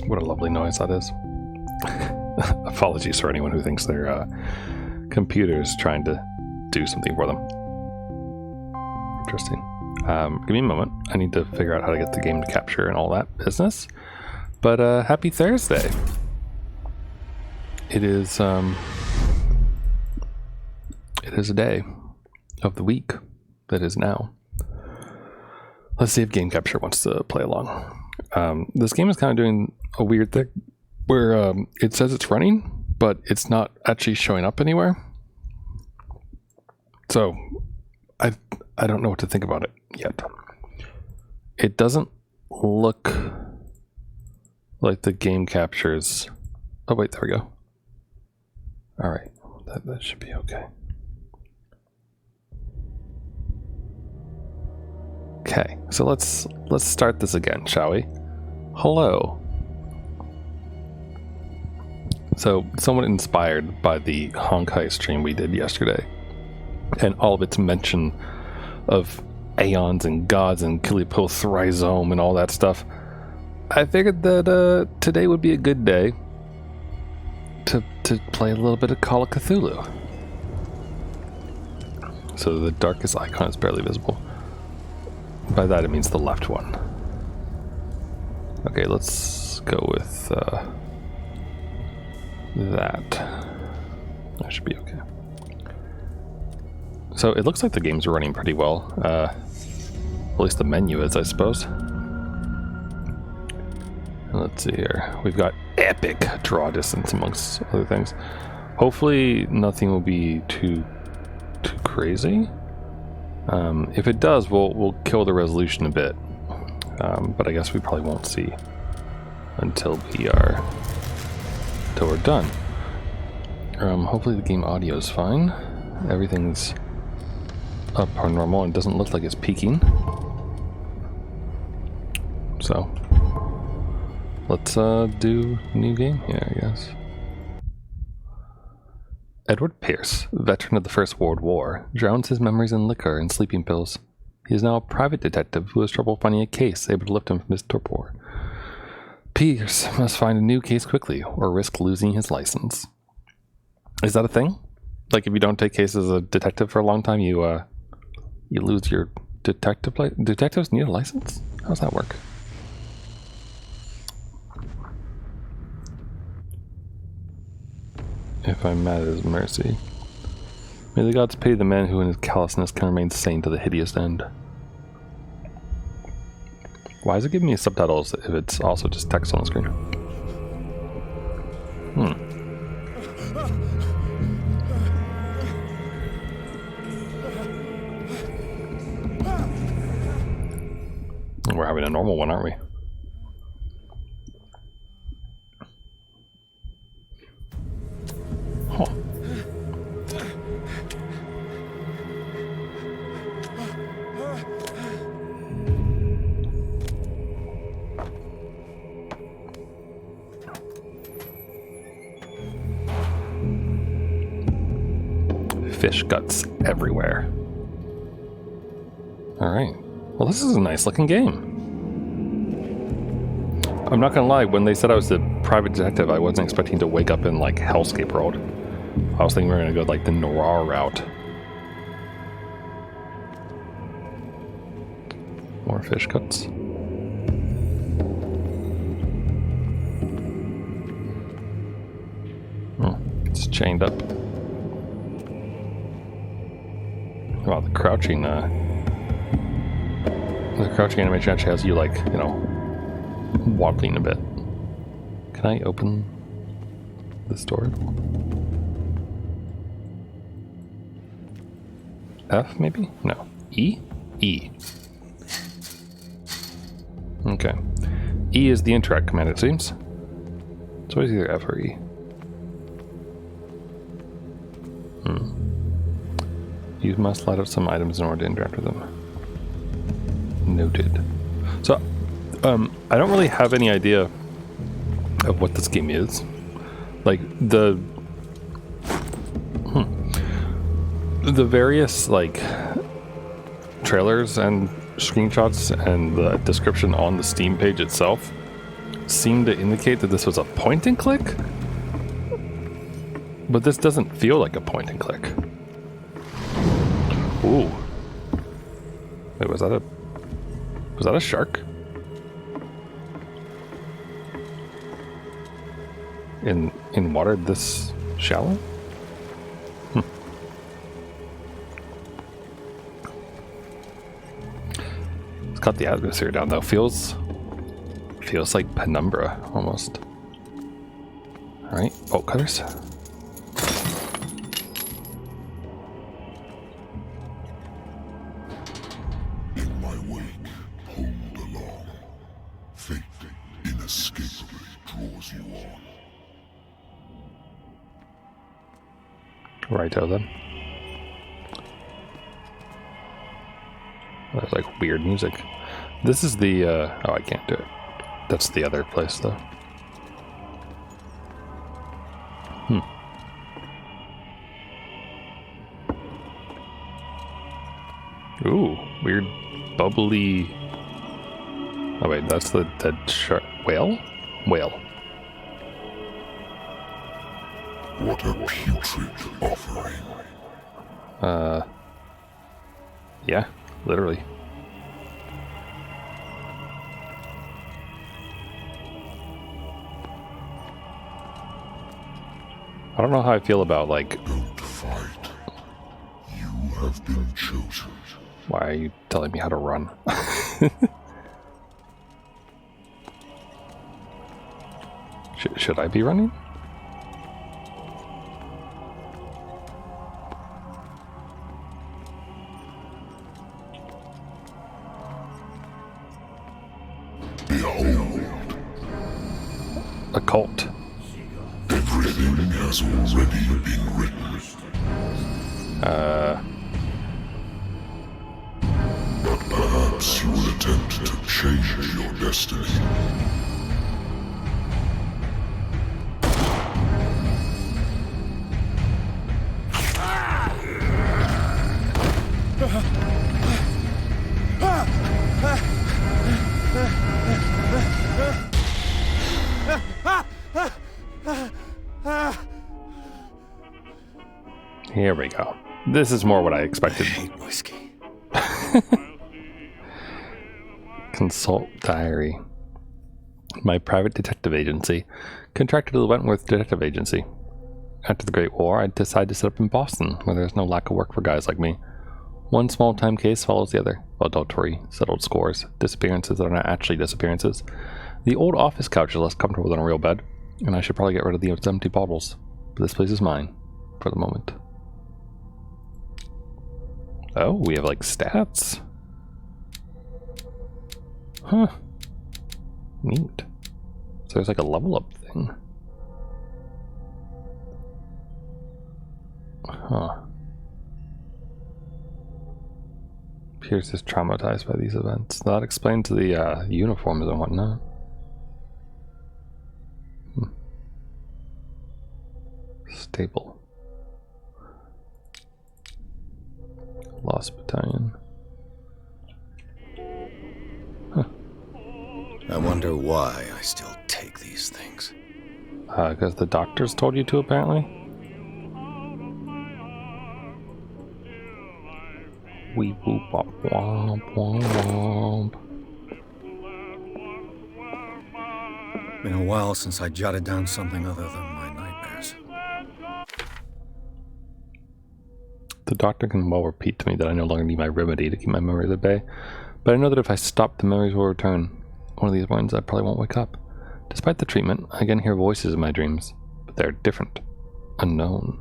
What a lovely noise that is. Apologies for anyone who thinks their computer's trying to do something for them. Interesting. Give me a moment. I need to figure out how to get the game to capture and all that business. But happy Thursday. It is a day of the week that is now. Let's see if Game Capture wants to play along. This game is kind of doing a weird thing where it says it's running, but it's not actually showing up anywhere. So I don't know what to think about it yet. It doesn't look like the game captures. Oh wait, there we go. All right, that should be okay. Okay, so let's start this again, shall we? Hello. So, somewhat inspired by the Honkai stream we did yesterday, and all of its mention of aeons and gods and Kilipothrysome and all that stuff, I figured that today would be a good day to play a little bit of Call of Cthulhu. So the darkest icon is barely visible. By that it means the left one. Okay, let's go with that. That should be okay. So it looks like the game's running pretty well. At least the menu is, I suppose. Let's see here. We've got epic draw distance amongst other things. Hopefully nothing will be too crazy. If it does, we'll kill the resolution a bit. But I guess we probably won't see until we're done. Hopefully the game audio is fine. Everything's up on normal and doesn't look like it's peaking. So let's do new game here, I guess. Edward Pierce, veteran of the First World War, drowns his memories in liquor and sleeping pills. He is now a private detective who has trouble finding a case able to lift him from his torpor. Pierce must find a new case quickly or risk losing his license. Is that a thing? Like if you don't take cases as a detective for a long time, you lose your detective license? Detectives need a license? How does that work? If I'm mad at his mercy. May the gods pity the man who in his callousness can remain sane to the hideous end. Why is it giving me subtitles if it's also just text on the screen? We're having a normal one, aren't we? Huh. Fish guts everywhere. Alright. Well, this is a nice looking game. I'm not gonna lie, when they said I was a private detective, I wasn't expecting to wake up in like Hellscape World. I was thinking we were gonna go like the noir route. More fish cuts. Oh, it's chained up. Wow, the crouching animation actually has you like, you know, waddling a bit. Can I open this door? F, maybe? No. E? E. Okay. E is the interact command, it seems. So it's either F or E. You must light up some items in order to interact with them. Noted. So, I don't really have any idea of what this game is. Like, the various, like, trailers and screenshots and the description on the Steam page itself seemed to indicate that this was a point and click. But this doesn't feel like a point and click. Ooh. Wait, was that a shark? In water this shallow? It's got the atmosphere down though. Feels like penumbra almost. Alright, bolt cutters. In my wake, pulled along. Fate inescapably draws you on. Righto then. There's like weird music. This is the, oh, I can't do it. That's the other place though. Ooh, weird bubbly. Oh wait, that's the dead shark. Whale? Whale. What a putrid offering. Yeah, literally. I don't know how I feel about, like... Don't fight. You have been chosen. Why are you telling me how to run? Should I be running? Behold, A cult. everything has already been written. But perhaps you will attempt to change your destiny. Here we go. This is more what I expected. I hate whiskey. Consult diary. My private detective agency contracted to the Wentworth Detective Agency. After the Great War, I decided to set up in Boston, where there's no lack of work for guys like me. One small-time case follows the other. Adultery, settled scores, disappearances that are not actually disappearances. The old office couch is less comfortable than a real bed, and I should probably get rid of the empty bottles. But this place is mine, for the moment. Oh, we have, like, stats? Huh. Neat. So there's, like, a level-up thing. Huh. Pierce is traumatized by these events. That explains the uniforms and whatnot. Stable. Lost battalion. Huh. I wonder why I still take these things. Because the doctors told you to, apparently. Weep whoop wop womp womp womp. Been a while since I jotted down something other than my nightmares. The doctor can well repeat to me that I no longer need my remedy to keep my memories at bay, but I know that if I stop, the memories will return. One of these mornings I probably won't wake up. Despite the treatment, I again hear voices in my dreams, but they're different, unknown.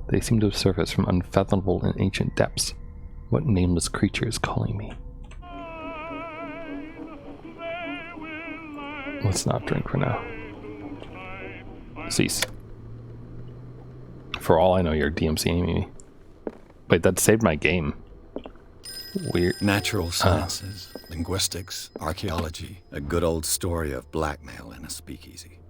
They seem to surface from unfathomable and ancient depths. What nameless creature is calling me? Let's not drink for now. Cease. For all I know, you're DMCing me. Wait, that saved my game. Weird. Natural sciences, linguistics, archaeology, a good old story of blackmail in a speakeasy.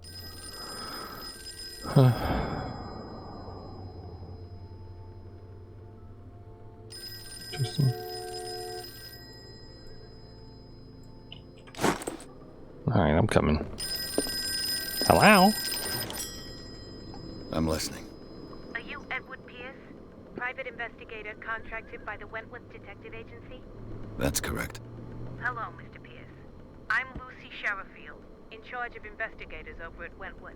Interesting. Alright, I'm coming. Hello? I'm listening. Are you Edward Pierce, private investigator contracted by the Wentworth Detective Agency? That's correct. Hello, Mr. Pierce. I'm Lucy Sherrifield, in charge of investigators over at Wentworth.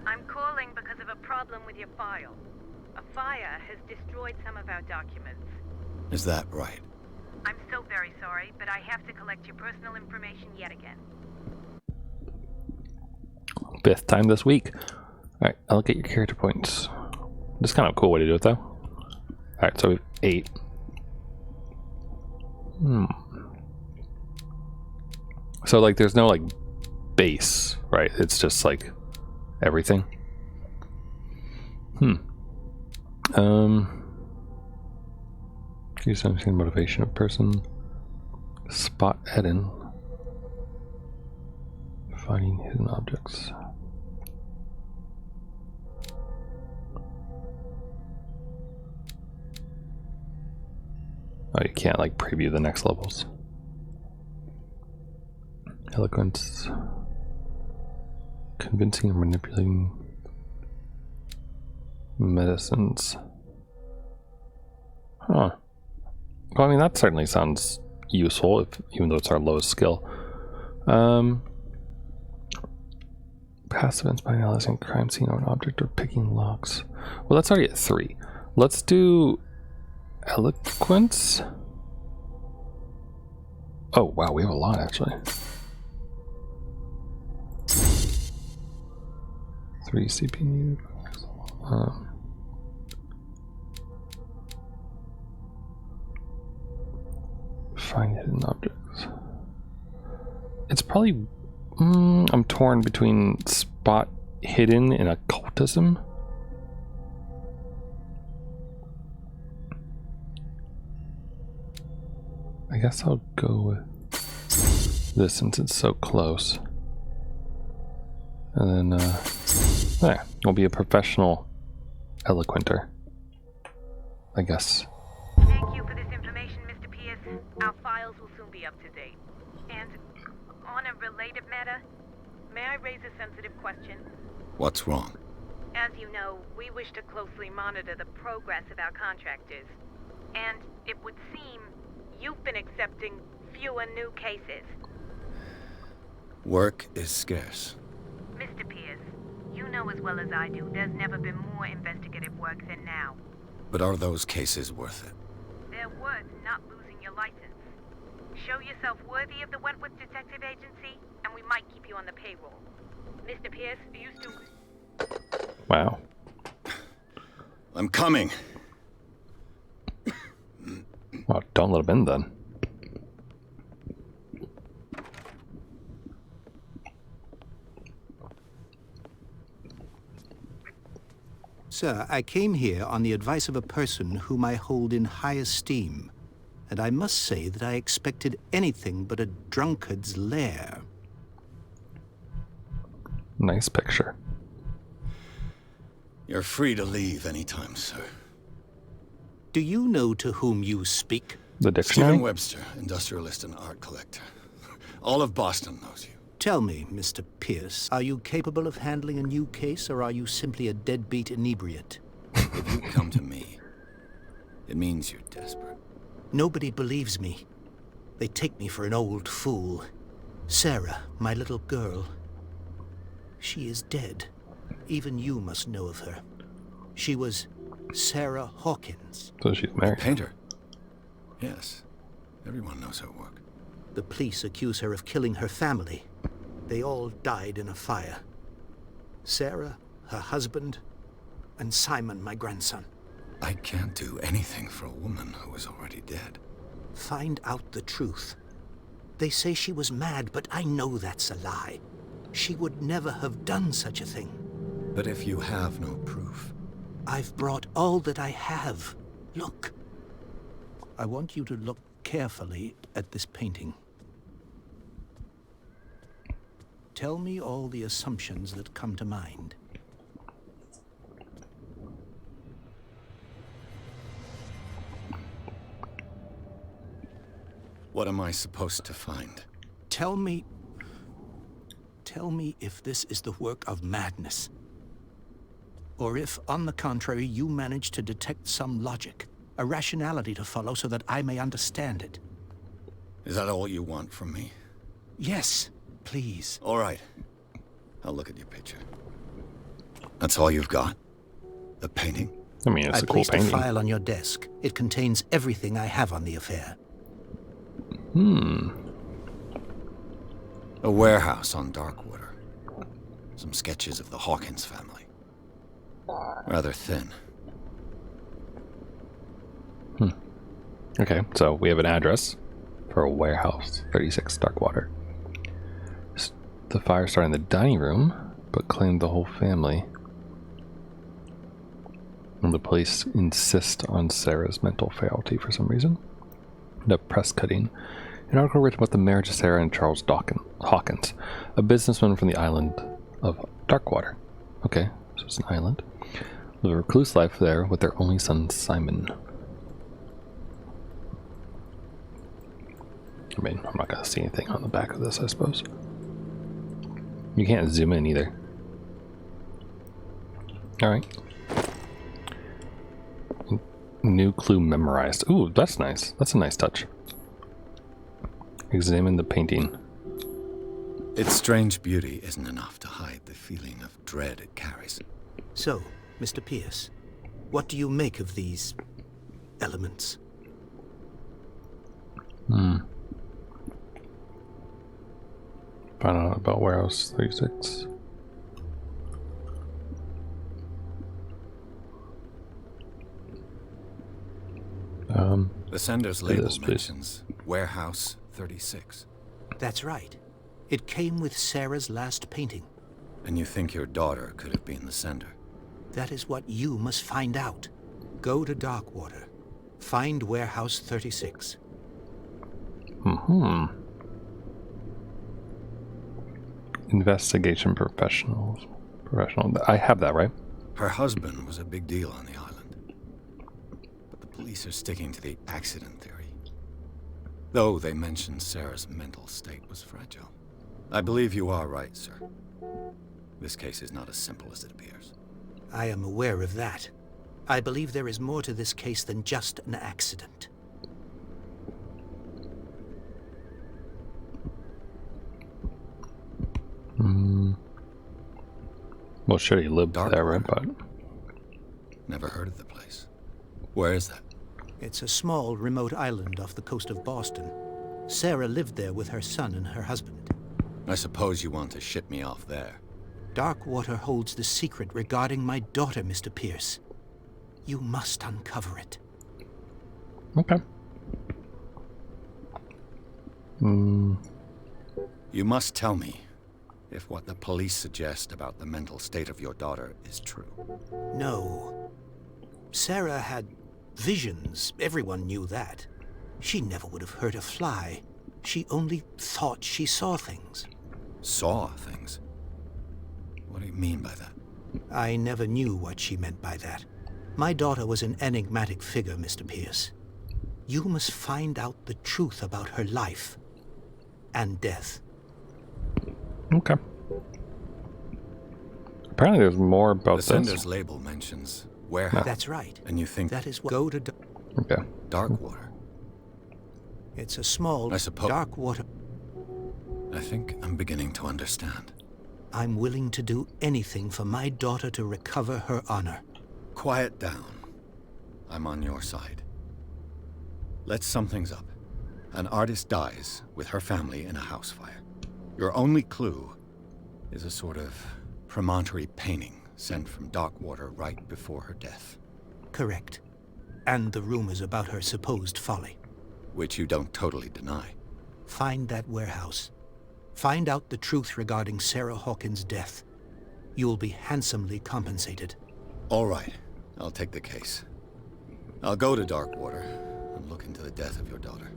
I'm calling because of a problem with your file. A fire has destroyed some of our documents. Is that right? I'm so very sorry, but I have to collect your personal information yet again. 5th time this week. Alright, I'll get your character points. This is kind of a cool way to do it, though. Alright, so we have 8. So, like, there's no, like, base, right? It's just, like, everything. Use something motivation of person. Spot hidden. Finding hidden objects. Oh, you can't like preview the next levels. Eloquence. Convincing and manipulating. Medicines. Huh. Well, I mean, that certainly sounds useful, even though it's our lowest skill. Passive events by analyzing crime scene or an object or picking locks. Well, that's already at 3. Let's do eloquence. Oh, wow, we have a lot, actually. 3 CP needed. Find hidden objects. It's probably... I'm torn between spot hidden and occultism. I guess I'll go with this since it's so close. And then, there, we'll be a professional eloquenter, I guess. Thank you for this information, Mr. Pierce. Our files will soon be up to date. And on a related matter, may I raise a sensitive question? What's wrong? As you know, we wish to closely monitor the progress of our contractors. And it would seem you've been accepting fewer new cases. Work is scarce. Mr. Pierce, you know as well as I do, there's never been more investigative work than now. But are those cases worth it? They're worth not losing your license. Show yourself worthy of the Wentworth Detective Agency, and we might keep you on the payroll. Mr. Pierce, are you still... Wow. I'm coming. Well, don't let him in then. Sir, I came here on the advice of a person whom I hold in high esteem, and I must say that I expected anything but a drunkard's lair. Nice picture. You're free to leave anytime, sir. Do you know to whom you speak? The dictionary? Stephen Webster, industrialist and art collector. All of Boston knows you. Tell me, Mr. Pierce, are you capable of handling a new case, or are you simply a deadbeat inebriate? If you come to me, it means you're desperate. Nobody believes me. They take me for an old fool. Sarah, my little girl, she is dead. Even you must know of her. She was Sarah Hawkins. So she's married. Painter. Yes. Everyone knows her work. The police accuse her of killing her family. They all died in a fire. Sarah, her husband, and Simon, my grandson. I can't do anything for a woman who is already dead. Find out the truth. They say she was mad, but I know that's a lie. She would never have done such a thing. But if you have no proof... I've brought all that I have. Look. I want you to look carefully at this painting. Tell me all the assumptions that come to mind. What am I supposed to find? Tell me... Tell me if this is the work of madness. Or if, on the contrary, you manage to detect some logic, a rationality to follow so that I may understand it. Is that all you want from me? Yes, please. All right. I'll look at your picture. That's all you've got? The painting? I mean, it's I a cool placed a painting. file on your desk. It contains everything I have on the affair. A warehouse on Darkwater. Some sketches of the Hawkins family. Rather thin. Okay, so we have an address for a warehouse, 36 Darkwater. The fire started in the dining room, but claimed the whole family. And the police insist on Sarah's mental frailty for some reason. The press cutting. An article written about the marriage of Sarah and Charles Hawkins, a businessman from the island of Darkwater. Okay, so it's an island. Live a recluse life there with their only son, Simon. I mean, I'm not going to see anything on the back of this, I suppose. You can't zoom in either. Alright. New clue memorized. Ooh, that's nice. That's a nice touch. Examine the painting. Its strange beauty isn't enough to hide the feeling of dread it carries. So, Mr. Pierce, what do you make of these elements? Found out about Warehouse 36. The sender's do label this, please. mentions Warehouse 36. That's right. It came with Sarah's last painting. And you think your daughter could have been the sender? That is what you must find out. Go to Darkwater. Find Warehouse 36. Investigation professional. I have that, right? Her husband was a big deal on the island. But the police are sticking to the accident theory. Though they mentioned Sarah's mental state was fragile. I believe you are right, sir. This case is not as simple as it appears. I am aware of that. I believe there is more to this case than just an accident. Well, sure, he lived there, right? Darkwater. But Never heard of the place. Where is that? It's a small, remote island off the coast of Boston. Sarah lived there with her son and her husband. I suppose you want to ship me off there. Darkwater holds the secret regarding my daughter, Mr. Pierce. You must uncover it. okay. You must tell me if what the police suggest about the mental state of your daughter is true. No. Sarah had visions. Everyone knew that. She never would have hurt a fly. She only thought she saw things. Saw things? What do you mean by that? I never knew what she meant by that. My daughter was an enigmatic figure, Mr. Pierce. You must find out the truth about her life and death. Okay. Apparently there's more about The sender's this. label mentions warehouse. That's right. And you think That is what... Go to... Okay. Darkwater? It's a small, I suppose- dark water. I think I'm beginning to understand. I'm willing to do anything for my daughter to recover her honor. Quiet down. I'm on your side. Let's sum things up. An artist dies with her family in a house fire. Your only clue is a sort of promontory painting sent from Darkwater right before her death. Correct. And the rumors about her supposed folly. Which you don't totally deny. Find that warehouse. Find out the truth regarding Sarah Hawkins' death. You'll be handsomely compensated. All right, I'll take the case. I'll go to Darkwater and look into the death of your daughter.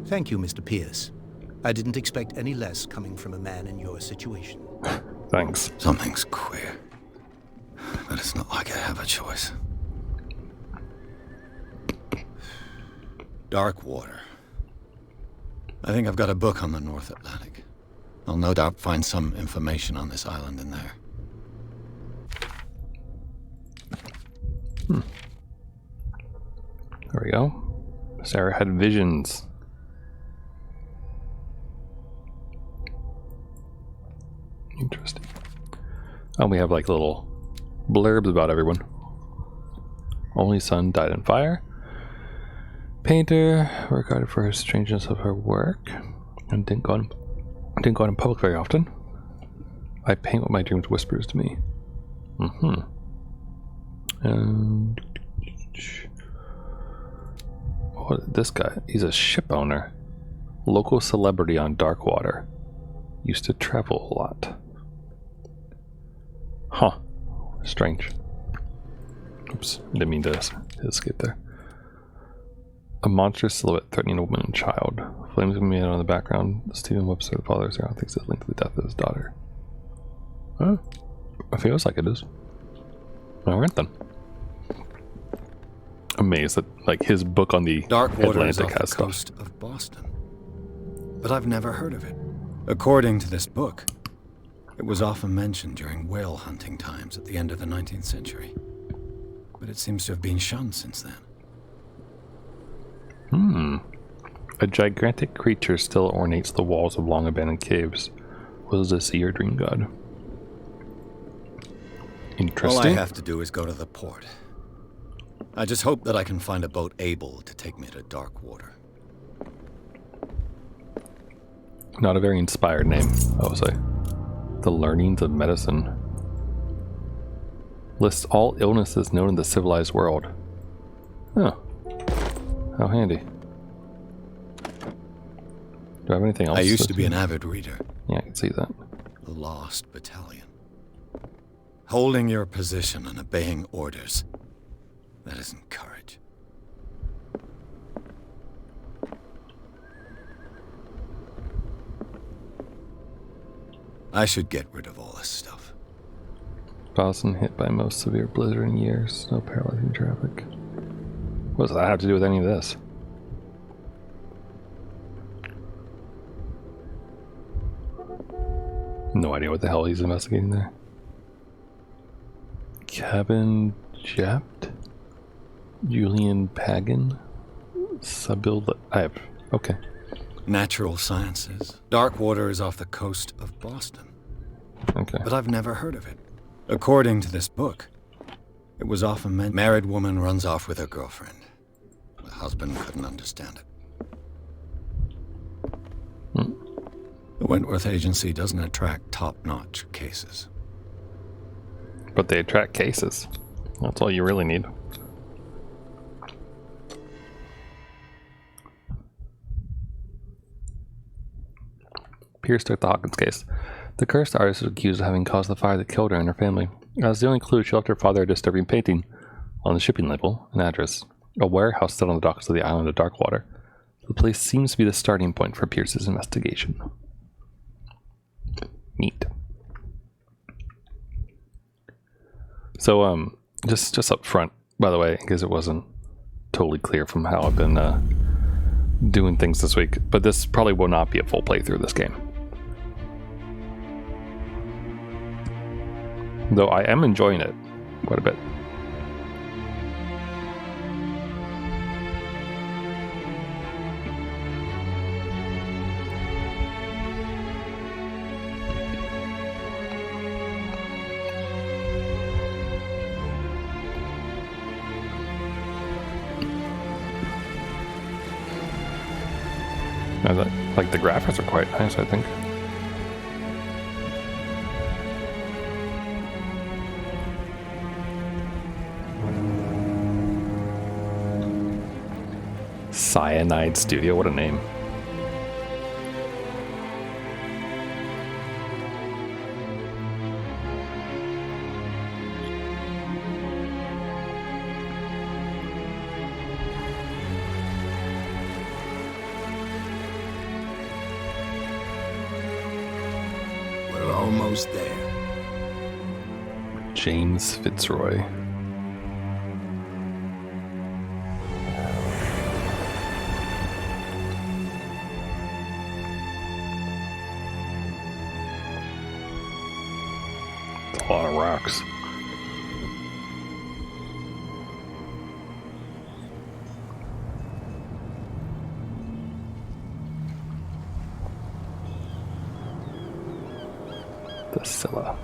Thank you, Mr. Pierce. I didn't expect any less coming from a man in your situation. Thanks. Something's queer. But it's not like I have a choice. Darkwater. I think I've got a book on the North Atlantic. I'll no doubt find some information on this island in there. There we go. Sarah had visions. Interesting. Oh, we have like little blurbs about everyone. Only son died in fire. Painter, regarded for her strangeness of her work, and didn't go out in public very often. I paint what my dreams whispers to me. And what, this guy, he's a ship owner, local celebrity on dark water. Used to travel a lot. Huh. Strange. Oops, didn't mean to skip there. A monstrous silhouette threatening a woman and child. Flames coming out on the background. Stephen Webster, the father, thinks it's linked to the death of his daughter. Huh? It feels like it is. Alright then. Amazed that like his book on the Dark water is Atlantic off has the stuff. coast of Boston. But I've never heard of it. According to this book, it was often mentioned during whale hunting times at the end of the 19th century. But it seems to have been shunned since then. A gigantic creature still ornates the walls of long abandoned caves. Was the sea or dream god? Interesting. All I have to do is go to the port. I just hope that I can find a boat able to take me to dark water. Not a very inspired name, I would say. The learnings of medicine. Lists all illnesses known in the civilized world. Oh. How handy. Do I have anything else? I used to be an avid reader. Yeah, I can see that. The Lost Battalion. Holding your position and obeying orders. That isn't courage. I should get rid of all this stuff. Boston hit by most severe blizzard in years. Snow paralyzing traffic. What does that have to do with any of this? No idea what the hell he's investigating there. Cabin Jept? Julian Pagan? Subil. I have. Okay. Natural sciences. Dark water is off the coast of Boston. Okay. But I've never heard of it. According to this book, it was often meant married woman runs off with her girlfriend. The husband couldn't understand it. The Wentworth Agency doesn't attract top-notch cases. But they attract cases. That's all you really need. Pierce took the Hawkins case. The cursed artist was accused of having caused the fire that killed her and her family. As the only clue, she left her father a disturbing painting. On the shipping label, an address. A warehouse stood on the docks of the island of Darkwater. The place seems to be the starting point for Pierce's investigation. Neat. So, just up front, by the way, because it wasn't totally clear from how I've been doing things this week, but this probably will not be a full playthrough of this game. Though I am enjoying it quite a bit. Like the graphics are quite nice, I think. Cyanide Studio, what a name. We're almost there. James Fitzroy. It's a lot of rocks. The Scylla.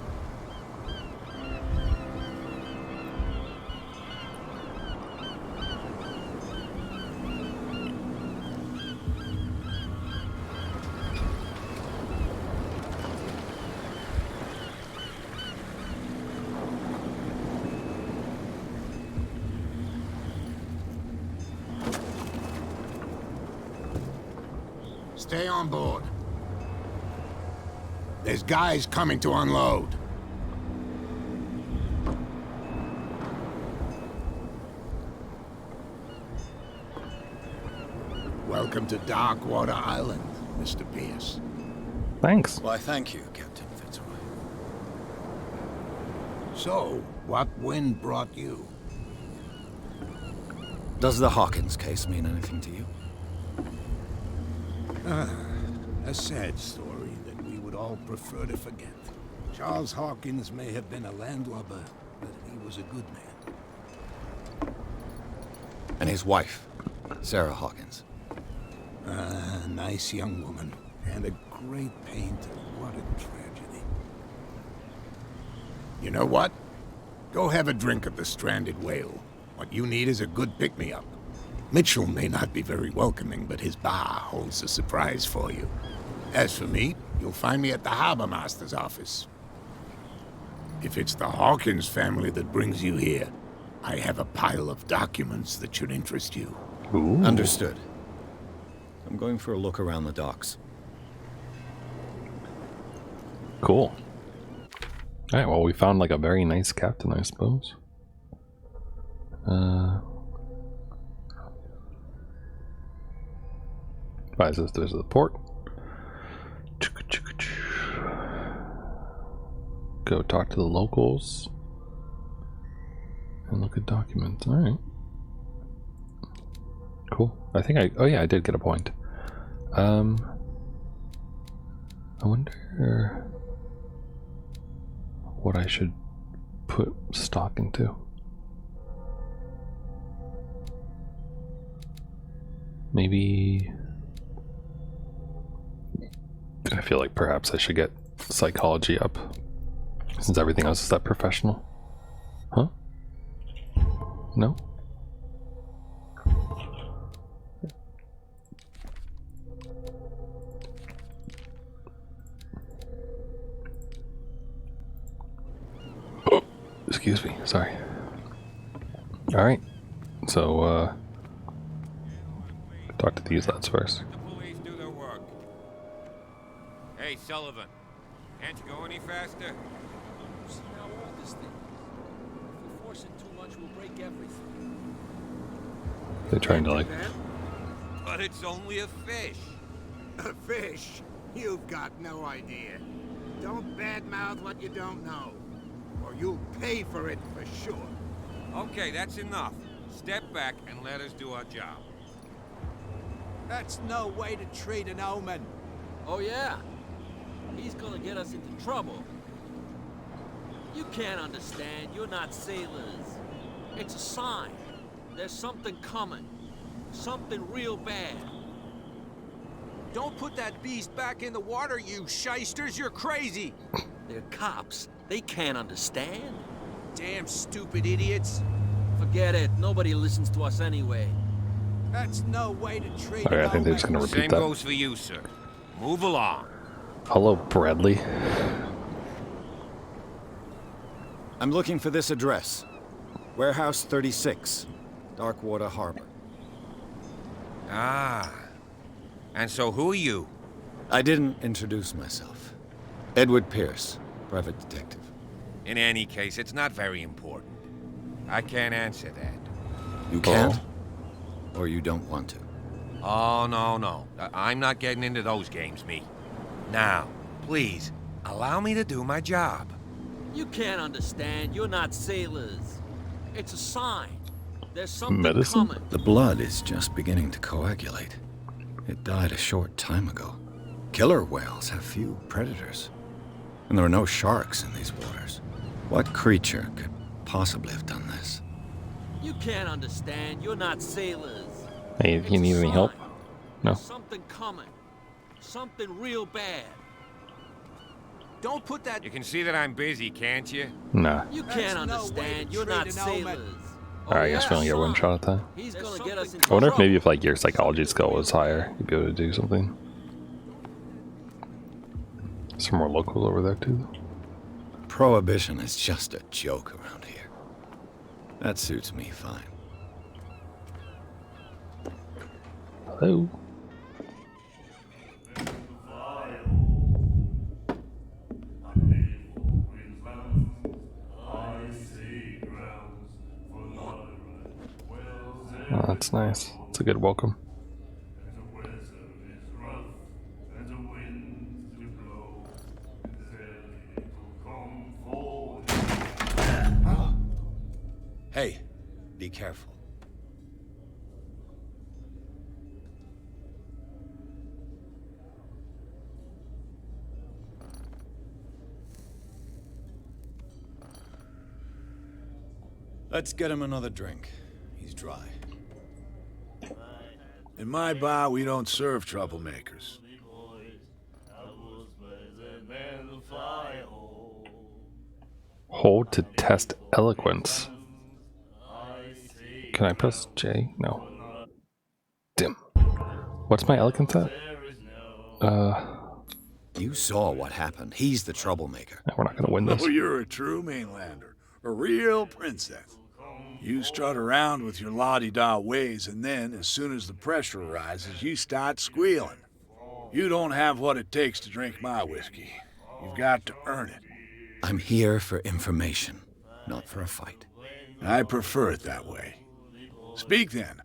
Stay on board. There's guys coming to unload. Welcome to Darkwater Island, Mr. Pierce. Thanks. Why, thank you, Captain Fitzroy. So, what wind brought you? Does the Hawkins case mean anything to you? A sad story that we would all prefer to forget. Charles Hawkins may have been a landlubber, but he was a good man. And his wife, Sarah Hawkins. A nice young woman, and a great pain to what a tragedy. You know what? Go have a drink at the Stranded Whale. What you need is a good pick-me-up. Mitchell may not be very welcoming, but his bar holds a surprise for you. As for me, you'll find me at the Harbor Master's office. If it's the Hawkins family that brings you here, I have a pile of documents that should interest you. Ooh. Understood. I'm going for a look around the docks. Cool. Alright, well, we found like a very nice captain, I suppose. Advises there's the port. Go talk to the locals. And look at documents. Alright. Cool. I think oh yeah, I did get a point. I wonder what I should put stock into. Maybe I feel like perhaps I should get psychology up, since everything else is that professional. Huh? No? Oh, excuse me, sorry. Alright, so talk to these lads first. The police do their work. Hey, Sullivan, can't you go any faster? See how old this thing is. If we force it too much, we'll break everything. They're trying to like... But it's only a fish. A fish? You've got no idea. Don't badmouth what you don't know, or you'll pay for it for sure. Okay, that's enough. Step back and let us do our job. That's no way to treat an omen. Oh yeah? He's gonna get us into trouble. You can't understand. You're not sailors. It's a sign. There's something coming. Something real bad. Don't put that beast back in the water, you shysters. You're crazy. They're cops. They can't understand. Damn stupid idiots. Forget it. Nobody listens to us anyway. That's no way to treat Alright, an I think they're just omen. gonna repeat Same that. goes for you, sir. Move along. Hello, Bradley. I'm looking for this address. Warehouse 36, Darkwater Harbor. Ah. And so who are you? I didn't introduce myself. Edward Pierce, private detective. In any case, it's not very important. I can't answer that. You can't? Or you don't want to? Oh, no. I'm not getting into those games, me. Now, please, allow me to do my job. You can't understand. You're not sailors. It's a sign. There's something Medicine? coming. The blood is just beginning to coagulate. It died a short time ago. Killer whales have few predators. And there are no sharks in these waters. What creature could possibly have done this? You can't understand. You're not sailors. Hey, It's you a need any help? sign. No. There's something coming. Something real bad. Don't put that. You can see that I'm busy, can't you? Nah. You can't understand. You're not sailors. Alright, I guess we only get one shot at that. He's gonna get us in I wonder if trouble. maybe if like your psychology skill was higher, you'd be able to do something. Some more locals over there too. Prohibition is just a joke around here. That suits me fine. Hello. Oh, that's nice. It's a good welcome. Hey, be careful. Let's get him another drink. He's dry. In my bar, we don't serve troublemakers. Hold to test eloquence. Can I press J? No. Dim. What's my eloquence at? You saw what happened. He's the troublemaker. We're not gonna win this. Oh, you're a true mainlander. A real princess. You strut around with your la-di-da ways, and then, as soon as the pressure arises, you start squealing. You don't have what it takes to drink my whiskey. You've got to earn it. I'm here for information, not for a fight. I prefer it that way. Speak then.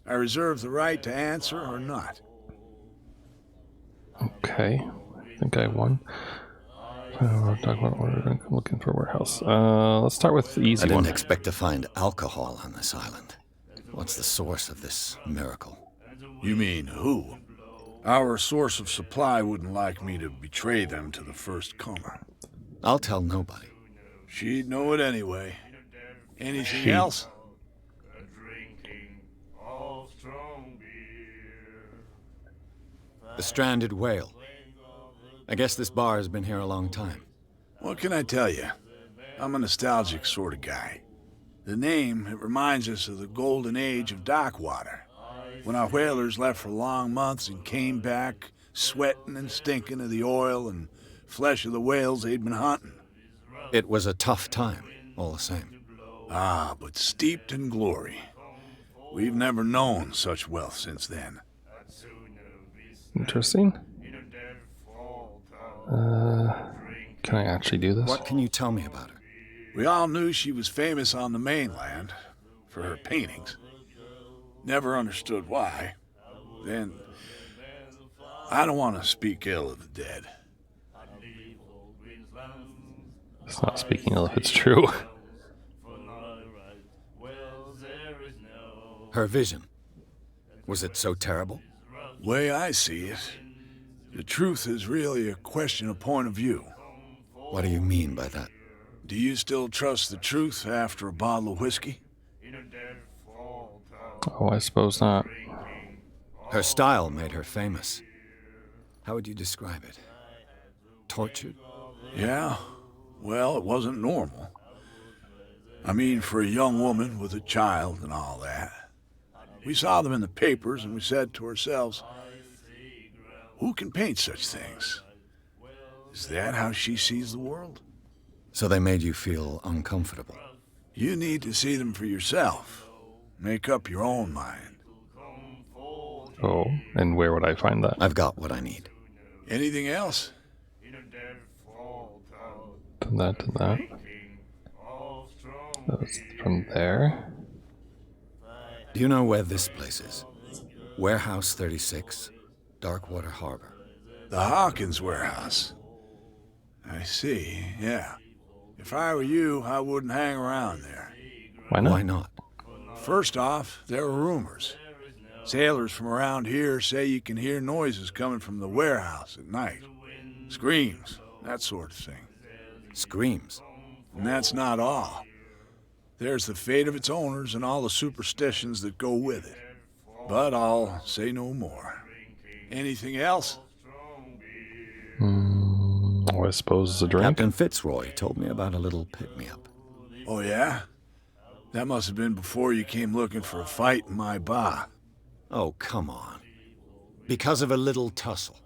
I reserve the right to answer or not. Okay. I think I won. We're talking about order. I'm looking for a warehouse. Let's start with the easy I didn't one. expect to find alcohol on this island. What's the source of this miracle? You mean who? Our source of supply wouldn't like me to betray them to the first comer. I'll tell nobody. She'd know it anyway. Anything She. else? The Stranded Whale. I guess this bar has been here a long time. What can I tell you? I'm a nostalgic sort of guy. The name, it reminds us of the golden age of dockwater, when our whalers left for long months and came back sweating and stinking of the oil and flesh of the whales they'd been hunting. It was a tough time, all the same. Ah, but steeped in glory. We've never known such wealth since then. Interesting. Can I actually do this? What can you tell me about her? We all knew she was famous on the mainland for her paintings. Never understood why. Then, I don't want to speak ill of the dead. It's not speaking ill if it's true. Her vision. Was it so terrible? Way I see it, the truth is really a question of point of view. What do you mean by that? Do you still trust the truth after a bottle of whiskey? Oh, I suppose not. Her style made her famous. How would you describe it? Tortured? Yeah, well, it wasn't normal. I mean, for a young woman with a child and all that. We saw them in the papers and we said to ourselves, who can paint such things? Is that how she sees the world? So they made you feel uncomfortable. You need to see them for yourself. Make up your own mind. Oh, and where would I find that? I've got what I need. Anything else? To that, to that. That was from there. Do you know where this place is? Warehouse 36, Darkwater Harbor. The Hawkins warehouse. I see, yeah. If I were you, I wouldn't hang around there. Why not? Why not? First off, there are rumors. Sailors from around here say you can hear noises coming from the warehouse at night. Screams, that sort of thing. Screams. And that's not all. There's the fate of its owners and all the superstitions that go with it. But I'll say no more. Anything else? I suppose it's a drink. Captain Fitzroy told me about a little pick-me-up. Oh, yeah? That must have been before you came looking for a fight in my bar. Oh, come on. Because of a little tussle.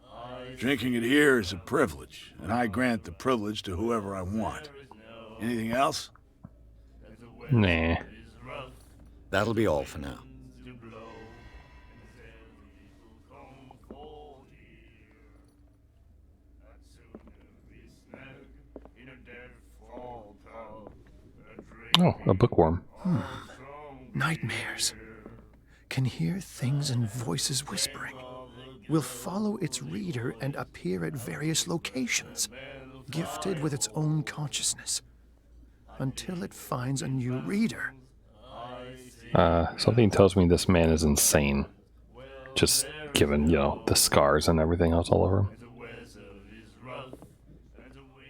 Drinking it here is a privilege, and I grant the privilege to whoever I want. Anything else? Nah. That'll be all for now. Oh, a bookworm. Nightmares. Can hear things and voices whispering. Will follow its reader and appear at various locations, gifted with its own consciousness, until it finds a new reader. Something tells me this man is insane. Just given, the scars and everything else all over him.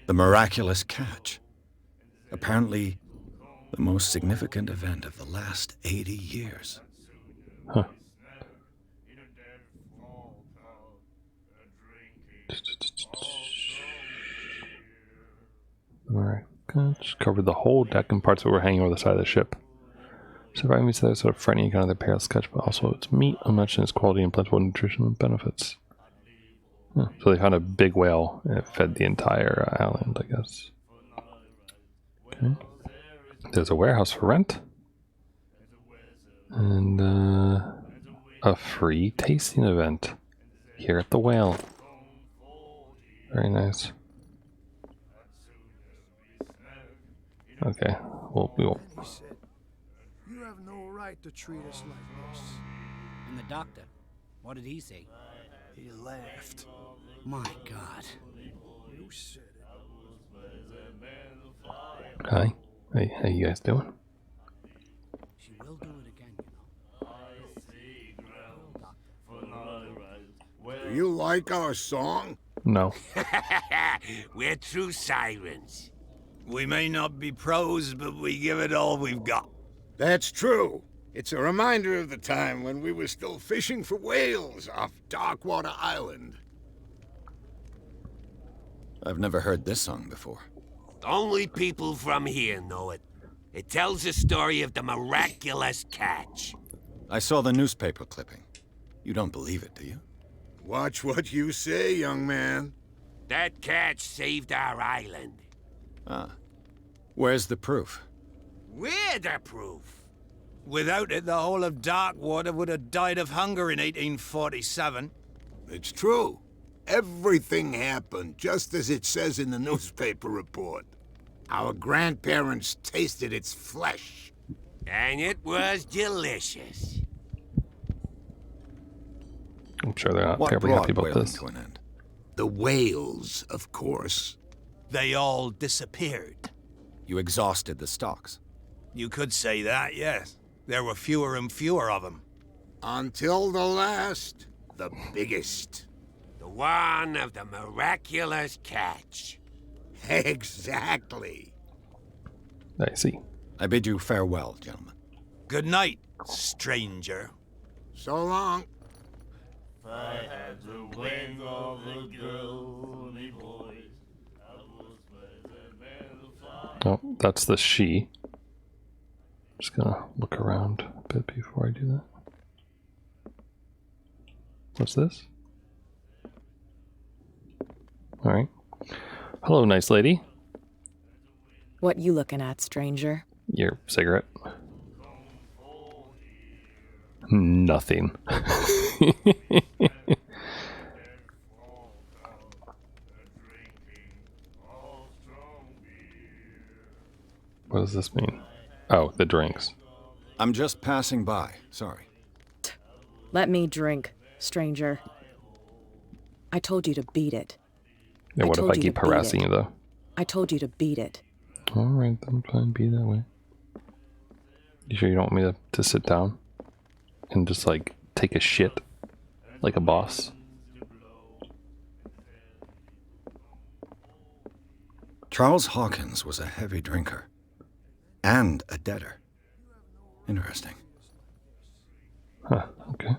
The miraculous catch. Apparently, the most significant event of the last 80 years. Huh. Alright, just covered the whole deck and parts that were hanging over the side of the ship. Surviving means that sort of frightening kind of the perilous sketch, but also its meat, unmatched in its quality and plentiful nutritional benefits. Huh. So they found a big whale and it fed the entire island, I guess. Okay. There's a warehouse for rent. And a free tasting event here at the whale. Very nice. Okay, we'll. You have no right to treat us like this. And the doctor, what did he say? He laughed. My God. You said it. Hi. Hey, how you guys doing? She will do it again, Do you like our song? No. We're true sirens. We may not be pros, but we give it all we've got. That's true. It's a reminder of the time when we were still fishing for whales off Darkwater Island. I've never heard this song before. Only people from here know it. It tells the story of the miraculous catch. I saw the newspaper clipping. You don't believe it, do you? Watch what you say, young man. That catch saved our island. Ah. Where's the proof? We're the proof. Without it, the whole of Darkwater would have died of hunger in 1847. It's true. Everything happened just as it says in the newspaper report. Our grandparents tasted its flesh. And it was delicious. I'm sure they're not What terribly brought happy about whaling this. to an end? The whales, of course. They all disappeared. You exhausted the stocks. You could say that, yes. There were fewer and fewer of them. Until the last, the biggest. The one of the miraculous catch. Exactly. I see. I bid you farewell, gentlemen. Good night, stranger. So long. If I had the wings of a girly voice, I was the man of fire. Oh, that's the she. Just gonna look around a bit before I do that. What's this? Alright. Hello, nice lady. What you looking at, stranger? Your cigarette. Nothing. What does this mean? Oh, the drinks. I'm just passing by. Sorry. Let me drink, stranger. I told you to beat it. Yeah, what if I keep harassing you, though? I told you to beat it. Alright, then fine, be that way. You sure you don't want me to sit down? And just, like, take a shit? Like a boss? Charles Hawkins was a heavy drinker. And a debtor. Interesting. Huh, okay.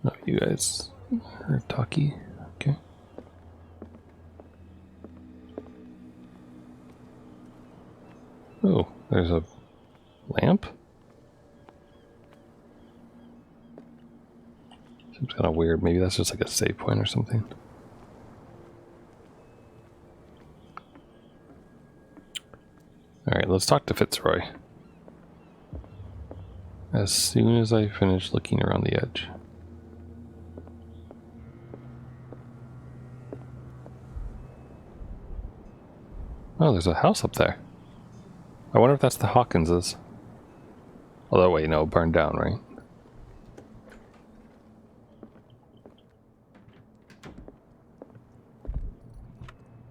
Oh, you guys are talky. Okay. Oh, there's a lamp? Seems kind of weird. Maybe that's just like a save point or something. Alright, let's talk to Fitzroy. As soon as I finish looking around the edge. Oh, there's a house up there. I wonder if that's the Hawkinses. Although, wait, no, burned down, right?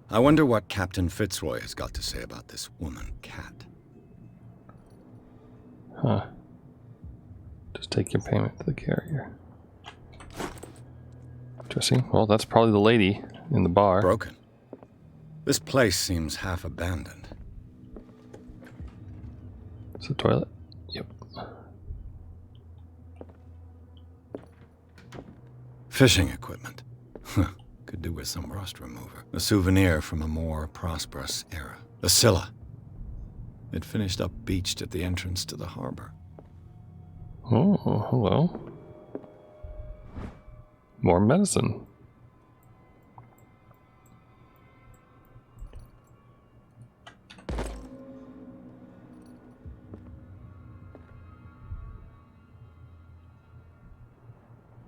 I wonder what Captain Fitzroy has got to say about this woman, Cat. Huh. Just take your payment to the carrier. Interesting. Well, that's probably the lady in the bar. Broken. This place seems half abandoned. It's a toilet? Yep. Fishing equipment. Could do with some rust remover. A souvenir from a more prosperous era. A Scylla. It finished up beached at the entrance to the harbor. Oh, hello. More medicine.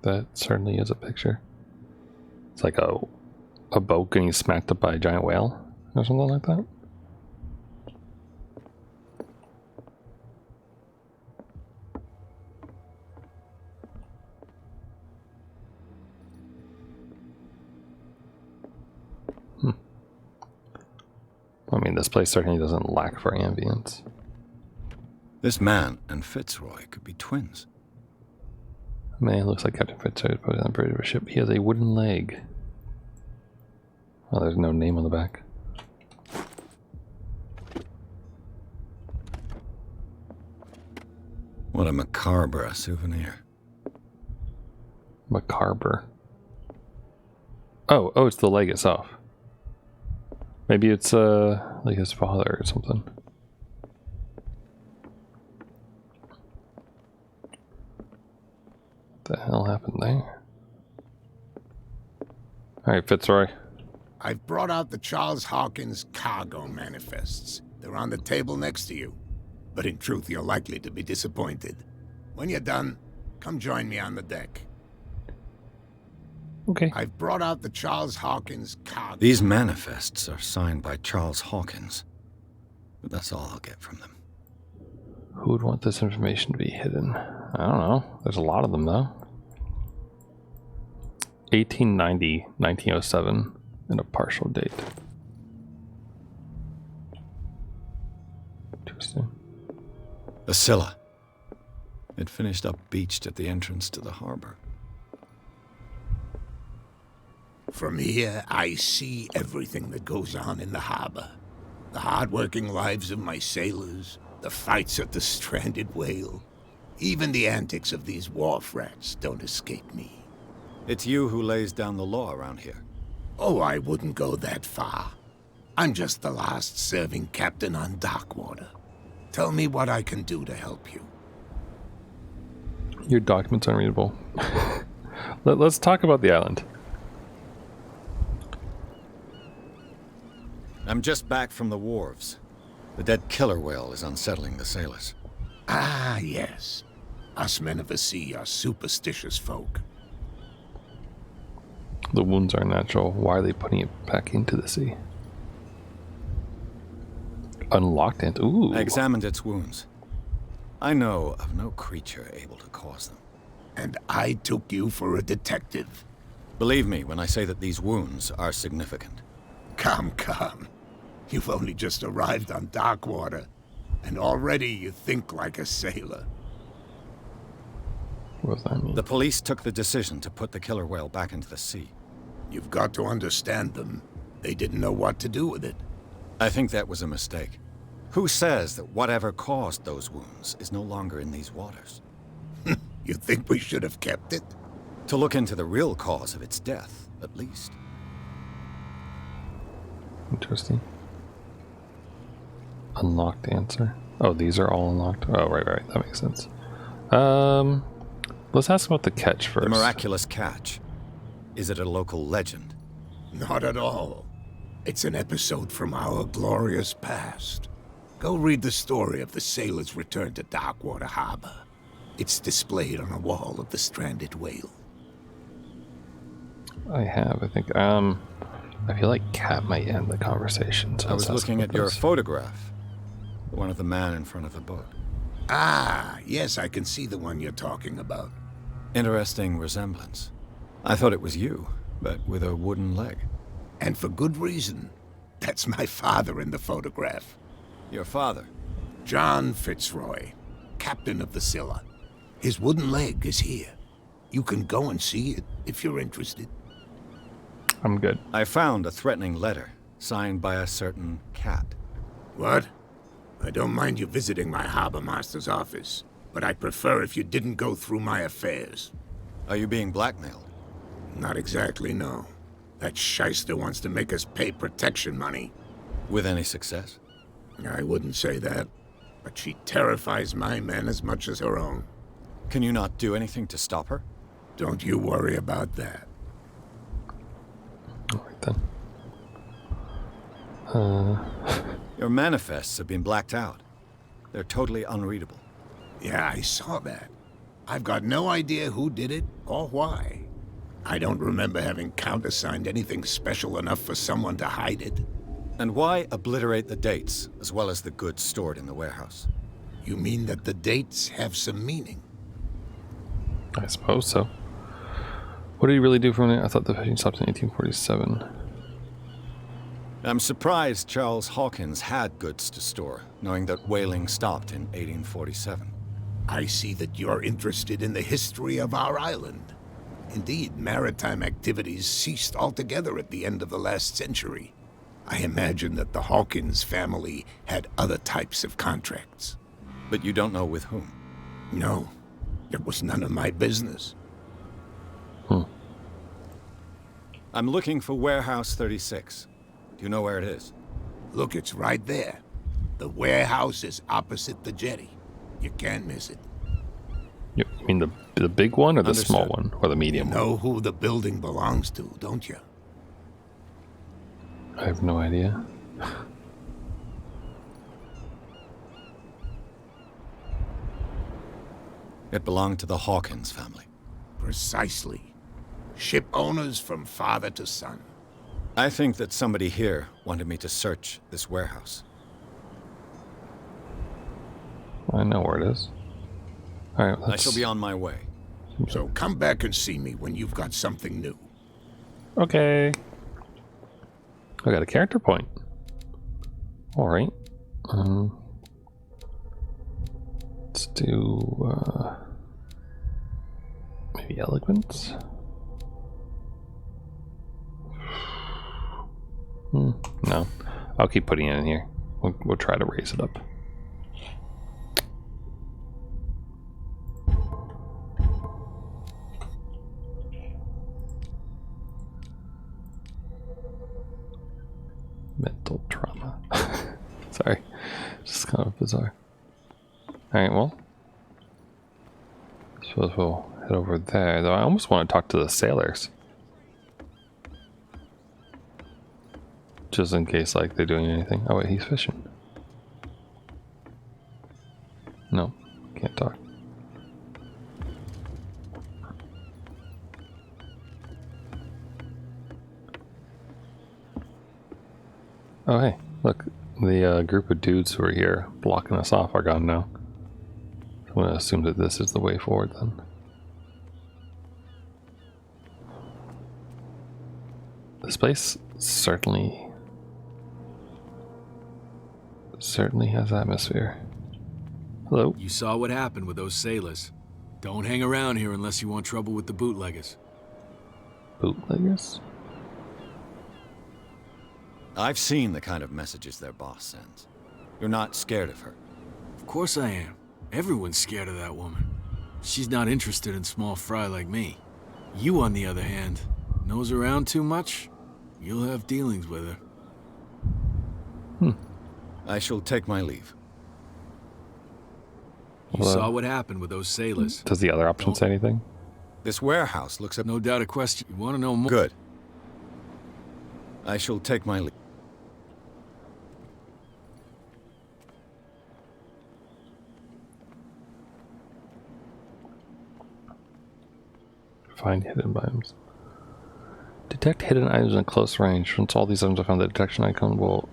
That certainly is a picture. It's like a boat getting smacked up by a giant whale or something like that. I mean, this place certainly doesn't lack for ambience. This man and Fitzroy could be twins. Man, looks like Captain Fitzroy is on the bridge of a ship. He has a wooden leg. Oh, there's no name on the back. What a macabre souvenir. Macabre. Oh, it's the leg itself. Maybe it's like his father or something. What the hell happened there? Alright, Fitzroy. I've brought out the Charles Hawkins cargo manifests. They're on the table next to you. But in truth, you're likely to be disappointed. When you're done, come join me on the deck. Okay. I've brought out the Charles Hawkins cargo. These manifests are signed by Charles Hawkins. But that's all I'll get from them. Who would want this information to be hidden? I don't know. There's a lot of them, though. 1890, 1907, and a partial date. Interesting. A Scylla. It finished up beached at the entrance to the harbor. From here, I see everything that goes on in the harbor. The hard-working lives of my sailors, the fights at the stranded whale. Even the antics of these wharf rats don't escape me. It's you who lays down the law around here. Oh, I wouldn't go that far. I'm just the last serving captain on Darkwater. Tell me what I can do to help you. Your document's unreadable. Let's talk about the island. I'm just back from the wharves. The dead killer whale is unsettling the sailors. Ah, yes. Us men of the sea are superstitious folk. The wounds are natural. Why are they putting it back into the sea? Unlocked it. Ooh. I examined its wounds. I know of no creature able to cause them. And I took you for a detective. Believe me when I say that these wounds are significant. Come. You've only just arrived on Darkwater, and already you think like a sailor. What does that mean? The police took the decision to put the killer whale back into the sea. You've got to understand them. They didn't know what to do with it. I think that was a mistake. Who says that whatever caused those wounds is no longer in these waters? You think we should have kept it? To look into the real cause of its death, at least. Interesting. Unlocked answer. Oh, these are all unlocked. Oh, right. That makes sense. Let's ask about the catch first. The miraculous catch. Is it a local legend? Not at all. It's an episode from our glorious past. Go read the story of the sailor's return to Darkwater Harbor. It's displayed on a wall of the stranded whale. I have, I think. I feel like Cat might end the conversation. So I was let's ask looking about at your this. photograph. The one of the man in front of the boat. Ah, yes, I can see the one you're talking about. Interesting resemblance. I thought it was you, but with a wooden leg. And for good reason. That's my father in the photograph. Your father? John Fitzroy, captain of the Scylla. His wooden leg is here. You can go and see it if you're interested. I'm good. I found a threatening letter signed by a certain cat. What? I don't mind you visiting my harbor master's office, but I'd prefer if you didn't go through my affairs. Are you being blackmailed? Not exactly, no. That shyster wants to make us pay protection money. With any success? I wouldn't say that, but she terrifies my men as much as her own. Can you not do anything to stop her? Don't you worry about that. All right then. Your manifests have been blacked out. They're totally unreadable. Yeah, I saw that. I've got no idea who did it or why. I don't remember having countersigned anything special enough for someone to hide it. And why obliterate the dates, as well as the goods stored in the warehouse? You mean that the dates have some meaning? I suppose so. What did he really do for me? I thought the fishing stopped in 1847. I'm surprised Charles Hawkins had goods to store, knowing that whaling stopped in 1847. I see that you're interested in the history of our island. Indeed, maritime activities ceased altogether at the end of the last century. I imagine that the Hawkins family had other types of contracts. But you don't know with whom? No, it was none of my business. I'm looking for Warehouse 36. Do you know where it is? Look, it's right there. The warehouse is opposite the jetty. You can't miss it. You mean the big one or the Understood. small one or the medium You know who the building belongs to, don't you? one? I have no idea. It belonged to the Hawkins family. Precisely. Ship owners from father to son. I think that somebody here wanted me to search this warehouse. I know where it is. All right, I shall be on my way. So come back and see me when you've got something new. Okay. I got a character point. All right. Let's do maybe eloquence. No, I'll keep putting it in here. We'll try to raise it up. Mental trauma. Sorry, just kind of bizarre. All right, well, I suppose we'll head over there. Though I almost want to talk to the sailors, just in case like they're doing anything. Oh wait, he's fishing. No, can't talk. Oh hey, look, the group of dudes who are here blocking us off are gone now. I'm gonna assume that this is the way forward then. This place certainly has atmosphere. Hello? You saw what happened with those sailors. Don't hang around here unless you want trouble with the bootleggers. Bootleggers? I've seen the kind of messages their boss sends. You're not scared of her. Of course I am. Everyone's scared of that woman. She's not interested in small fry like me. You, on the other hand, nose around too much, you'll have dealings with her. I shall take my leave. You saw what happened with those sailors. Does the other option say anything? This warehouse looks up... No doubt a question. You want to know more? Good. I shall take my leave. Find hidden items. Detect hidden items in close range. Once all these items are found, the detection icon will...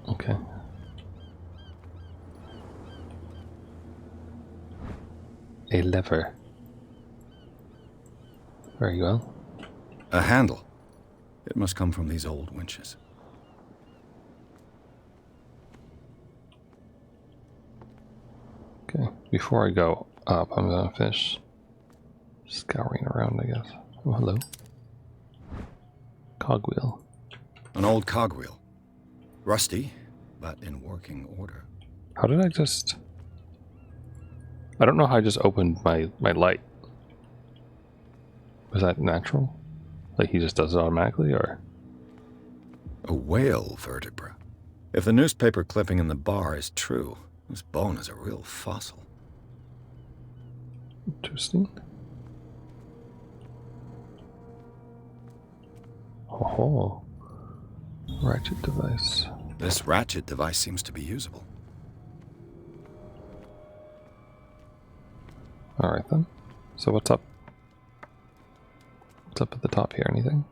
Okay. A lever. Very well. A handle. It must come from these old winches. Okay, before I go up, I'm gonna finish scouring around, I guess. Oh, hello. Cogwheel. An old cogwheel. Rusty, but in working order. How did I just... I don't know how I just opened my light. Was that natural? Like he just does it automatically, or? A whale vertebra. If the newspaper clipping in the bar is true, this bone is a real fossil. Interesting. Oh, ratchet device. This ratchet device seems to be usable. Alright then. So what's up? What's up at the top here? Anything?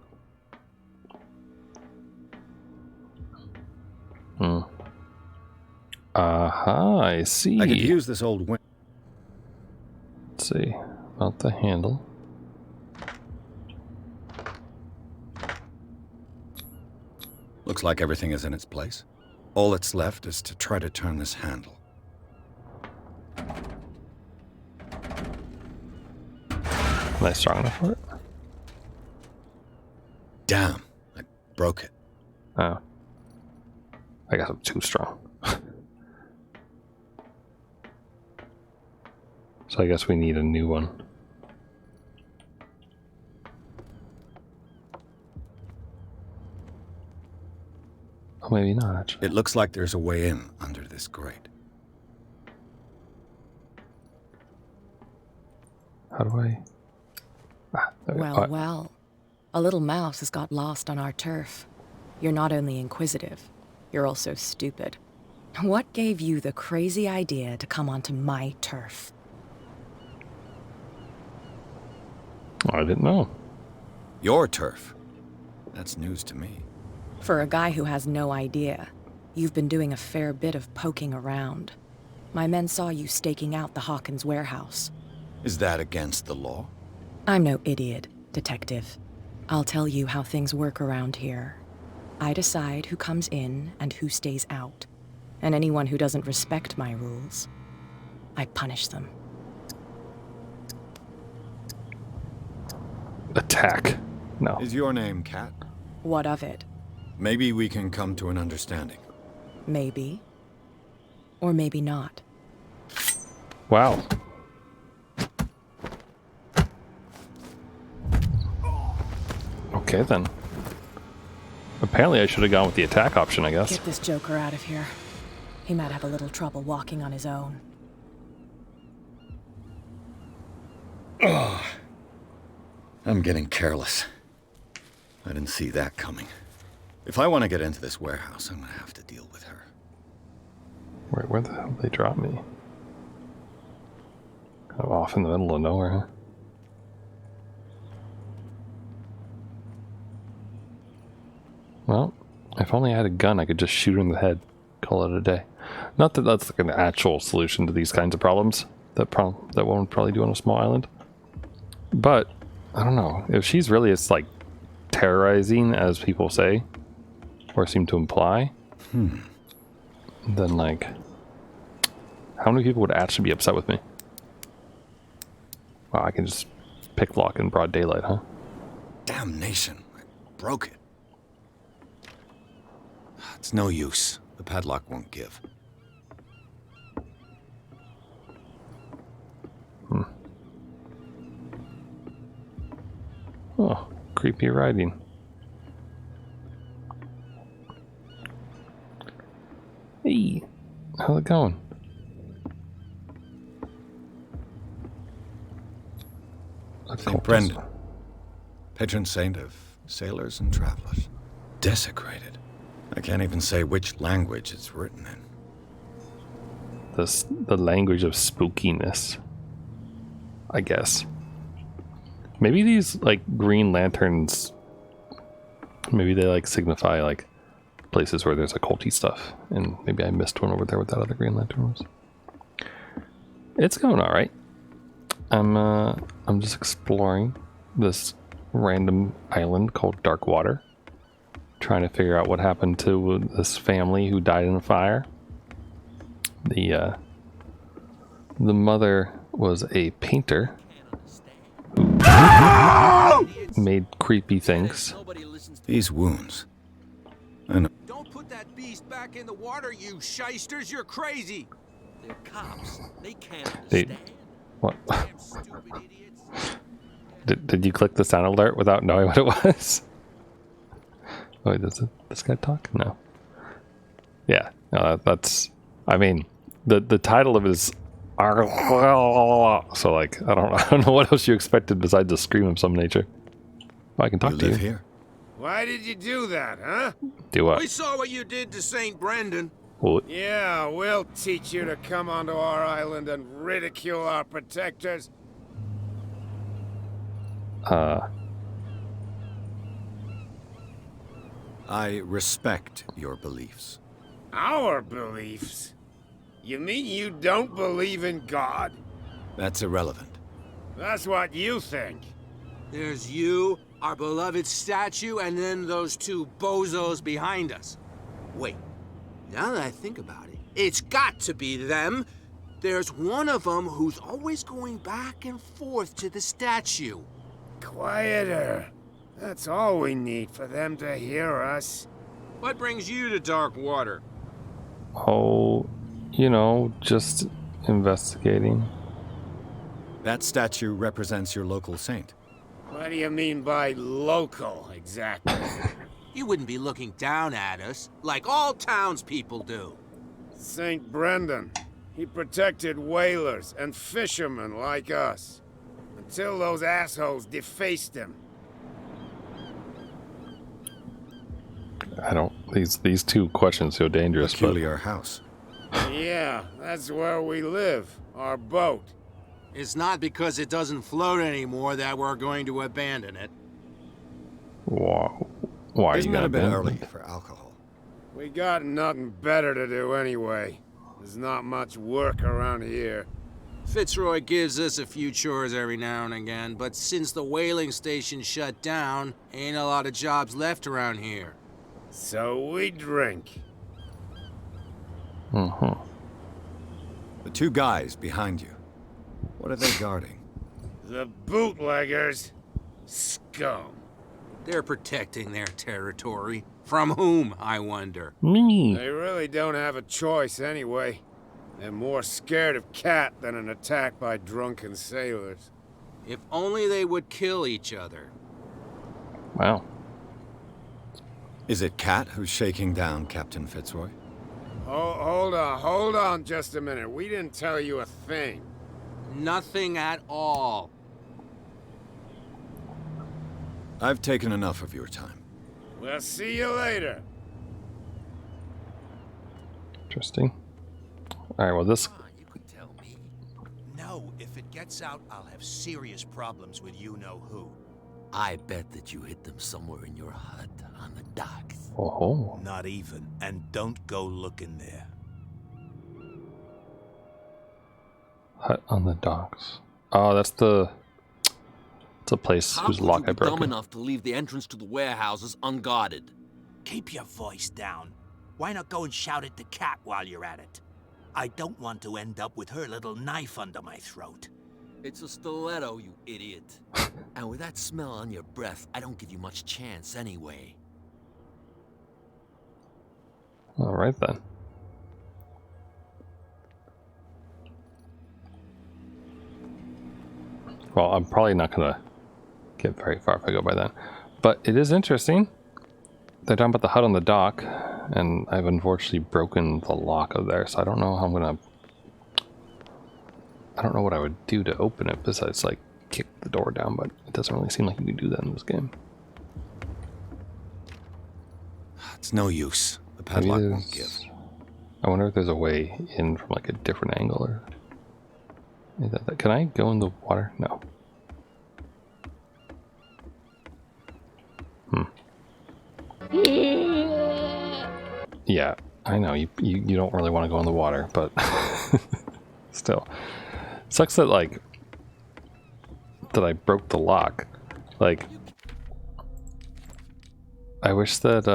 Aha, I see. I could use this old win. Let's see. About the handle. Looks like everything is in its place. All that's left is to try to turn this handle. Am I strong enough for it? Damn, I broke it. Oh. I guess I'm too strong. So I guess we need a new one. Oh, maybe not, actually. It looks like there's a way in under this grate. How do I... Well, well. A little mouse has got lost on our turf. You're not only inquisitive, you're also stupid. What gave you the crazy idea to come onto my turf? I didn't know. Your turf? That's news to me. For a guy who has no idea, you've been doing a fair bit of poking around. My men saw you staking out the Hawkins warehouse. Is that against the law? I'm no idiot, Detective. I'll tell you how things work around here. I decide who comes in and who stays out. And anyone who doesn't respect my rules, I punish them. Attack. No. Is your name Cat? What of it? Maybe we can come to an understanding. Maybe. Or maybe not. Wow. Okay then. Apparently I should have gone with the attack option, I guess. Get this joker out of here. He might have a little trouble walking on his own. Ugh. I'm getting careless. I didn't see that coming. If I want to get into this warehouse, I'm going to have to deal with her. Wait, where the hell did they drop me? Kind of off in the middle of nowhere, huh? Well, if only I had a gun, I could just shoot her in the head. Call it a day. Not that that's like an actual solution to these kinds of problems that one would probably do on a small island. But, I don't know. If she's really as, like, terrorizing as people say, or seem to imply, then, like, how many people would actually be upset with me? Wow, I can just pick lock in broad daylight, huh? Damnation. I broke it. It's no use. The padlock won't give. Oh, creepy writing. Hey, how's it going? St. Brendan, patron saint of sailors and travelers. Desecrated. I can't even say which language it's written in. The language of spookiness, I guess. Maybe these like green lanterns, maybe they like signify like places where there's occulty stuff, and maybe I missed one over there with that other green lantern was. It's going all right. I'm just exploring this random island called Dark Water, trying to figure out what happened to this family who died in a fire. The mother was a painter who made creepy things. These wounds. Don't put that beast back in the water, you shysters. You're crazy. They're cops. They can't understand. What? Did you click the sound alert without knowing what it was? Wait, does this guy talk? No. Yeah, no, that's. I mean, the title of it is. So like, I don't know what else you expected besides a scream of some nature. Oh, I can talk to you. Live here? Why did you do that, huh? Do what? We saw what you did to St. Brendan. What? Yeah, we'll teach you to come onto our island and ridicule our protectors. I respect your beliefs. Our beliefs? You mean you don't believe in God? That's irrelevant. That's what you think. There's you, our beloved statue, and then those two bozos behind us. Wait, now that I think about it, it's got to be them. There's one of them who's always going back and forth to the statue. Quieter. That's all we need for them to hear us. What brings you to Dark Water? Oh, you know, just investigating. That statue represents your local saint. What do you mean by local, exactly? You wouldn't be looking down at us, like all townspeople do. St. Brendan. He protected whalers and fishermen like us. Until those assholes defaced him. I don't. These two questions feel dangerous. Peculiar house. Yeah, that's where we live. Our boat. It's not because it doesn't float anymore that we're going to abandon it. Wow. Why are Isn't you that gonna a bit abandon early it? for alcohol? We got nothing better to do anyway. There's not much work around here. Fitzroy gives us a few chores every now and again, but since the whaling station shut down, ain't a lot of jobs left around here. So we drink. Mm-hmm. The two guys behind you. What are they guarding? The bootleggers. Scum. They're protecting their territory. From whom, I wonder? Me. They really don't have a choice anyway. They're more scared of Cat than an attack by drunken sailors. If only they would kill each other. Wow. Is it Cat who's shaking down Captain Fitzroy? Hold on just a minute. We didn't tell you a thing. Nothing at all. I've taken enough of your time. We'll see you later. Interesting. All right. Well, this. You could tell me. No, if it gets out, I'll have serious problems with you-know-who. I bet that you hid them somewhere in your hut on the docks. Oh. Not even. And don't go looking there. Hut on the docks. Oh, that's the. It's a place How whose could lock you I be broke. dumb enough to leave the entrance to the warehouses unguarded? Keep your voice down. Why not go and shout at the cat while you're at it? I don't want to end up with her little knife under my throat. It's a stiletto, you idiot. And with that smell on your breath, I don't give you much chance anyway. All right then. Well, I'm probably not gonna get very far if I go by then. But it is interesting. They're talking about the hut on the dock, and I've unfortunately broken the lock of there, so I don't know how I'm gonna... I don't know what I would do to open it besides, like, kick the door down, but it doesn't really seem like you can do that in this game. It's no use. The padlock won't give. I wonder if there's a way in from, like, a different angle, or... Can I go in the water? No. Yeah, I know you don't really want to go in the water, but still, sucks that like that I broke the lock. Like, I wish that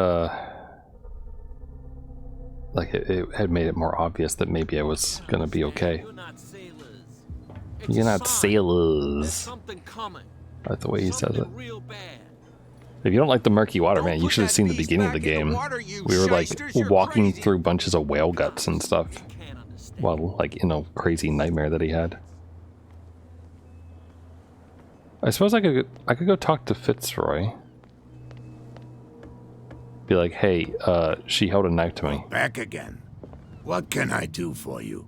like it had made it more obvious that maybe I was gonna be okay. You're not sailors. That's the way he says it. If you don't like the murky water, man, you should have seen the beginning of the game. We were like walking through bunches of whale guts and stuff while like in a crazy nightmare that he had. I suppose I could go talk to Fitzroy. Be like, hey, she held a knife to me. Back again. What can I do for you?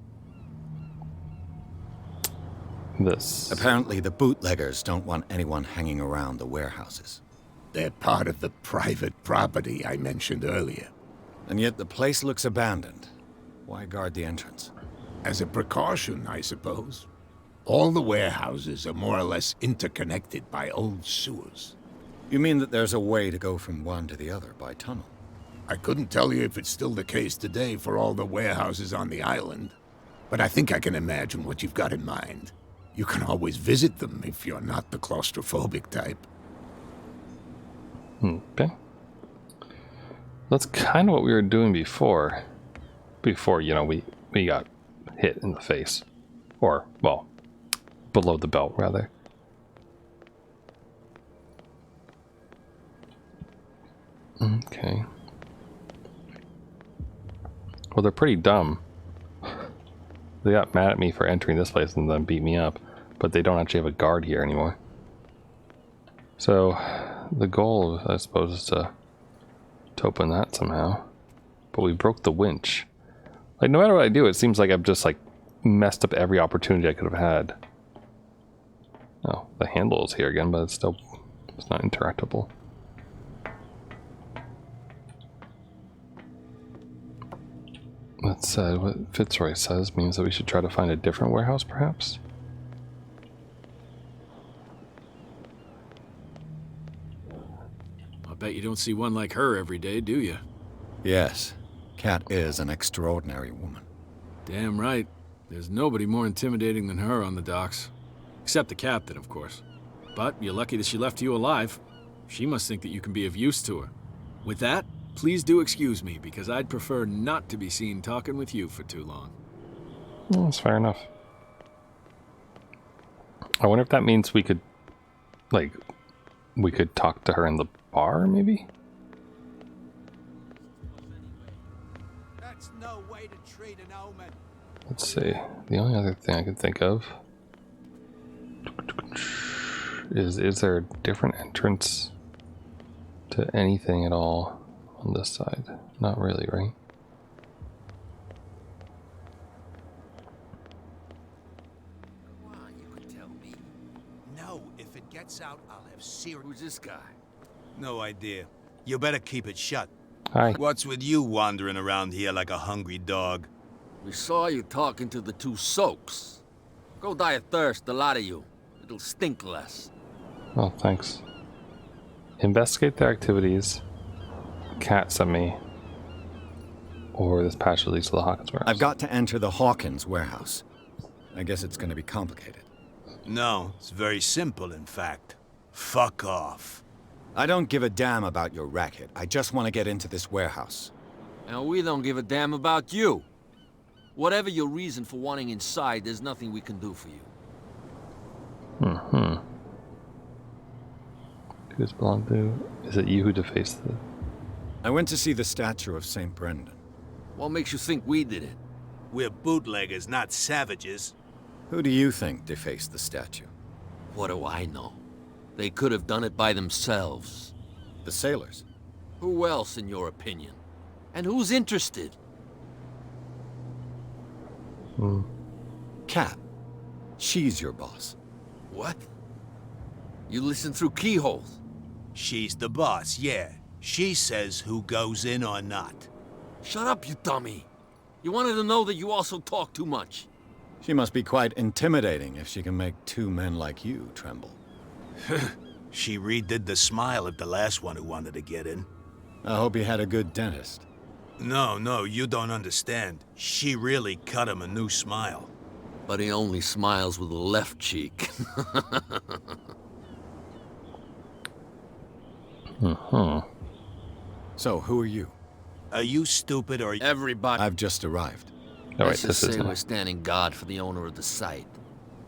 This. Apparently the bootleggers don't want anyone hanging around the warehouses. They're part of the private property I mentioned earlier. And yet the place looks abandoned. Why guard the entrance? As a precaution, I suppose. All the warehouses are more or less interconnected by old sewers. You mean that there's a way to go from one to the other by tunnel? I couldn't tell you if it's still the case today for all the warehouses on the island, but I think I can imagine what you've got in mind. You can always visit them if you're not the claustrophobic type. Okay. That's kind of what we were doing before. Before, you know, we got hit in the face. Or, well, below the belt, rather. Okay. Well, they're pretty dumb. They got mad at me for entering this place and then beat me up, but they don't actually have a guard here anymore. So, the goal, I suppose, is to open that somehow. But we broke the winch. Like, no matter what I do, it seems like I've just, like, messed up every opportunity I could have had. Oh, the handle is here again, but it's not interactable. That's what Fitzroy says means that we should try to find a different warehouse, perhaps? I bet you don't see one like her every day, do you? Yes. Cat is an extraordinary woman. Damn right. There's nobody more intimidating than her on the docks. Except the captain, of course. But you're lucky that she left you alive. She must think that you can be of use to her. With that, please do excuse me, because I'd prefer not to be seen talking with you for too long. Well, that's fair enough. I wonder if that means we could, like, we could talk to her in the bar, maybe? That's no way to treat an omen. Let's see. The only other thing I could think of is there a different entrance to anything at all on this side? Not really, right? Come on, you could tell me. No, if it gets out, I'll have serious... Who's this guy? No idea. You better keep it shut. Hi. What's with you wandering around here like a hungry dog? We saw you talking to the two soaks. Go die of thirst, the lot of you. It'll stink less. Oh, thanks. Investigate their activities. Cat sent me. Or this patch leads to the Hawkins warehouse. I've got to enter the Hawkins warehouse. I guess it's going to be complicated. No, it's very simple, in fact. Fuck off. I don't give a damn about your racket. I just want to get into this warehouse. And we don't give a damn about you. Whatever your reason for wanting inside, there's nothing we can do for you. Mm-hmm. Who's belong to? Is it you who defaced the... I went to see the statue of St. Brendan. What makes you think we did it? We're bootleggers, not savages. Who do you think defaced the statue? What do I know? They could have done it by themselves. The sailors? Who else, in your opinion? And who's interested? Kat. She's your boss. What? You listen through keyholes? She's the boss, yeah. She says who goes in or not. Shut up, you dummy. You wanted to know that you also talk too much. She must be quite intimidating if she can make two men like you tremble. She redid the smile at the last one who wanted to get in. I hope he had a good dentist. No, you don't understand. She really cut him a new smile. But he only smiles with the left cheek. So, who are you? Are you stupid or... Everybody... I've just arrived. Let's just say we're standing guard for the owner of the site.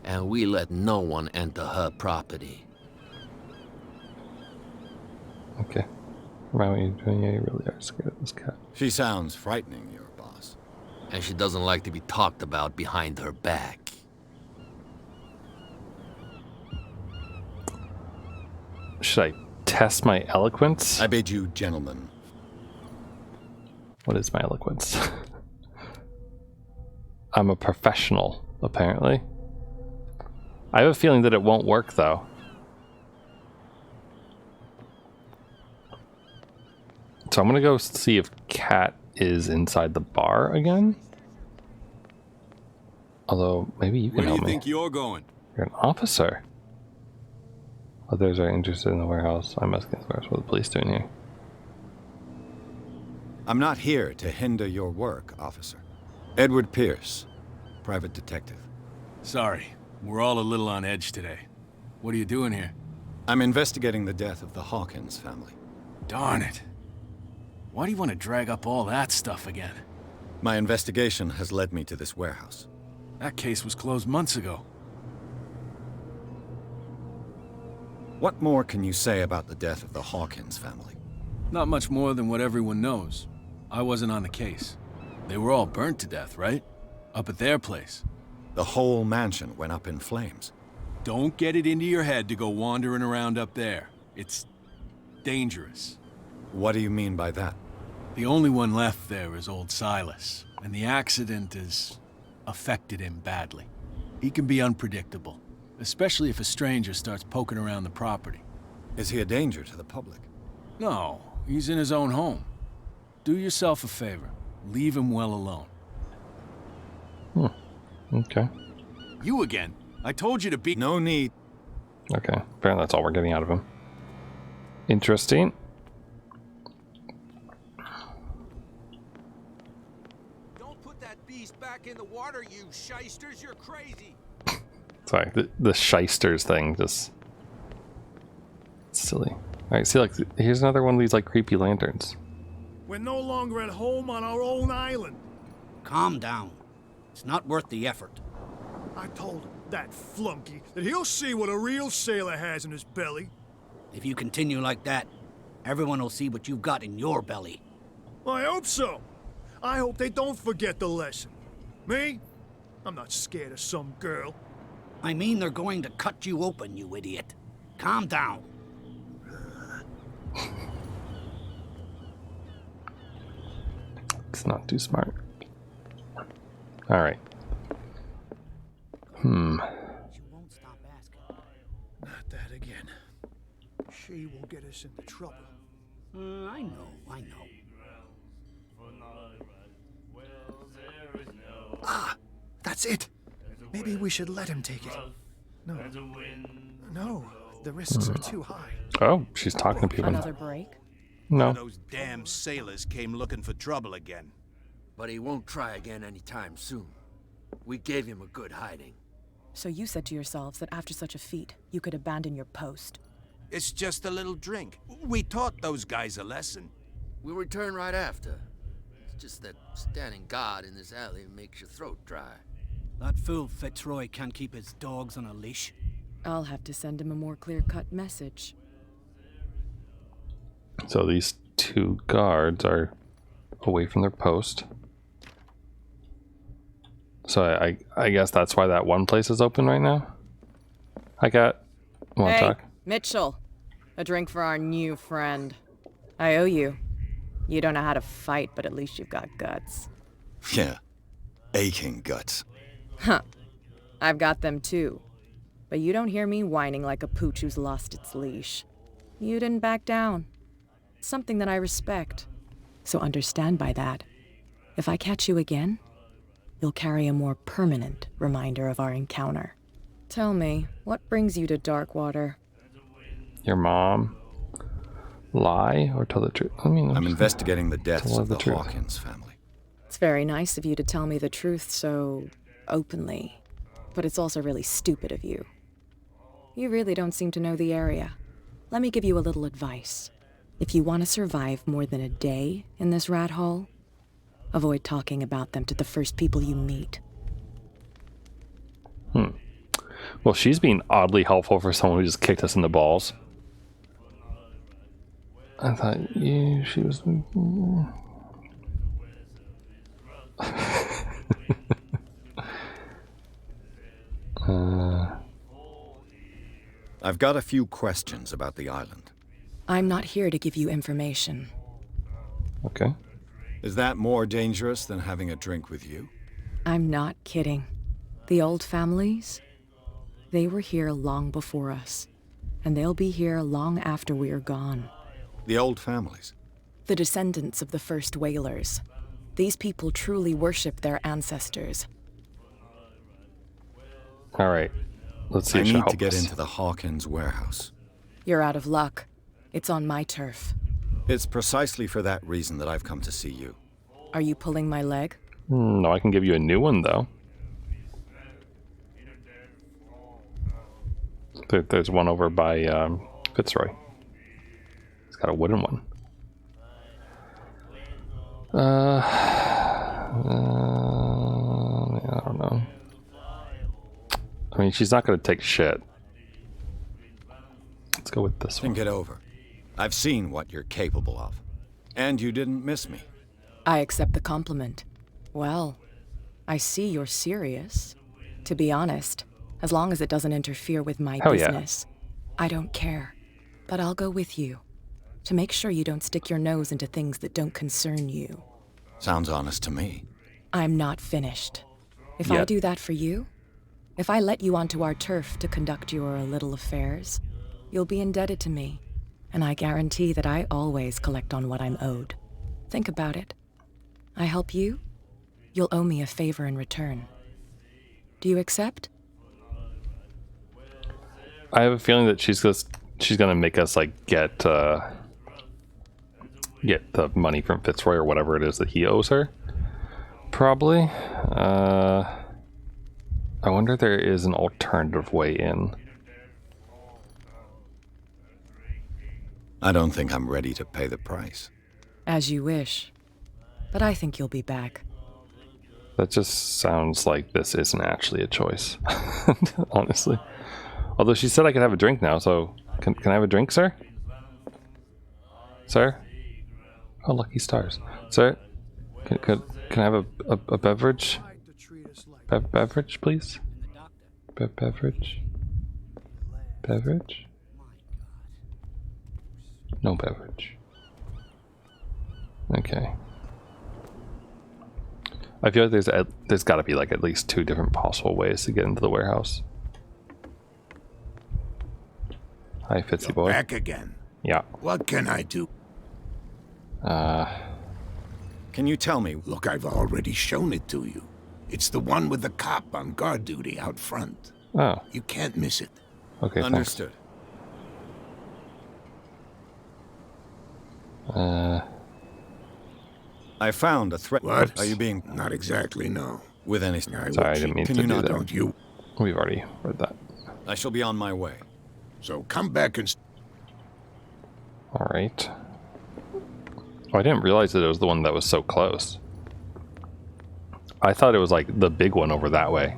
And we let no one enter her property. Okay. Remind what you're doing. Yeah, you really are scared of this cat. She sounds frightening, your boss. And she doesn't like to be talked about behind her back. Should I test my eloquence? I bid you, gentlemen. What is my eloquence? I'm a professional, apparently. I have a feeling that it won't work, though. So I'm gonna go see if Kat is inside the bar again. Although, maybe you can help me. Where do you think you're going? You're an officer. Others are interested in the warehouse. I'm asking the warehouse. What are the police doing here? I'm not here to hinder your work, officer. Edward Pierce, private detective. Sorry, we're all a little on edge today. What are you doing here? I'm investigating the death of the Hawkins family. Darn it. Why do you want to drag up all that stuff again? My investigation has led me to this warehouse. That case was closed months ago. What more can you say about the death of the Hawkins family? Not much more than what everyone knows. I wasn't on the case. They were all burnt to death, right? Up at their place. The whole mansion went up in flames. Don't get it into your head to go wandering around up there. It's dangerous. What do you mean by that? The only one left there is old Silas, and the accident has affected him badly. He can be unpredictable, especially if a stranger starts poking around the property. Is he a danger to the public? No, he's in his own home. Do yourself a favor. Leave him well alone. Okay. You again. I told you to be... No need. Okay. Apparently that's all we're getting out of him. Interesting. Don't put that beast back in the water, you shysters. You're crazy. Sorry, the shysters thing just... It's silly. Alright, see, like, here's another one of these, like, creepy lanterns. We're no longer at home on our own island. Calm down. It's not worth the effort. I told that flunky that he'll see what a real sailor has in his belly. If you continue like that, everyone will see what you've got in your belly. I hope so. I hope they don't forget the lesson. Me? I'm not scared of some girl. I mean they're going to cut you open, you idiot. Calm down. It's not too smart. Alright. She won't stop asking. Not that again. She will get us into trouble. I know. Ah, that's it. Maybe we should let him take it. No, the risks are too high. Oh, she's talking to people. Another break? No. Those damn sailors came looking for trouble again. But he won't try again anytime soon. We gave him a good hiding. So you said to yourselves that after such a feat, you could abandon your post. It's just a little drink. We taught those guys a lesson. We'll return right after. It's just that standing guard in this alley makes your throat dry. That fool Fitzroy can't keep his dogs on a leash. I'll have to send him a more clear-cut message. So these two guards are away from their post. So I guess that's why that one place is open right now. Hi, Cat. Want to Hey, talk? Mitchell. A drink for our new friend. I owe you. You don't know how to fight, but at least you've got guts. Yeah. Aching guts. Huh. I've got them too. But you don't hear me whining like a pooch who's lost its leash. You didn't back down. It's something that I respect. So understand by that. If I catch you again, you'll carry a more permanent reminder of our encounter. Tell me, what brings you to Darkwater? Your mom. Lie or tell the truth? I mean, I'm investigating the deaths of the truth. Hawkins family. It's very nice of you to tell me the truth so openly. But it's also really stupid of you. You really don't seem to know the area. Let me give you a little advice. If you want to survive more than a day in this rat hole, avoid talking about them to the first people you meet. Well, she's being oddly helpful for someone who just kicked us in the balls. I thought she was... I've got a few questions about the island. I'm not here to give you information. Okay. Is that more dangerous than having a drink with you? I'm not kidding. The old families, they were here long before us. And they'll be here long after we are gone. The old families? The descendants of the first whalers. These people truly worship their ancestors. All right. Let's see I if she'll need to help get us. into the Hawkins warehouse. You're out of luck. It's on my turf. It's precisely for that reason that I've come to see you. Are you pulling my leg? No, I can give you a new one, though. There's one over by Fitzroy. He's got a wooden one. I don't know. I mean, she's not going to take shit. Let's go with this one. Think it over. I've seen what you're capable of. And you didn't miss me. I accept the compliment. Well, I see you're serious. To be honest, as long as it doesn't interfere with my business, I don't care. But I'll go with you. To make sure you don't stick your nose into things that don't concern you. Sounds honest to me. I'm not finished. If I do that for you, if I let you onto our turf to conduct your little affairs, you'll be indebted to me. And I guarantee that I always collect on what I'm owed. Think about it. I help you, you'll owe me a favor in return. Do you accept? I have a feeling that she's gonna make us like get the money from Fitzroy or whatever it is that he owes her. Probably. I wonder if there is an alternative way in. I don't think I'm ready to pay the price. As you wish. But I think you'll be back. That just sounds like this isn't actually a choice. Honestly. Although she said I could have a drink now, so can I have a drink, sir? Sir? Oh, lucky stars. Sir? Can I have a beverage? Beverage, please? Beverage? Beverage? No beverage. Okay. I feel like there's got to be like at least 2 different possible ways to get into the warehouse. Hi, Fitzy boy. Back again. Yeah. What can I do? Can you tell me? Look, I've already shown it to you. It's the one with the cop on guard duty out front. Oh. You can't miss it. Okay, understood. I found a threat. What? Are you being... Not exactly, no. With any... Sorry, I didn't mean to do that. Don't you? We've already read that. I shall be on my way. So come back and... Alright. Oh, I didn't realize that it was the one that was so close. I thought it was like the big one over that way.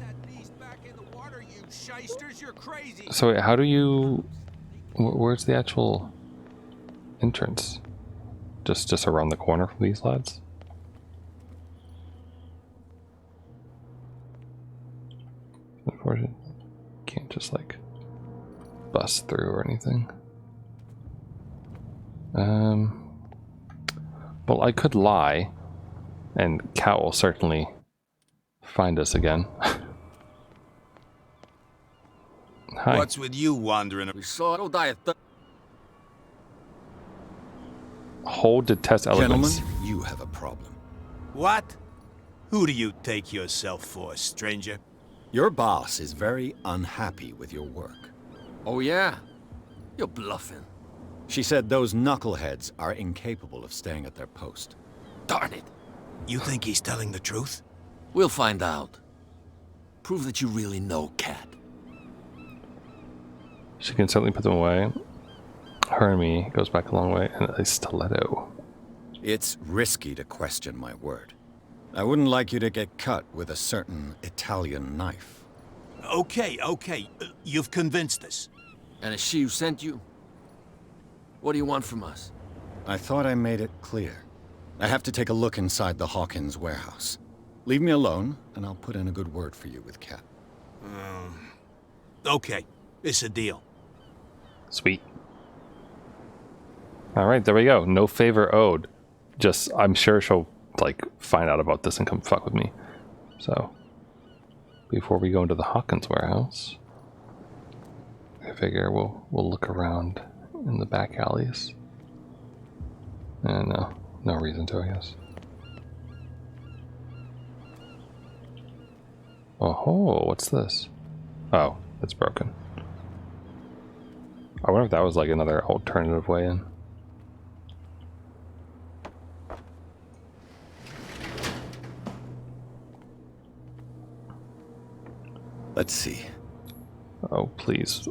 So wait, how do you... Where's the actual entrance? Just around the corner from these lads? Unfortunately, can't just like bust through or anything. Well, I could lie, and Cat will certainly find us again. Hi. What's with you wandering? We saw no die at Hold to test elegance. Gentlemen, you have a problem. What? Who do you take yourself for, stranger? Your boss is very unhappy with your work. Oh yeah? You're bluffing. She said those knuckleheads are incapable of staying at their post. Darn it. You think he's telling the truth? We'll find out. Prove that you really know Cat. She can certainly put them away. Her and me goes back a long way, and a stiletto. It's risky to question my word. I wouldn't like you to get cut with a certain Italian knife. Okay. You've convinced us. And it's she who sent you? What do you want from us? I thought I made it clear. I have to take a look inside the Hawkins warehouse. Leave me alone, and I'll put in a good word for you with Cat. Okay, it's a deal. Sweet. Alright, there we go. No favor owed. Just, I'm sure she'll, like, find out about this and come fuck with me. So, before we go into the Hawkins warehouse, I figure we'll look around in the back alleys. And no reason to, I guess. Oh, what's this? Oh, it's broken. I wonder if that was like another alternative way in. Let's see. Oh, please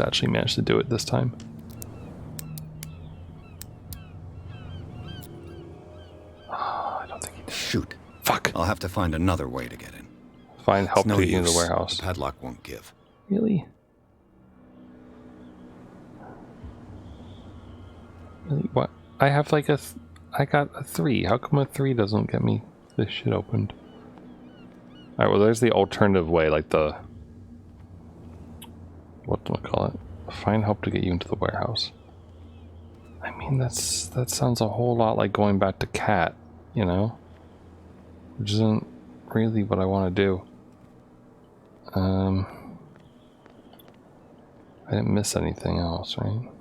actually manage to do it this time. Oh, I don't think he did. Shoot. Fuck. I'll have to find another way to get in. Find help no to get into the use. warehouse. The padlock won't give. Really? Really? What? I have like I got a 3. How come a 3 doesn't get me this shit opened? Alright, well there's the alternative way, like the... what do I call it? Find help to get you into the warehouse. I mean, that sounds a whole lot like going back to Cat, you know? Which isn't really what I want to do. I didn't miss anything else, right?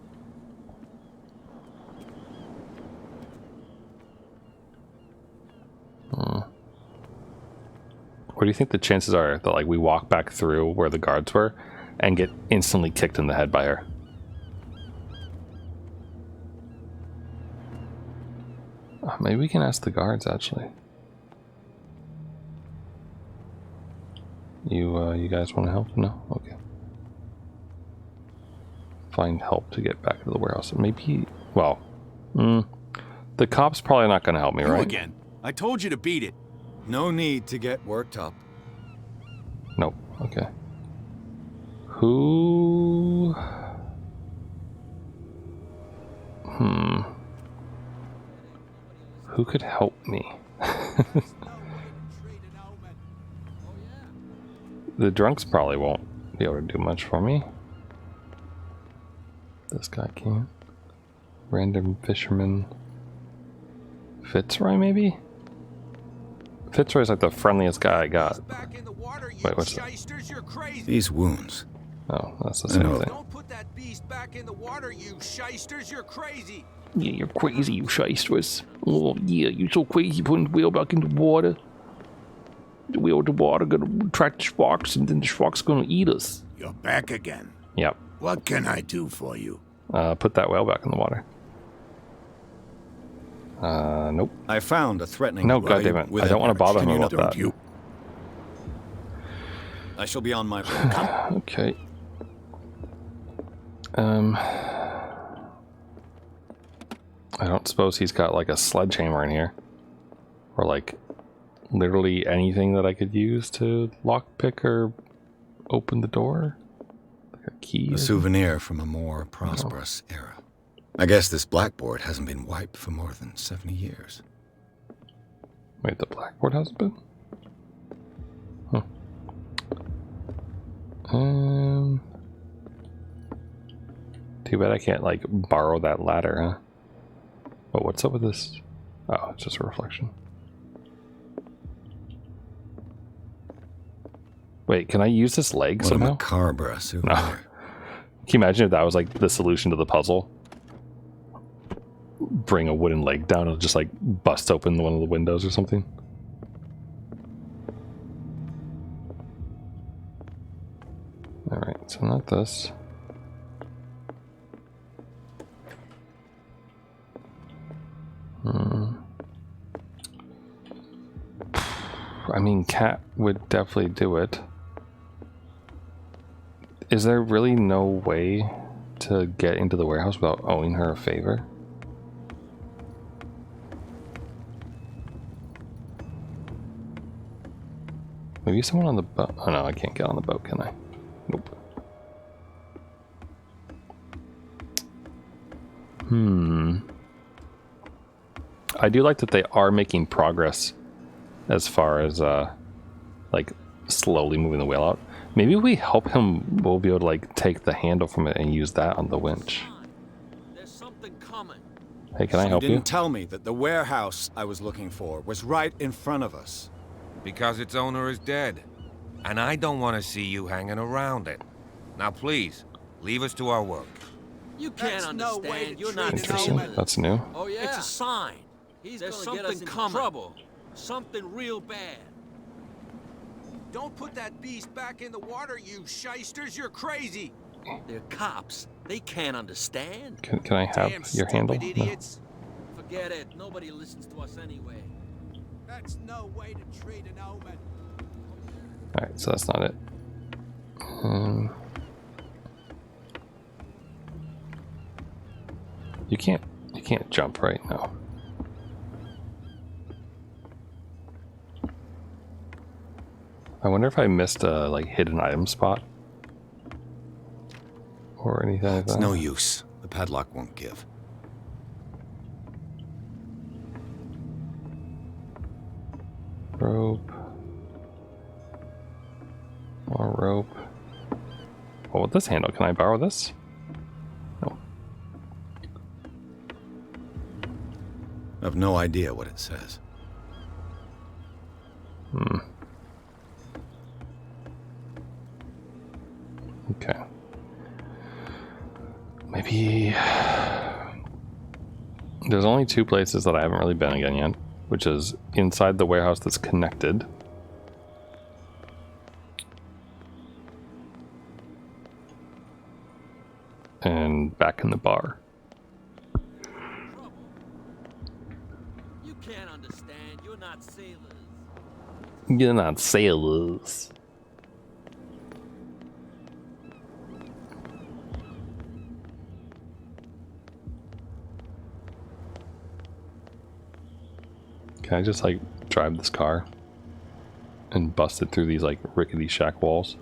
What do you think the chances are that like we walk back through where the guards were and get instantly kicked in the head by her? Maybe we can ask the guards actually. You guys want to help? No? Okay. Find help to get back to the warehouse. Maybe, well, the cop's probably not going to help me, right? Again. I told you to beat it. No need to get worked up. Nope. Okay. Who... Who could help me? The drunks probably won't be able to do much for me. This guy can't. Random fisherman. Fitzroy, maybe? Fitzroy's like the friendliest guy I got. Wait, what's that? These wounds. Oh, that's the same thing. Don't put that beast back in the water, you shysters. You're crazy. Yeah, you're crazy, you shysters. Oh, yeah, you're so crazy putting the wheel back in the water. The wheel of the water gonna attract the sharks, and then the sharks gonna eat us. You're back again. Yep. What can I do for you? Put that whale back in the water. Nope. I found a threatening... No, goddammit. I don't want to bother him about that. I shall be on my way. Okay. I don't suppose he's got like a sledgehammer in here. Or like literally anything that I could use to lockpick or open the door. Like a key? A souvenir from a more prosperous era. I guess this blackboard hasn't been wiped for more than 70 years. Wait, the blackboard hasn't been? Huh. Too bad I can't, like, borrow that ladder, huh? Oh, what's up with this? Oh, it's just a reflection. Wait, can I use this leg What somehow? a macabre souvenir. No. Can you imagine if that was, like, the solution to the puzzle? Bring a wooden leg down and just, like, bust open one of the windows or something? Alright, so not this. I mean, Cat would definitely do it. Is there really no way to get into the warehouse without owing her a favor? Maybe someone on the boat. Oh no, I can't get on the boat, can I? Nope. I do like that they are making progress as far as like slowly moving the whale out. Maybe we help him, we'll be able to like take the handle from it and use that on the winch. There's something coming. Hey, can I help You you? didn't tell me that the warehouse I was looking for was right in front of us. Because its owner is dead. And I don't want to see you hanging around it. Now please, leave us to our work. You can't understand. You're not Interesting. sailors. That's new. Oh yeah. It's a sign. There's gonna get us in trouble. Something real bad. Don't put that beast back in the water, you shysters. You're crazy. They're cops. They can't understand. Can I have your handle? No. Idiots. Forget it. Nobody listens to us anyway. That's no way to treat an omen. Alright, so that's not it. You can't jump right now. I wonder if I missed a like hidden item spot or anything like that. It's no use. The padlock won't give. Rope. More rope. Oh, with this handle, can I borrow this? No. I have no idea what it says. Okay. Maybe there's only two places that I haven't really been again yet, which is inside the warehouse that's connected. And back in the bar. You can't understand. You're not sailors. You're not sailors. Can I just like drive this car and bust it through these like rickety shack walls?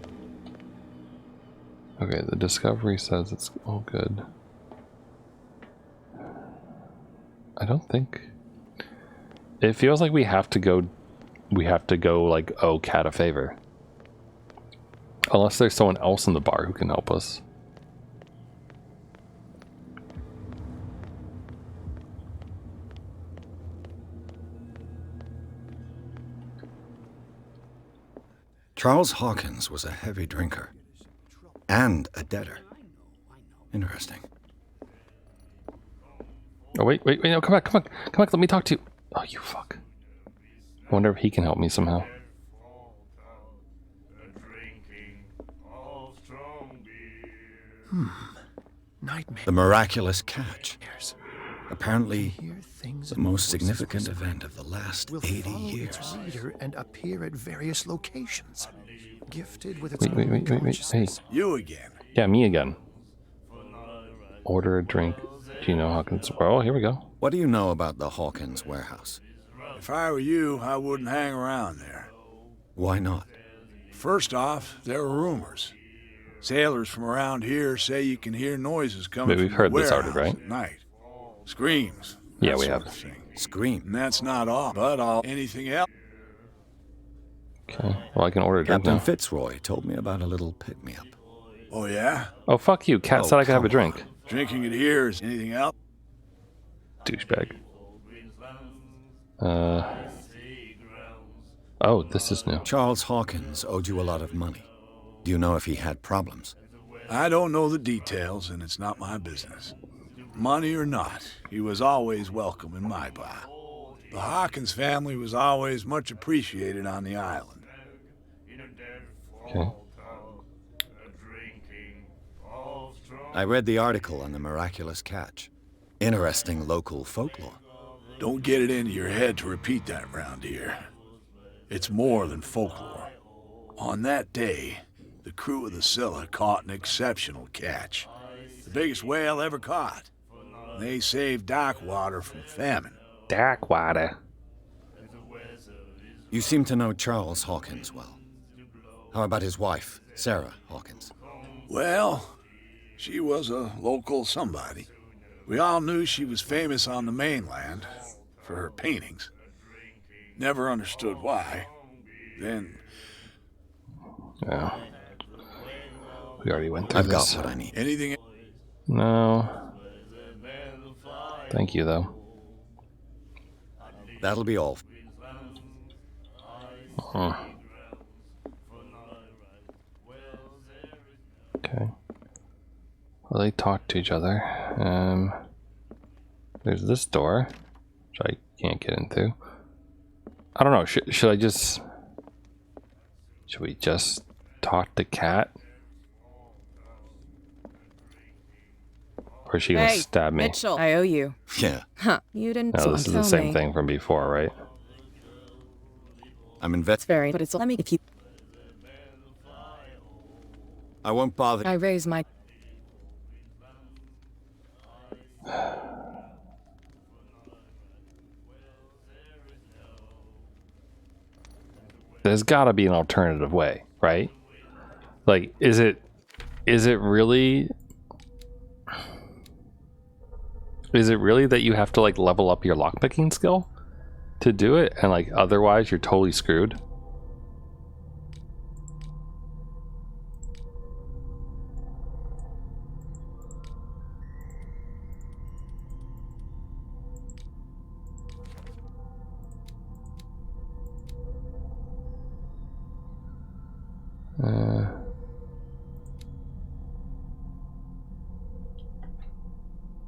Okay, the discovery says it's all good. I don't think it feels like we have to go like owe Cat a favor. Unless there's someone else in the bar who can help us. Charles Hawkins was a heavy drinker. And a debtor. Interesting. Oh, wait, no, come back, let me talk to you. Oh, you fuck. I wonder if he can help me somehow. Nightmare. The miraculous catch. Apparently, the most significant event of the last 80 years. Its reader and appear at various locations. Gifted with its Wait, own hey. consciousness. You again. Yeah, me again. Order a drink. Do you know Hawkins? Well, here we go. What do you know about the Hawkins warehouse? If I were you, I wouldn't hang around there. Why not? First off, there are rumors. Sailors from around here say you can hear noises coming We've from heard the this already, warehouse right? at night. Screams. Yeah, that we sort have. of thing. Scream. And that's not all, but all anything else. Okay. Well, I can order a drink Captain now. Fitzroy told me about a little pick-me-up. Oh, yeah? Oh, fuck you. Cat said I could have a drink. Drinking it here is anything else? Douchebag. Oh, this is new. Charles Hawkins owed you a lot of money. Do you know if he had problems? I don't know the details, and it's not my business. Money or not, he was always welcome in my bar. The Hawkins family was always much appreciated on the island. Okay. I read the article on the miraculous catch. Interesting local folklore. Don't get it into your head to repeat that round here. It's more than folklore. On that day, the crew of the Scylla caught an exceptional catch. The biggest whale ever caught. They saved Darkwater from famine. Darkwater. You seem to know Charles Hawkins well. How about his wife, Sarah Hawkins? Well, she was a local somebody. We all knew she was famous on the mainland for her paintings. Never understood why. Then... Yeah. We already went through I've this. got what I need. Anything? No. Thank you, though. That'll be all. Okay. Well, they talk to each other. There's this door, which I can't get into. I don't know. Should I just... Should we just talk to Cat? Or is she gonna stab me? Mitchell, I owe you. Yeah. Huh? You didn't. No, this is the same thing from before, right? I'm It's very, but it's. Let me. If you. I won't bother. I raise my. There's got to be an alternative way, right? Like, is it really? Is it really that you have to like level up your lockpicking skill to do it, and like otherwise you're totally screwed?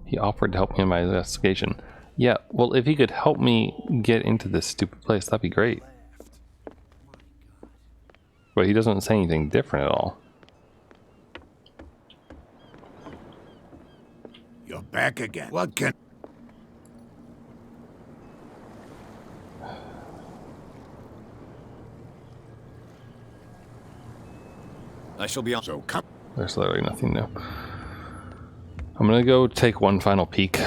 He offered to help me in my investigation. Yeah, well, if he could help me get into this stupid place, that'd be great. But he doesn't say anything different at all. You're back again. What can... I shall be on. So come. There's literally nothing new. I'm gonna go take one final peek,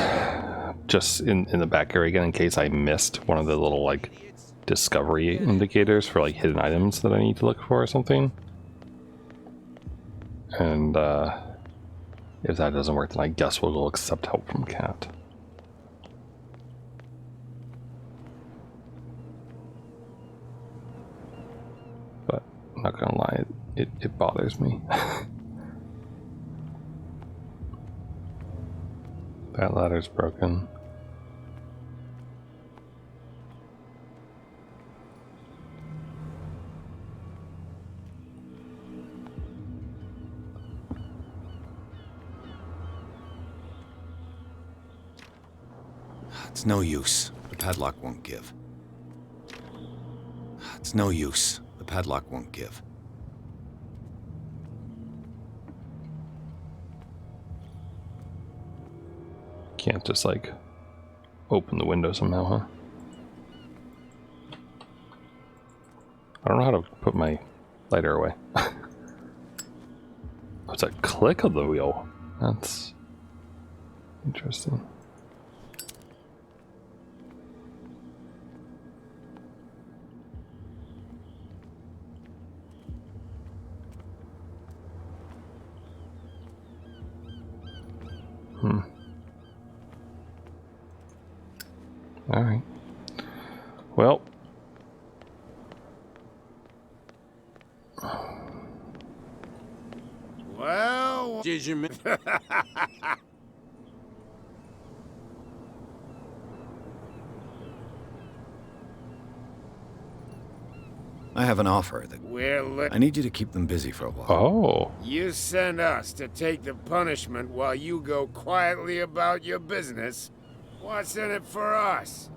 just in the back area again, in case I missed one of the little like discovery indicators for like hidden items that I need to look for or something. And if that doesn't work, then I guess we'll go accept help from Cat. But I'm not gonna lie, it bothers me. That ladder's broken. It's no use. The padlock won't give. It's no use. The padlock won't give. Can't just like open the window somehow, huh? I don't know how to put my lighter away. It's a click of the wheel. That's interesting. Alright. Well. Well, did you? I have an offer that I need you to keep them busy for a while. Oh. You send us to take the punishment while you go quietly about your business. What's in it for us?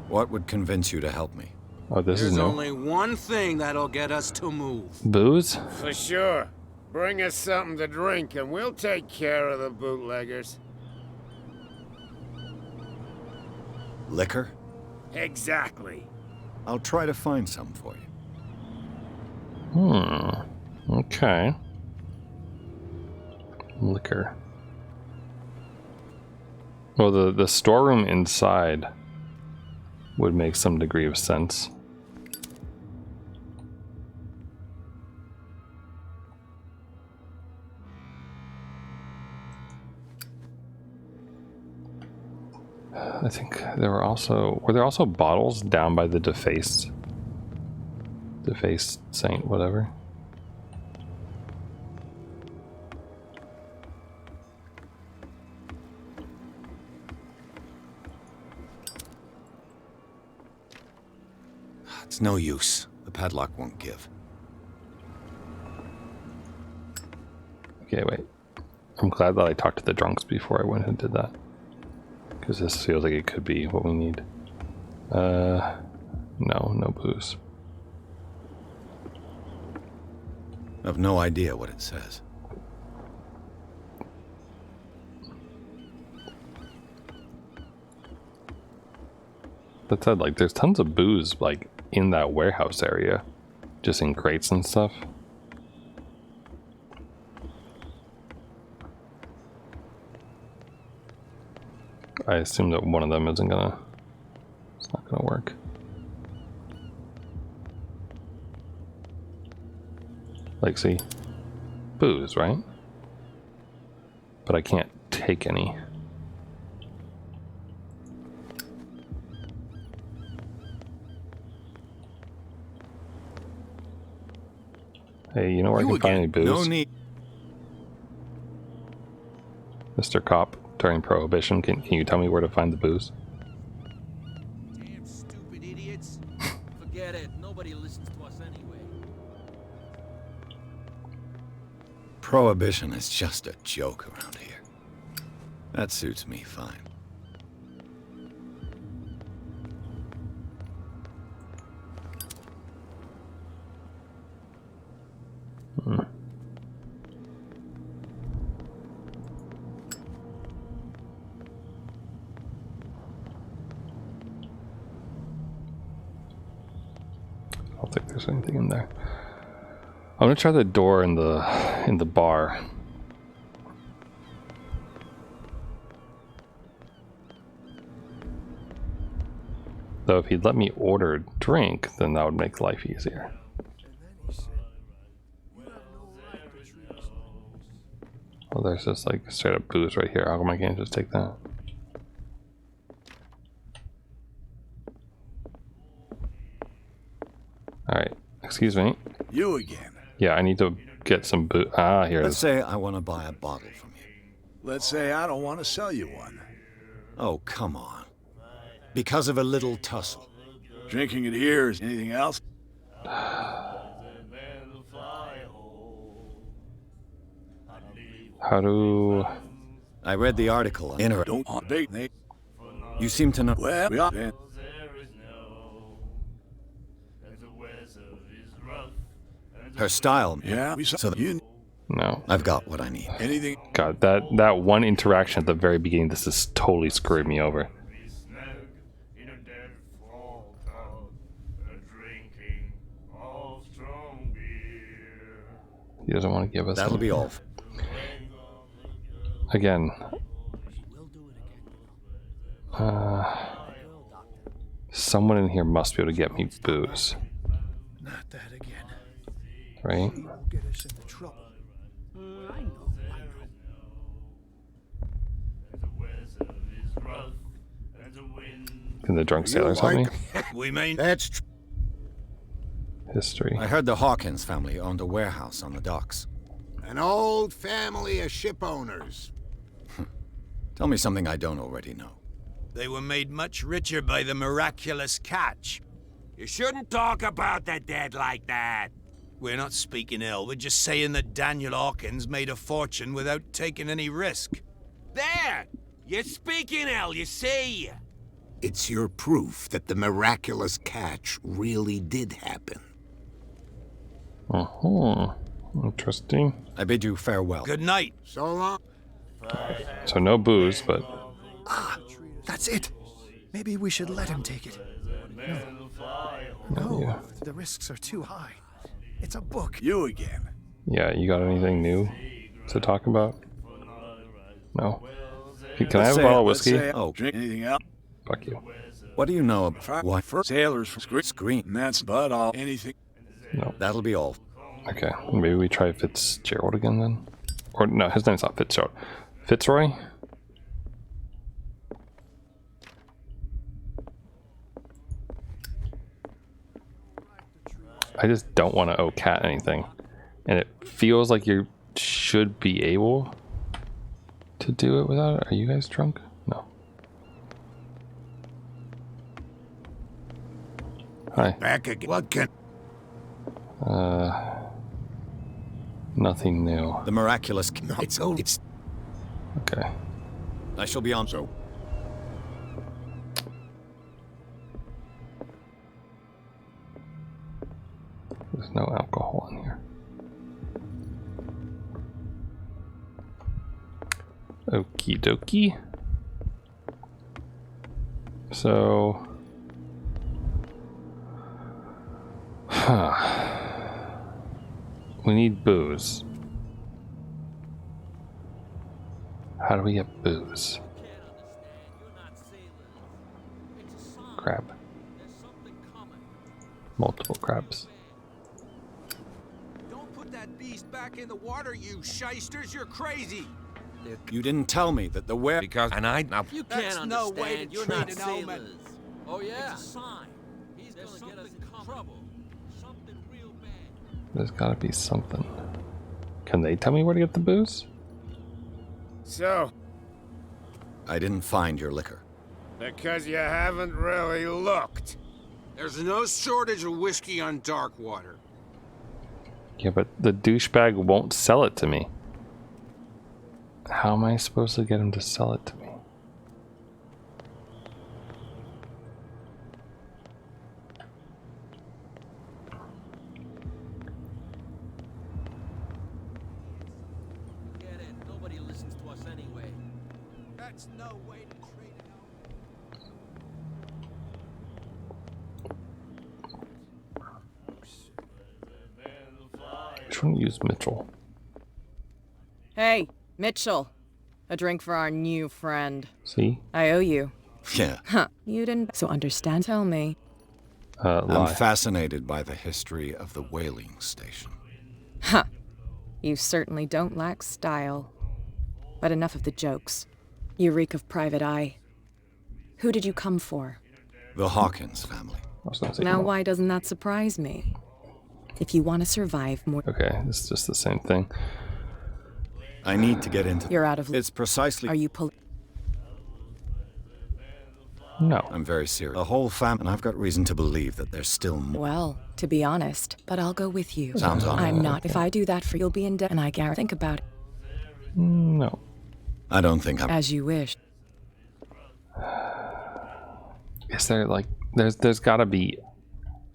What would convince you to help me? Oh, this is There's new. only one thing that'll get us to move. Booze? For sure. Bring us something to drink and we'll take care of the bootleggers. Liquor? Exactly. I'll try to find some for you. Okay. Liquor. Well, the storeroom inside would make some degree of sense. I think there were there also bottles down by the defaced saint, whatever. It's no use. The padlock won't give. Okay, wait. I'm glad that I talked to the drunks before I went and did that. Because this feels like it could be what we need. No booze. I have no idea what it says. That said, like, there's tons of booze, like, in that warehouse area. Just in crates and stuff. I assume that one of them it's not gonna work. Like, see, booze, right? But I can't take any. Hey, you know where I can find any booze? No need. Mr. Cop during Prohibition, can you tell me where to find the booze? Damn stupid idiots. Forget it. Nobody listens to us anyway. Prohibition is just a joke around here. That suits me fine. I don't think there's anything in there. I'm gonna try the door in the bar. Though if he'd let me order a drink, then that would make life easier. Oh, there's just like straight up booze right here. How come I can't just take that? Alright, excuse me. You again. Yeah, I need to get some booze. Ah, here it Let's is. say I want to buy a bottle from you. Let's say I don't want to sell you one. Oh, come on. Because of a little tussle. Drinking it here is anything else? How do... I read the article. Don't big. You seem to know. Well, we are. Her style. Yeah, we saw so you. No. I've got what I need. Anything? God, that one interaction at the very beginning, this is totally screwed me over. He doesn't want to give us. That'll be all. Again. Someone in here must be able to get me booze. Not that again. Right? She will get us into trouble. I know. Can the drunk sailors help me? We may. That's true. History. I heard the Hawkins family owned a warehouse on the docks. An old family of ship owners. Tell me something I don't already know. They were made much richer by the miraculous catch. You shouldn't talk about the dead like that. We're not speaking ill, we're just saying that Daniel Hawkins made a fortune without taking any risk. There! You're speaking ill, you see? It's your proof that the miraculous catch really did happen. Interesting. I bid you farewell. Good night. So long. So no booze, but Ah, that's it. Maybe we should let him take it. No, the risks are too high. It's a book. You again. yeah, you got anything new to talk about? No. Can I have a bottle of whiskey? Drink anything else? Fuck you. What do you know about what? Sailors from screen. And that's but all. Anything. No. That'll be all. Okay, maybe we try Fitzgerald again then? Or no, his name's not Fitzgerald. Fitzroy? I just don't want to owe Cat anything. And it feels like you should be able to do it without it. Are you guys drunk? No. Hi. Back again. What can... Nothing new. The miraculous... No, it's old. It's... Okay. I shall be on. So... There's no alcohol in here. Okie dokie. So... We need booze. How do we get booze? Crab. Multiple crabs. Don't put that beast back in the water, you shysters. You're crazy. You didn't tell me that the where... Because, and I... Now, You That's can't no understand. way to You're treat not an sailors. omen. Oh yeah. It's a sign. He's gonna get us in trouble. Something real bad. There's gotta be something. Can they tell me where to get the booze? So, I didn't find your liquor. because you haven't really looked. There's no shortage of whiskey on Darkwater. Yeah, but the douchebag won't sell it to me. How am I supposed to get him to sell it to me? Get it. Nobody listens to us anyway. That's no way to treat an Which one use Mitchell? Hey, Mitchell. A drink for our new friend. See? I owe you. Yeah. Huh. You didn't... So understand? Tell me. I'm fascinated by the history of the whaling station. Huh. You certainly don't lack style. But enough of the jokes. You reek of private eye. Who did you come for? The Hawkins family. Now why doesn't that surprise me? If you want to survive more... Okay, it's just the same thing. I need to get into... You're out of... It's precisely... Are you No. I'm very serious. The whole family, and I've got reason to believe that there's still more. Well, to be honest, but I'll go with you. Sounds honorable. I'm not. If I do that for you'll be in debt, and I guarantee... Think about it. No. I don't think I'm... As you wish. Is there like... There's gotta be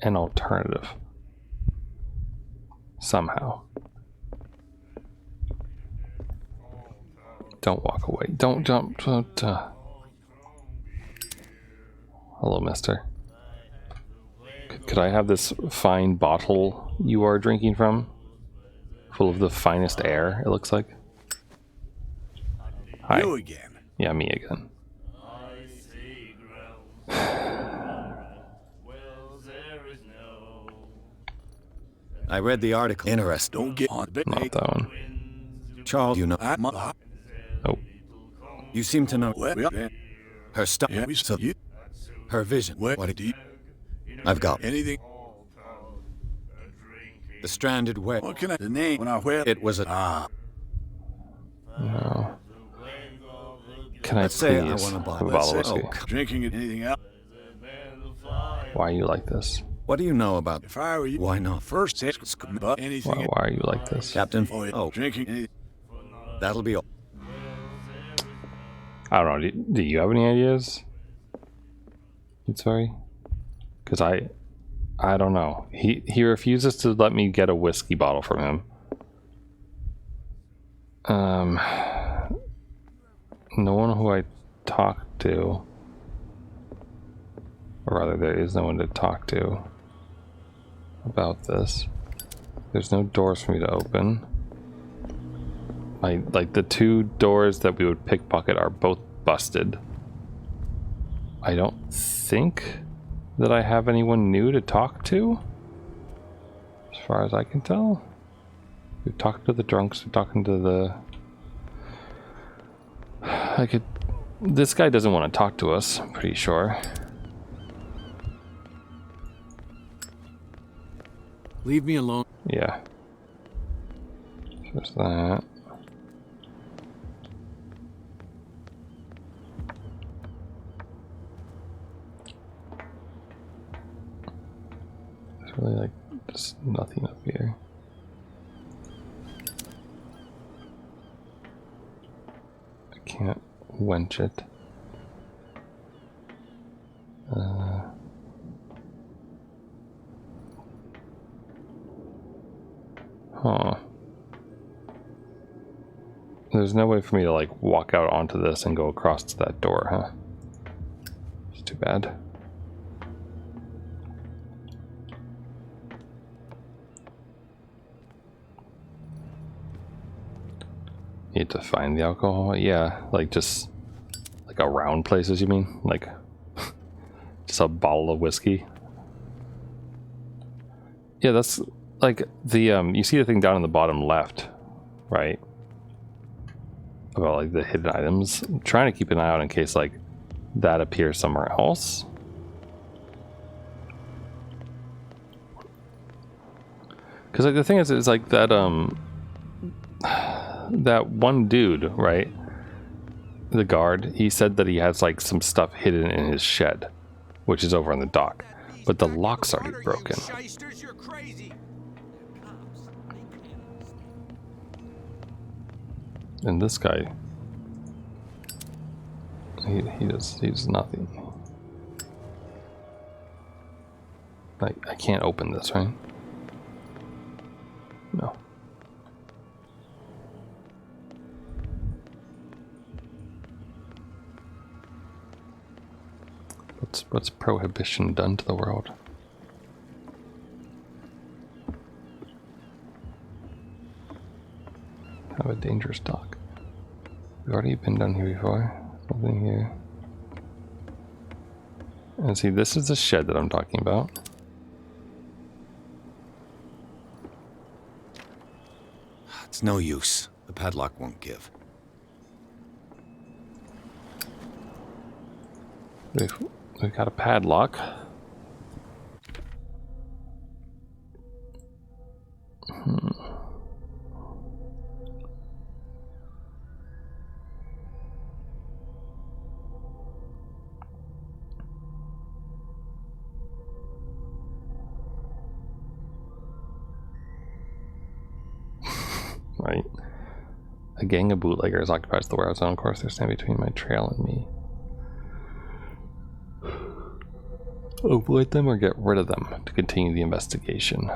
an alternative. Somehow. Don't walk away. Don't jump. Don't, Hello, mister. Could I have this fine bottle you are drinking from? Full of the finest air, it looks like. Hi. You again. Yeah, me again. I read the article. Interesting. Don't get on the big Not that one. Charles, you know... Oh. You seem to know... Well, her stuff. yeah, so you... Her vision. What do you... I've got anything? The stranded whale. What can I... The name when I whale? It was a... No. Can I Let's say I please want to buy have a bottle of whiskey? Drinking it, anything else? Why are you like this? What do you know about... If I were you... Why not? First, but anything... Why are you like this? Captain... Oh, drinking anything... That'll be all. I don't know. Do you have any ideas? Sorry? Because I don't know. He refuses to let me get a whiskey bottle from him. No one who I talked to, or rather there is no one to talk to about this. There's no doors for me to open. Like the two doors that we would pickpocket are both busted. I don't think that I have anyone new to talk to, as far as I can tell. We've talked to the drunks, we're talking to the... This guy doesn't want to talk to us, I'm pretty sure. Leave me alone. Yeah. There's that. There's really like just nothing up here. I can't wench it. Huh. There's no way for me to like walk out onto this and go across to that door, huh? It's too bad. Need to find the alcohol? Yeah, like just like around places, you mean? Like just a bottle of whiskey? Yeah, that's like the you see the thing down in the bottom left, right? About like the hidden items. I'm trying to keep an eye out in case like that appears somewhere else. Because like the thing is like that that one dude, right? The guard, he said that he has like some stuff hidden in his shed, which is over on the dock. But the lock's already broken. And this guy, he does nothing. Like, I can't open this, right? No. What's prohibition done to the world? Have a dangerous dock. We've already been down here before. Nothing here. And see, this is the shed that I'm talking about. It's no use. The padlock won't give. We've got a padlock. Right. A gang of bootleggers occupies the warehouse zone. Of course, they stand between my trail and me. Avoid them or get rid of them to continue the investigation.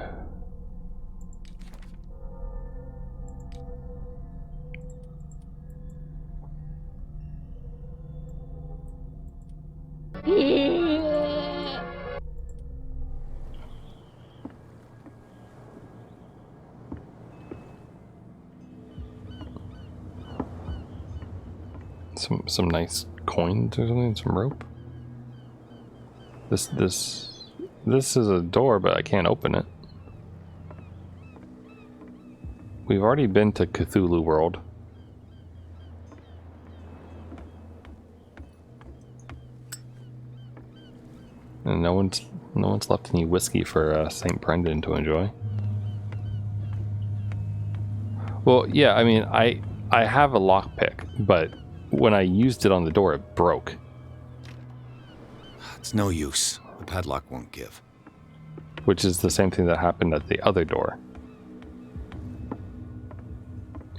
Some nice coins or something, some rope. This is a door, but I can't open it. We've already been to Cthulhu World. And no one's left any whiskey for St. Brendan to enjoy. Well, yeah, I mean, I have a lockpick, but when I used it on the door, it broke. It's no use. The padlock won't give. Which is the same thing that happened at the other door.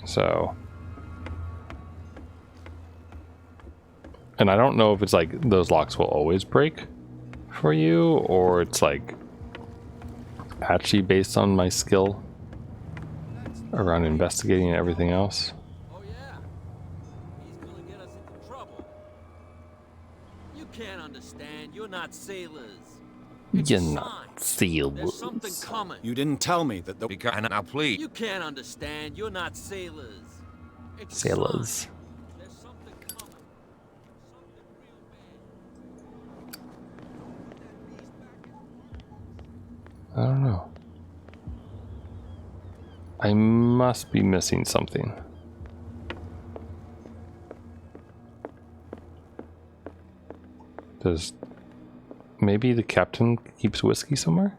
So... And I don't know if it's like those locks will always break for you, or it's like actually based on my skill around investigating and everything else. Oh yeah, he's gonna get us into trouble. You can't understand. You're not sailors. You're not sailors. There's something coming. You didn't tell me that the... Because now, please. You can't understand. You're not sailors. It's a Sailors. sign. There's something coming. I don't know. I must be missing something. Does maybe the captain keeps whiskey somewhere?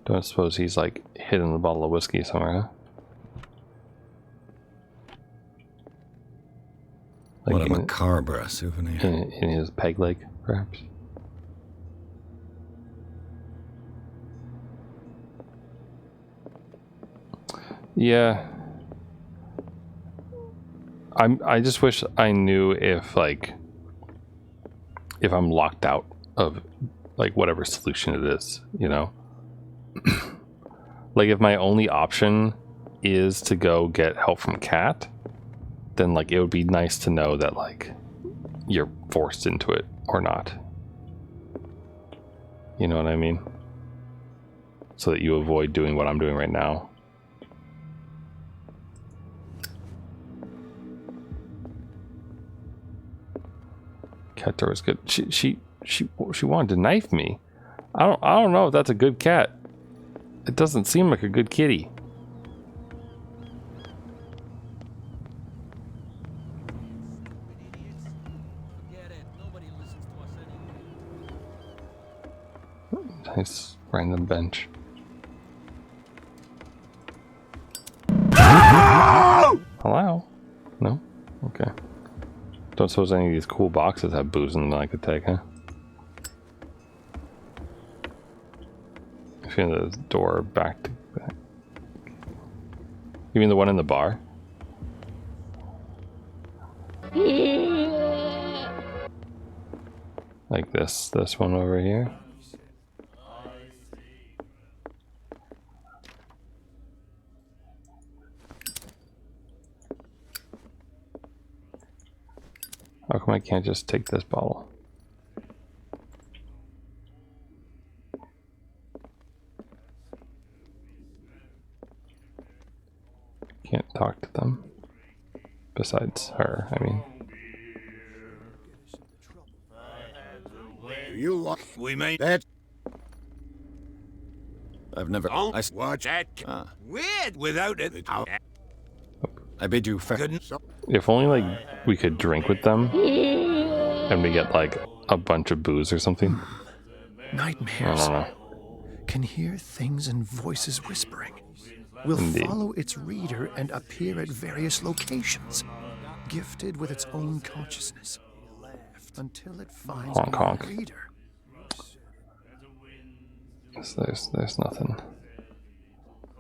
Don't suppose he's like hidden a bottle of whiskey somewhere, huh? What a macabre souvenir. In his peg leg, perhaps. Yeah. I just wish I knew if I'm locked out of like whatever solution it is, you know? Like if my only option is to go get help from Cat, then like it would be nice to know that like you're forced into it or not. You know what I mean? So that you avoid doing what I'm doing right now. Cat door is good. She wanted to knife me. I don't know if that's a good cat. It doesn't seem like a good kitty. Nice random bench. Hello? No? Okay. Don't suppose any of these cool boxes have booze in them that I could take, huh? I feel the door back to back. You mean the one in the bar? Like this one over here? How come I can't just take this bottle? Can't talk to them. Besides her, I mean. You lock. We made that. I've never... Don't watch that. Weird without it. I bid you fair. If only like we could drink with them and we get like a bunch of booze or something. Nightmares. I don't know. Can hear things and voices whispering. Will Indeed. follow its reader and appear at various locations, gifted with its own consciousness, until it finds Honk, a honk. reader. There's nothing.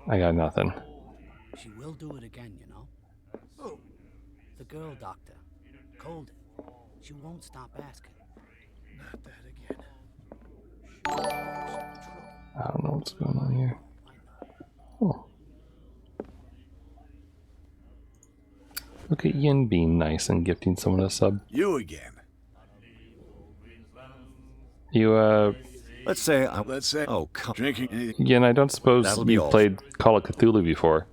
I got nothing. She will do it again, you know. Oh, the girl doctor, Colden. She won't stop asking. Not that again. I don't know what's going on here. Oh. Look at Yin being nice and gifting someone a sub. You again. You, Let's say... Oh, come. Drinking anything. Yin, I don't suppose That'll be you've all. played Call of Cthulhu before.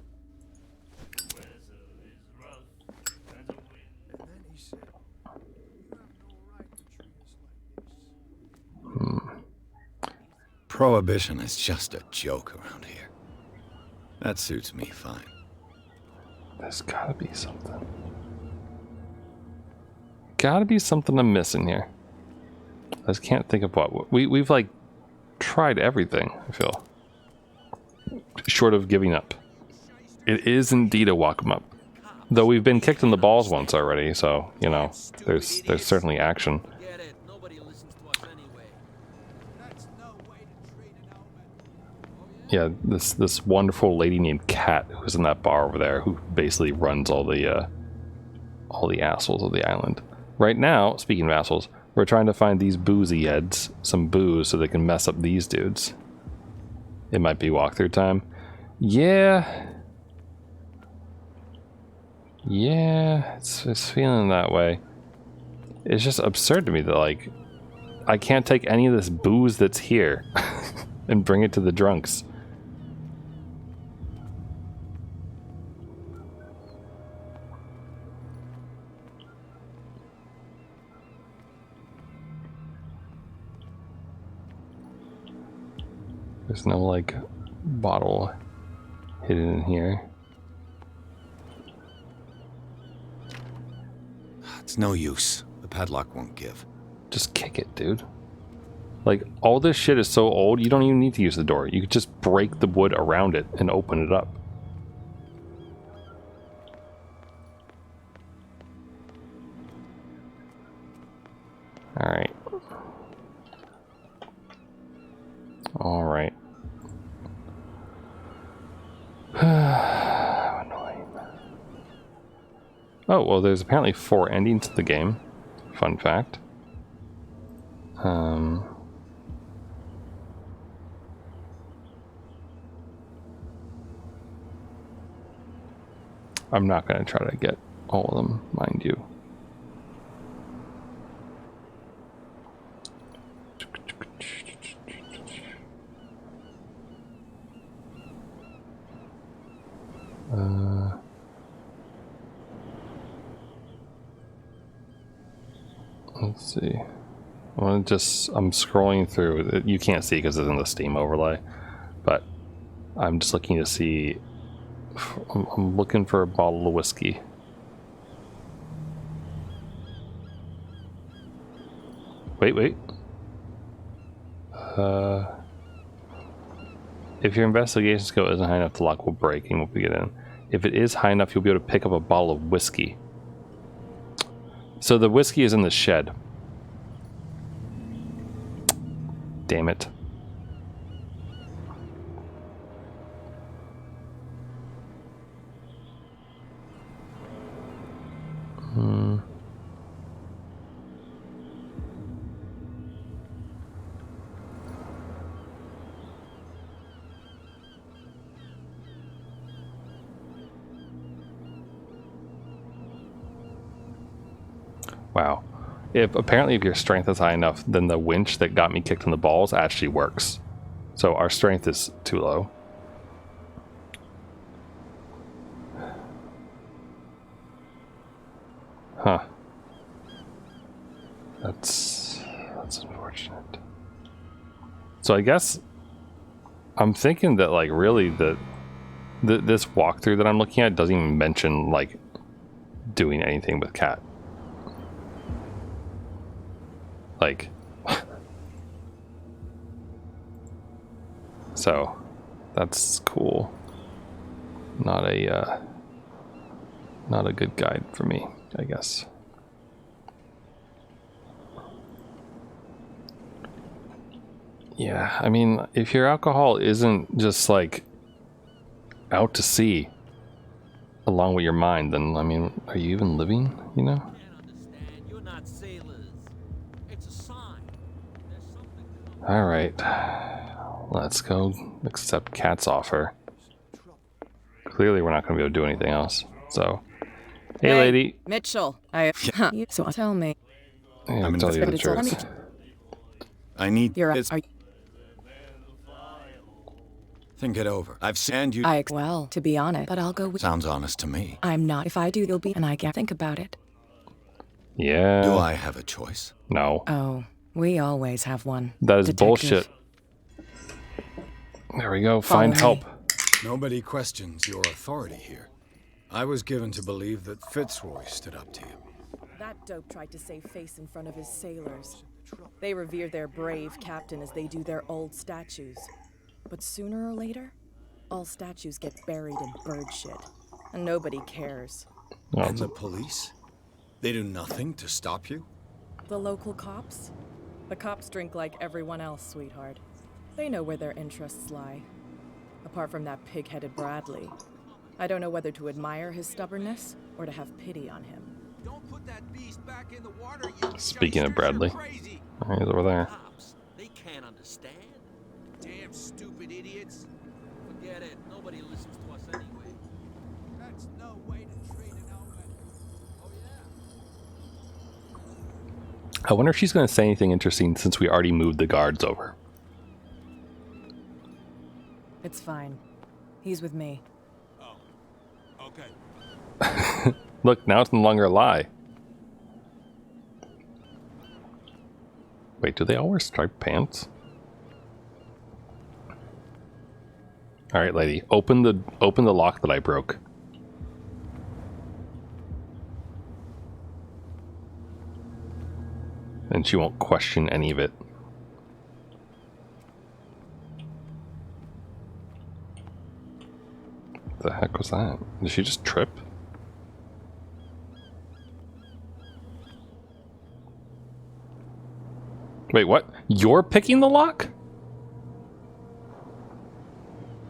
Prohibition is just a joke around here. That suits me fine. There's gotta be something. Gotta be something I'm missing here. I just can't think of what. We've like tried everything, I feel. Short of giving up. It is indeed a walk 'em up. Though we've been kicked in the balls once already, so, you know, there's certainly action. Yeah, this wonderful lady named Kat who's in that bar over there, who basically runs all the assholes of the island. Right now, speaking of assholes, we're trying to find these boozy heads some booze so they can mess up these dudes. It might be walkthrough time. Yeah. Yeah, it's feeling that way. It's just absurd to me that, like, I can't take any of this booze that's here and bring it to the drunks. There's no, like, bottle hidden in here. It's no use. The padlock won't give. Just kick it, dude. Like, all this shit is so old, you don't even need to use the door. You could just break the wood around it and open it up. Alright. Alright. Annoying. Oh, well, there's apparently 4 endings to the game. Fun fact. I'm not going to try to get all of them, mind you. Let's see. I'm scrolling through. You can't see because it's in the Steam overlay, but I'm just looking to see. I'm looking for a bottle of whiskey. Wait. If your investigation skill isn't high enough, the lock will break and you won't be getting in. If it is high enough, you'll be able to pick up a bottle of whiskey. So the whiskey is in the shed. Damn it. Wow. Apparently if your strength is high enough, then the winch that got me kicked in the balls actually works. So our strength is too low. Huh. That's unfortunate. So I guess I'm thinking that, like, really this walkthrough that I'm looking at doesn't even mention, like, doing anything with Cat. Like, so that's cool. Not a good guide for me, I guess. Yeah, I mean, if your alcohol isn't just like out to sea along with your mind, then I mean, are you even living, you know? All right, let's go accept Cat's offer. Clearly, we're not going to be able to do anything else. So, hey lady. Mitchell, so tell me. I'm I'll tell you the truth. I need. You're Think it over. I've sent you. Well, to be honest, but I'll go with. Sounds honest to me. I'm not. If I do, you'll be, and I can't think about it. Yeah. Do I have a choice? No. Oh. We always have one. That is Detective. bullshit. There we go. Find help. Nobody questions your authority here. I was given to believe that Fitzroy stood up to you. That dope tried to save face in front of his sailors. They revere their brave captain as they do their old statues. But sooner or later, all statues get buried in bird shit, and nobody cares. And the police? They do nothing to stop you? The local cops? The cops drink like everyone else, sweetheart. They know where their interests lie. Apart from that pig-headed Bradley, I don't know whether to admire his stubbornness or to have pity on him. Don't put that beast back in the water, you Speaking of Bradley, he's over there. They can't understand. Damn stupid idiots. Forget it. Nobody listens to us anyway. That's no way to treat an omen. Oh, yeah. I wonder if she's going to say anything interesting since we already moved the guards over. It's fine. He's with me. Oh, okay. Look, now it's no longer a lie. Wait, do they all wear striped pants? All right, lady, open the lock that I broke. And she won't question any of it. What the heck was that? Did she just trip? Wait, what? You're picking the lock?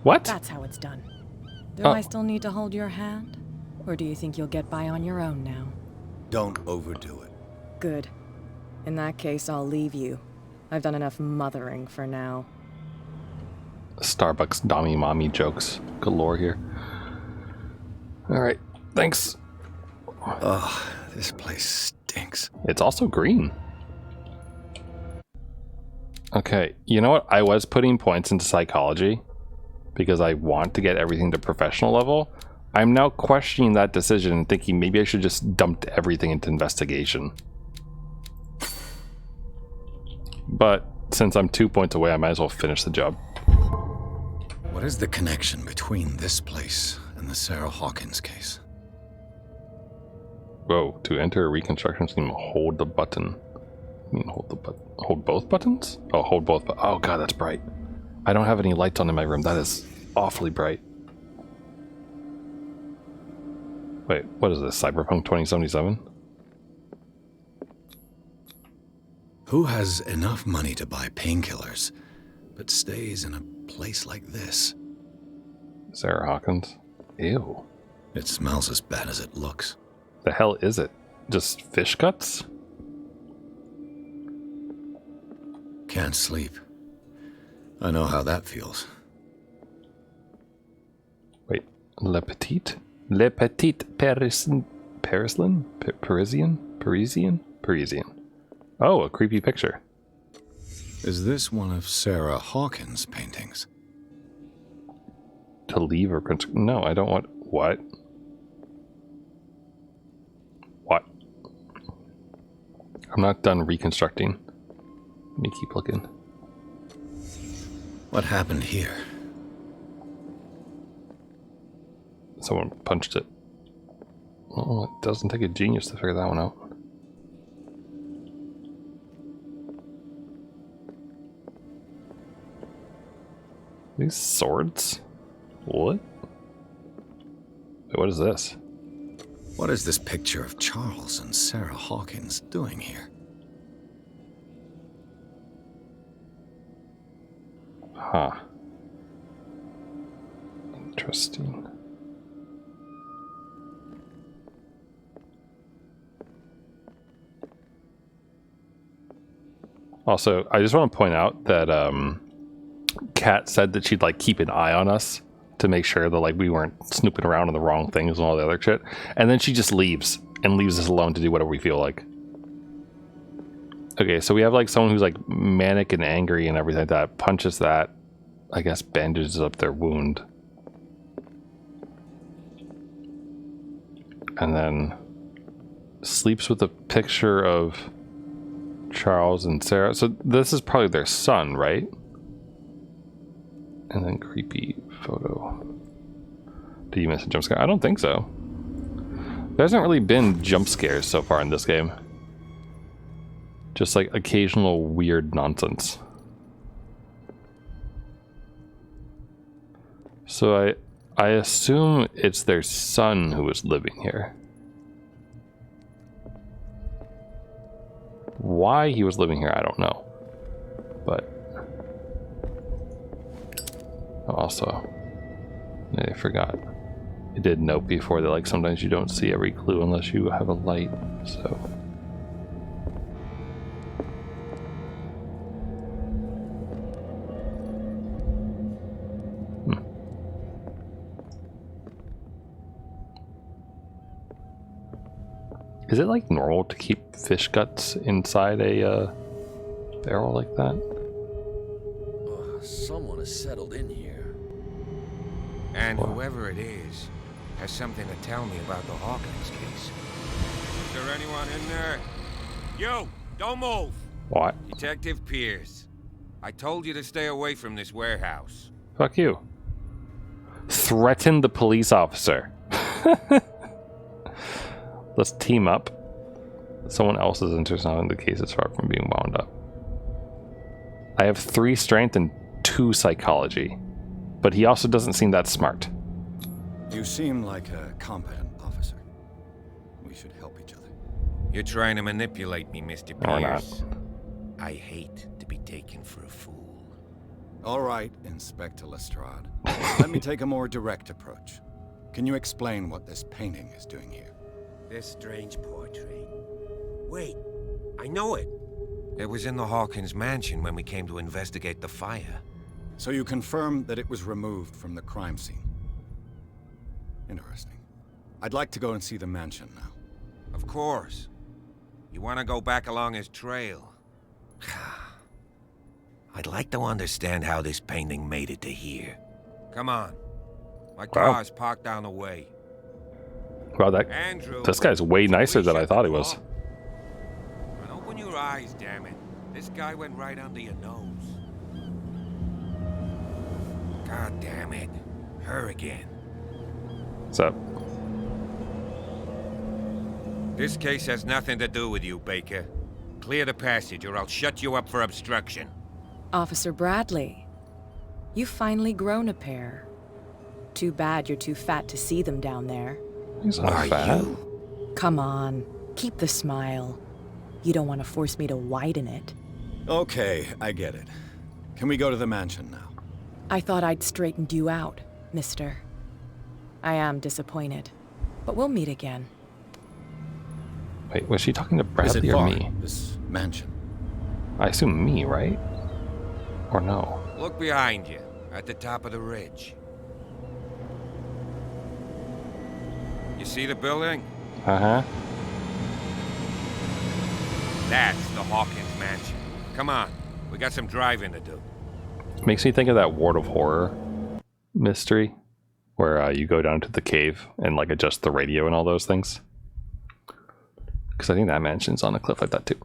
What? That's how it's done. Do I still need to hold your hand? Or do you think you'll get by on your own now? Don't overdo it. Good. In that case, I'll leave you. I've done enough mothering for now. Starbucks dommy mommy jokes galore here. Alright, thanks. Ugh, this place stinks. It's also green. Okay, you know what? I was putting points into psychology because I want to get everything to professional level. I'm now questioning that decision and thinking maybe I should just dump everything into investigation. But since I'm 2 points away, I might as well finish the job. What is the connection between this place and the Sarah Hawkins case? Whoa, to enter a reconstruction scheme, hold the button. I mean, hold both buttons? Oh, hold both. Oh god, that's bright. I don't have any lights on in my room. That is awfully bright. Wait, what is this? Cyberpunk 2077? Who has enough money to buy painkillers, but stays in a place like this? Sarah Hawkins? Ew. It smells as bad as it looks. The hell is it? Just fish guts? Can't sleep. I know how that feels. Wait, Le Petite? Le Petite Parisian? Oh, a creepy picture. Is this one of Sarah Hawkins' paintings? To leave or... No, I don't want... What? What? I'm not done reconstructing. Let me keep looking. What happened here? Someone punched it. Oh, it doesn't take a genius to figure that one out. These swords? What? Wait, what is this? What is this picture of Charles and Sarah Hawkins doing here? Huh. Interesting. Also, I just want to point out that Kat said that she'd like keep an eye on us to make sure that like we weren't snooping around on the wrong things and all the other shit. And then she just leaves and leaves us alone to do whatever we feel like. Okay, so we have like someone who's like manic and angry and everything like that, punches that, I guess bandages up their wound. And then sleeps with a picture of Charles and Sarah. So this is probably their son, right? And then creepy photo. Did you miss a jump scare? I don't think so. There hasn't really been jump scares so far in this game. Just like occasional weird nonsense. So I assume it's their son who was living here. Why he was living here, I don't know. But also, I forgot. I did note before that like sometimes you don't see every clue unless you have a light, so. Is it like normal to keep fish guts inside a barrel like that? Someone has settled in here. And whoever it is has something to tell me about the Hawkins case. Is there anyone in there? You! Don't move! What? Detective Pierce. I told you to stay away from this warehouse. Fuck you. Threaten the police officer. Let's team up. Someone else is interested in the case is far from being wound up. I have 3 strength and 2 psychology. But he also doesn't seem that smart. You seem like a competent officer. We should help each other. You're trying to manipulate me, Mr. Or Pierce. I hate to be taken for a fool. All right, Inspector Lestrade. Let me take a more direct approach. Can you explain what this painting is doing here? This strange portrait. Wait, I know it. It was in the Hawkins mansion when we came to investigate the fire. So you confirm that it was removed from the crime scene? Interesting. I'd like to go and see the mansion now. Of course. You want to go back along his trail? I'd like to understand how this painting made it to here. Come on. My car's parked down the way. Wow, Andrew, this guy's way nicer than I thought he was. And open your eyes, damn it. This guy went right under your nose. God damn it. Her again. What's up? This case has nothing to do with you, Baker. Clear the passage or I'll shut you up for obstruction. Officer Bradley, you've finally grown a pair. Too bad you're too fat to see them down there. He's not fat. Come on, keep the smile. You don't want to force me to widen it. Okay, I get it. Can we go to the mansion now? I thought I'd straightened you out, mister. I am disappointed, but we'll meet again. Wait, was she talking to Is it Bradley or far, me? this mansion? I assume me, right? Or no? Look behind you, at the top of the ridge. You see the building? Uh-huh. That's the Hawkins mansion. Come on, we got some driving to do. Makes me think of that Ward of Horror mystery, where you go down to the cave and like adjust the radio and all those things. Because I think that mansion's on a cliff like that too.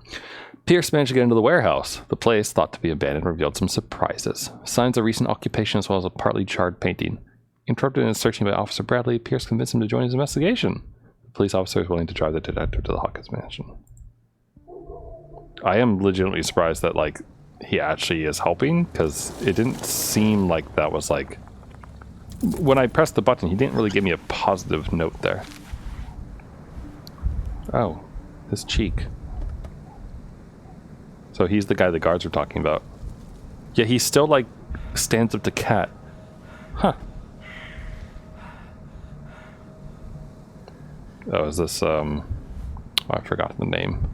Pierce managed to get into the warehouse. The place, thought to be abandoned, revealed some surprises. Signs of recent occupation as well as a partly charred painting. Interrupted in his searching by Officer Bradley, Pierce convinced him to join his investigation. The police officer is willing to drive the detective to the Hawkins mansion. I am legitimately surprised that like he actually is helping, because it didn't seem like that was like... When I pressed the button, he didn't really give me a positive note there. Oh, his cheek. So he's the guy the guards were talking about. Yeah, he still like stands up to Cat. Huh. Oh, is this oh, I forgot the name.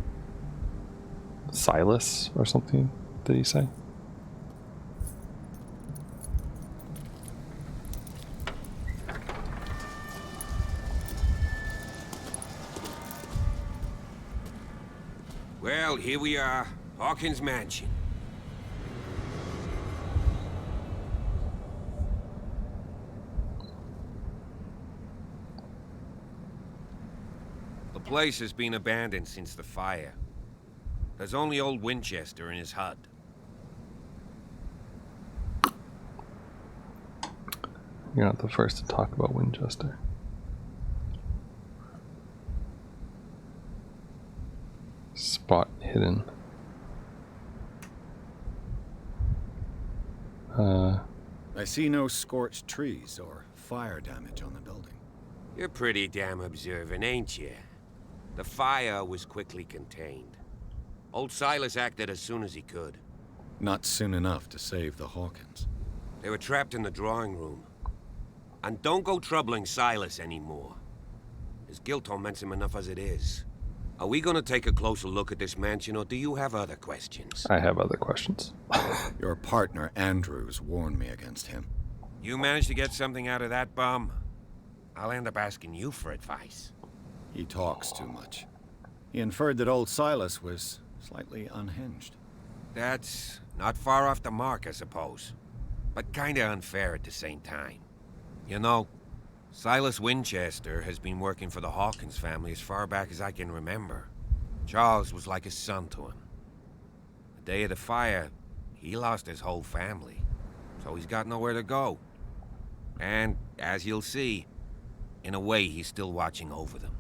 Silas or something, did he say? Well, here we are, Hawkins mansion. The place has been abandoned since the fire. There's only old Winchester in his hut. You're not the first to talk about Winchester. spot hidden. I see no scorched trees or fire damage on the building. You're pretty damn observant, ain't you? The fire was quickly contained. Old Silas acted as soon as he could. Not soon enough to save the Hawkins. They were trapped in the drawing room. And don't go troubling Silas anymore. His guilt torments him enough as it is. Are we gonna take a closer look at this mansion, or do you have other questions? I have other questions. Your partner, Andrews, warned me against him. You managed to get something out of that bum? I'll end up asking you for advice. He talks too much. He inferred that old Silas was slightly unhinged. That's not far off the mark, I suppose. But kinda unfair at the same time. You know, Silas Winchester has been working for the Hawkins family as far back as I can remember. Charles was like a son to him. The day of the fire, he lost his whole family, so he's got nowhere to go. And, as you'll see, in a way, he's still watching over them.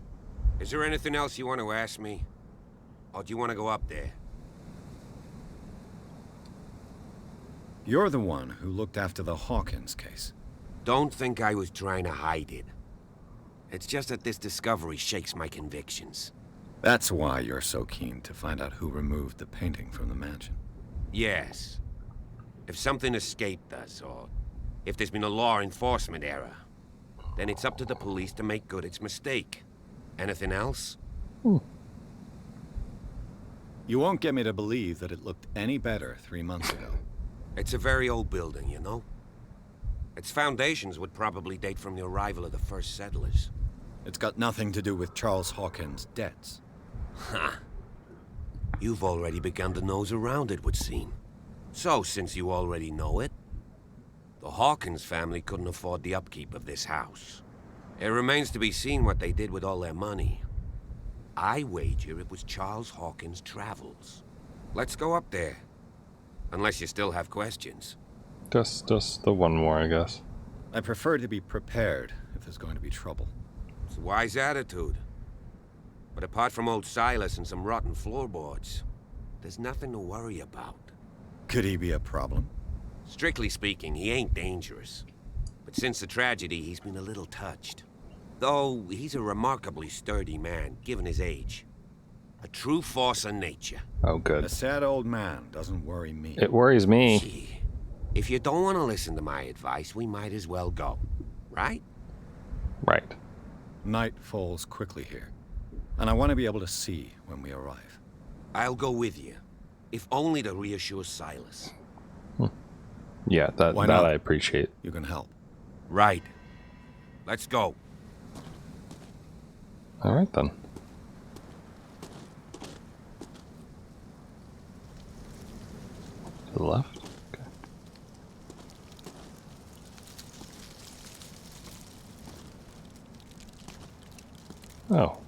Is there anything else you want to ask me? Or do you want to go up there? You're the one who looked after the Hawkins case. Don't think I was trying to hide it. It's just that this discovery shakes my convictions. That's why you're so keen to find out who removed the painting from the mansion. Yes. If something escaped us, or if there's been a law enforcement error, then it's up to the police to make good its mistake. Anything else? You won't get me to believe that it looked any better 3 months ago. It's a very old building, you know? Its foundations would probably date from the arrival of the first settlers. It's got nothing to do with Charles Hawkins' debts. Ha! You've already begun to nose around, it would seem. So, since you already know it, the Hawkins family couldn't afford the upkeep of this house. It remains to be seen what they did with all their money. I wager it was Charles Hawkins' travels. Let's go up there. Unless you still have questions. Just the one more, I guess. I prefer to be prepared if there's going to be trouble. It's a wise attitude. But apart from old Silas and some rotten floorboards, there's nothing to worry about. Could he be a problem? Strictly speaking, he ain't dangerous. But since the tragedy, he's been a little touched. Though he's a remarkably sturdy man, given his age. A true force of nature. Oh, good. A sad old man doesn't worry me. It worries me. Gee, if you don't want to listen to my advice, we might as well go. Right? Right. Night falls quickly here, and I want to be able to see when we arrive. I'll go with you, if only to reassure Silas. Yeah, that I appreciate. You can help. Right. Let's go. All right, then. To the left? Okay. Oh,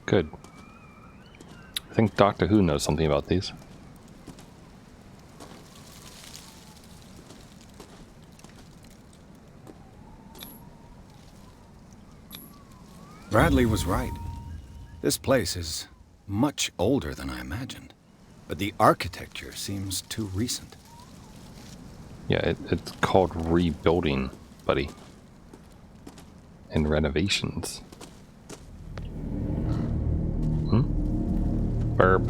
good. I think Doctor Who knows something about these. Bradley was right. This place is much older than I imagined, but the architecture seems too recent. Yeah, it's called rebuilding, buddy. And renovations. Burp.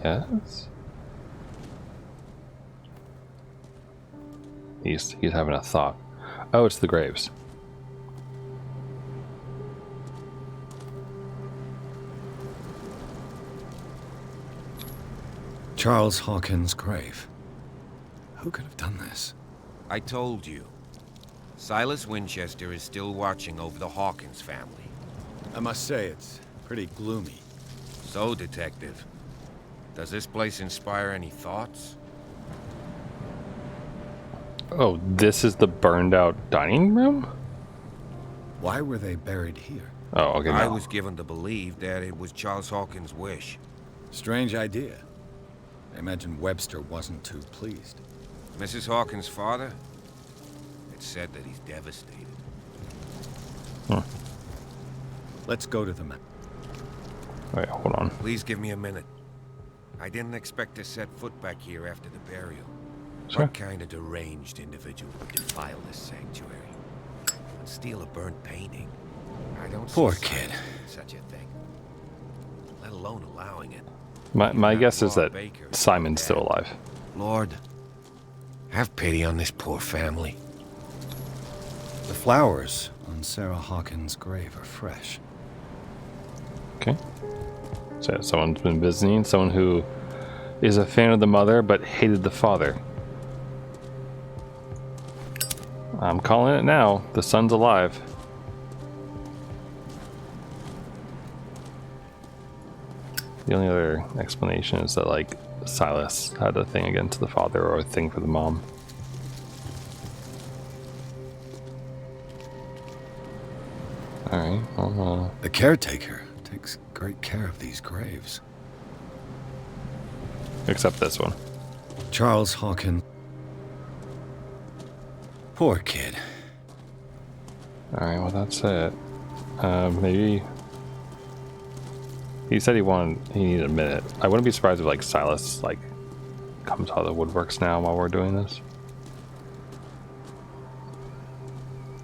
Yes? He's having a thought. Oh, it's the graves. Charles Hawkins' grave. Who could have done this? I told you. Silas Winchester is still watching over the Hawkins family. I must say, it's pretty gloomy. So, Detective, does this place inspire any thoughts? Oh, this is the burned out dining room? Why were they buried here? Oh, okay. I was given to believe that it was Charles Hawkins' wish. Strange idea. I imagine Webster wasn't too pleased. Mrs. Hawkins' father? It's said that he's devastated. Let's go to the map. Wait, hold on. Please give me a minute. I didn't expect to set foot back here after the burial. Sure. What kind of deranged individual would defile this sanctuary and steal a burnt painting? I don't Poor see kid. such a thing, let alone allowing it. My guess is that Simon's still alive. Lord, have pity on this poor family. The flowers on Sarah Hawkins' grave are fresh. Okay. So someone's been visiting, someone who is a fan of the mother but hated the father. I'm calling it now. The son's alive. The only other explanation is that, like, Silas had a thing against the father or a thing for the mom. Alright, well, The caretaker takes great care of these graves. except this one. Charles Hawkins. Poor kid. Alright, well, that's it. Maybe... He said he needed a minute. I wouldn't be surprised if, like, Silas, like, comes out of the woodworks now while we're doing this.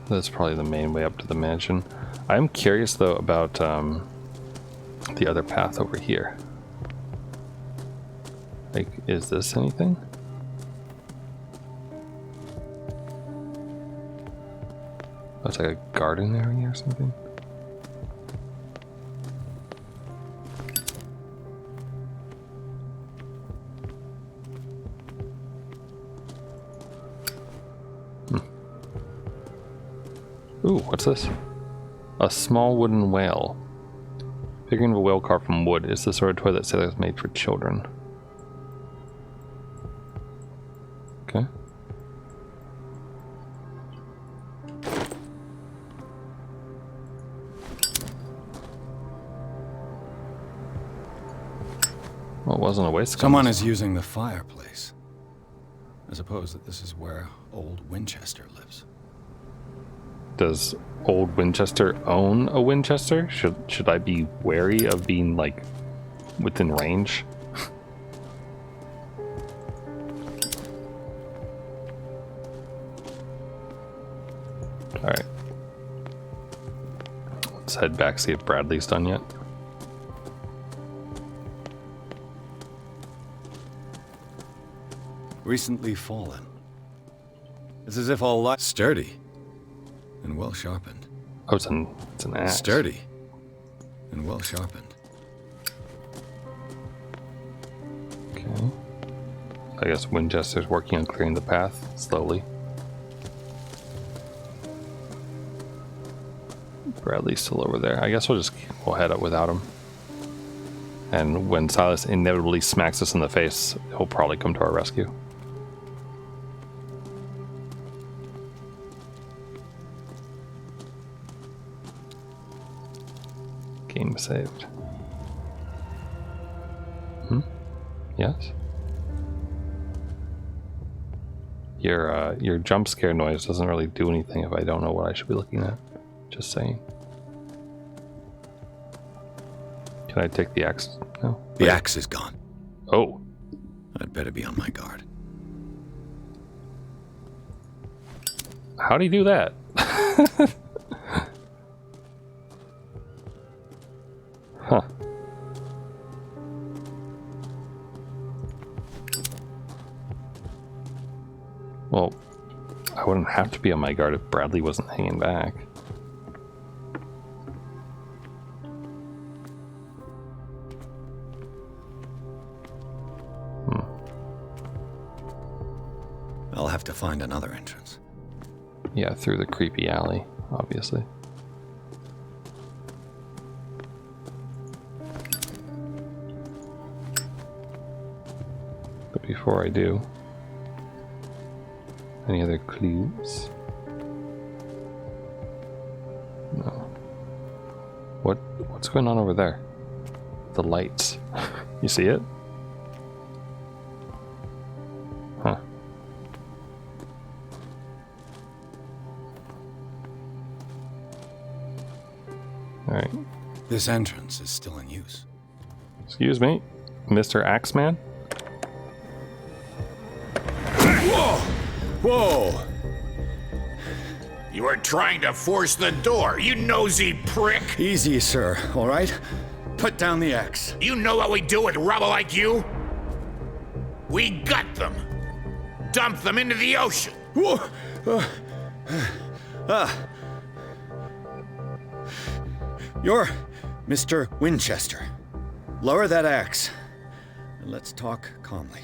That's probably the main way up to the mansion. I'm curious, though, about the other path over here. Like, is this anything? Oh, it's like a garden area or something? Ooh, what's this? A small wooden whale. Figuring of a whale carved from wood is the sort of toy that sailors made for children. Okay. Well, it wasn't a waste. Someone is using the fireplace. I suppose that this is where old Winchester lives. Does old Winchester own a Winchester? Should I be wary of being, like, within range? Alright. Let's head back, see if Bradley's done yet. Recently fallen. It's as if all life sturdy and well sharpened. Oh, it's an axe. Sturdy and well sharpened. Okay. I guess Winchester's working on clearing the path slowly. Bradley's still over there. I guess we'll head up without him. And when Silas inevitably smacks us in the face, he'll probably come to our rescue. Game saved. Yes? Your jump scare noise doesn't really do anything if I don't know what I should be looking at. Just saying. Can I take the axe? No? The axe is gone. Oh. I'd better be on my guard. How'd he do that? Huh. Well, I wouldn't have to be on my guard if Bradley wasn't hanging back. I'll have to find another entrance. Yeah, through the creepy alley, obviously. But before I do, any other clues? No. What's going on over there? The lights. You see it? Huh. Alright. This entrance is still in use. Excuse me, Mr. Axeman? Whoa! Whoa! You were trying to force the door, you nosy prick! Easy, sir, all right? Put down the axe. You know what we do with rubble like you? We gut them. Dump them into the ocean. Whoa! You're Mr. Winchester. Lower that axe, and let's talk calmly.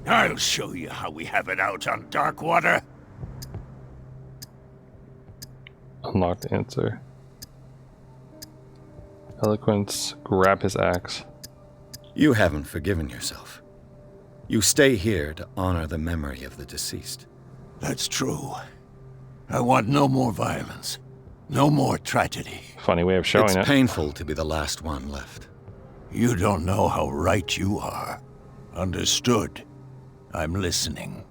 I'll show you how we have it out on Darkwater. Unlocked answer. Eloquence, grab his axe. You haven't forgiven yourself. You stay here to honor the memory of the deceased. That's true. I want no more violence. No more tragedy. Funny way of showing it. It's painful to be the last one left. You don't know how right you are. Understood. I'm listening.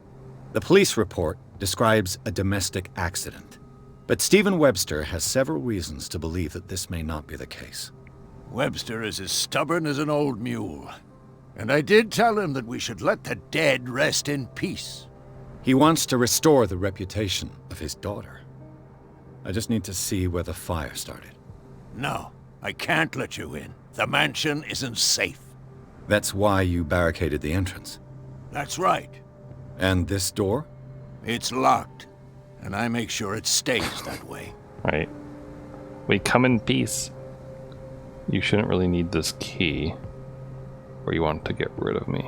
The police report describes a domestic accident, but Stephen Webster has several reasons to believe that this may not be the case. Webster is as stubborn as an old mule, and I did tell him that we should let the dead rest in peace. He wants to restore the reputation of his daughter. I just need to see where the fire started. No, I can't let you in. The mansion isn't safe. That's why you barricaded the entrance. That's right. And this door? It's locked, and I make sure it stays that way. Right. We come in peace. You shouldn't really need this key, or you want to get rid of me.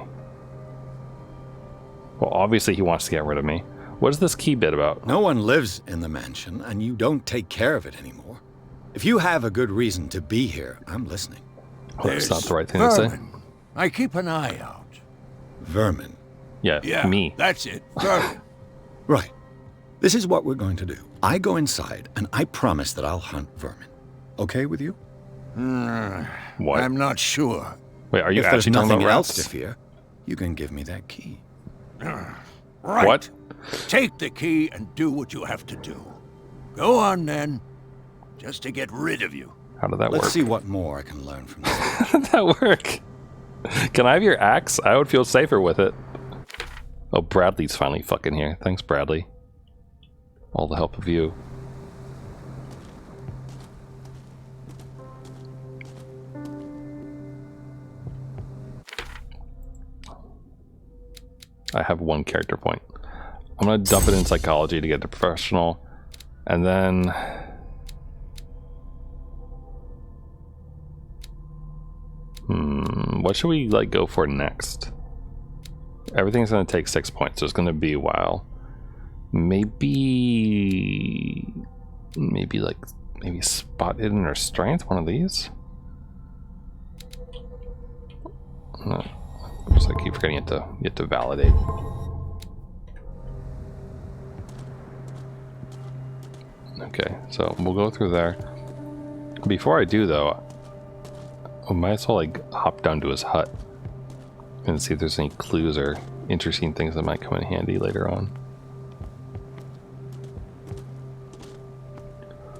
Well, obviously he wants to get rid of me. What is this key bit about? No one lives in the mansion, and you don't take care of it anymore. If you have a good reason to be here, I'm listening. Well, that's not the right thing to say. I keep an eye out. Vermin. Yeah, me. That's it. Vermin. Right. This is what we're going to do. I go inside, and I promise that I'll hunt vermin. Okay with you? What? I'm not sure. Wait, are you if there's actually talking nothing about else rats? to fear, you can give me that key. Right. What? Take the key and do what you have to do. Go on, then. Just to get rid of you. How did that work? Let's see what more I can learn from this. How did that work? Can I have your axe? I would feel safer with it. Oh, Bradley's finally fucking here. Thanks, Bradley. All the help of you. I have one character point. I'm gonna dump it in psychology to get to professional, and then what should we like go for next? Everything's gonna take 6 points, so it's gonna be a while. Maybe spot hidden or strength, one of these. No. Oops, I keep forgetting you have to validate. Okay, so we'll go through there. Before I do though, I might as well like hop down to his hut and see if there's any clues or interesting things that might come in handy later on.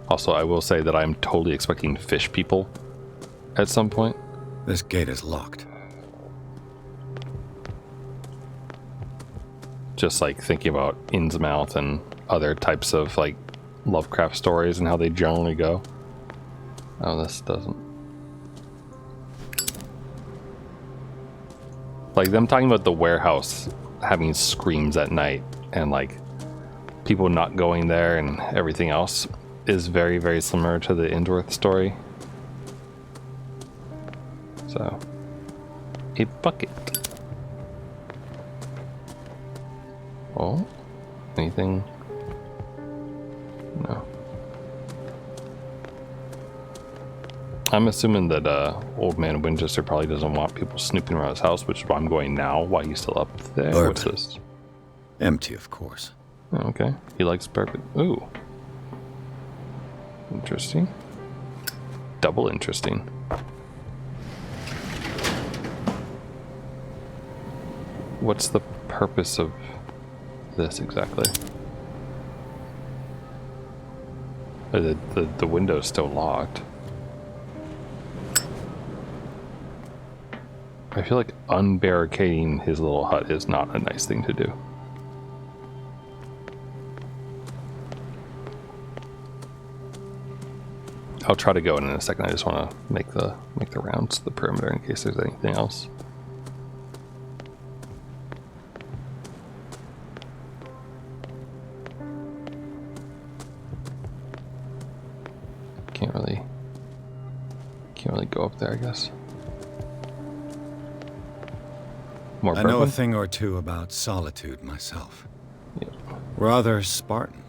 Also, I will say that I'm totally expecting fish people at some point. This gate is locked. Just like thinking about Innsmouth and other types of like Lovecraft stories and how they generally go. Oh, this doesn't. Like them talking about the warehouse having screams at night and like people not going there and everything else is very, very similar to the Innsworth story. So, a bucket. Oh, anything? No. I'm assuming that old man Winchester probably doesn't want people snooping around his house, which is why I'm going now while he's still up there. Bourbon. What's this? Empty, of course. Oh, okay. He likes bourbon. Ooh. Interesting. Double interesting. What's the purpose of this exactly? The window's still locked. I feel like unbarricading his little hut is not a nice thing to do. I'll try to go in a second. I just want to make the rounds to the perimeter in case there's anything else. Can't really go up there, I guess. More I know a thing or two about solitude myself. Yep. Rather Spartan.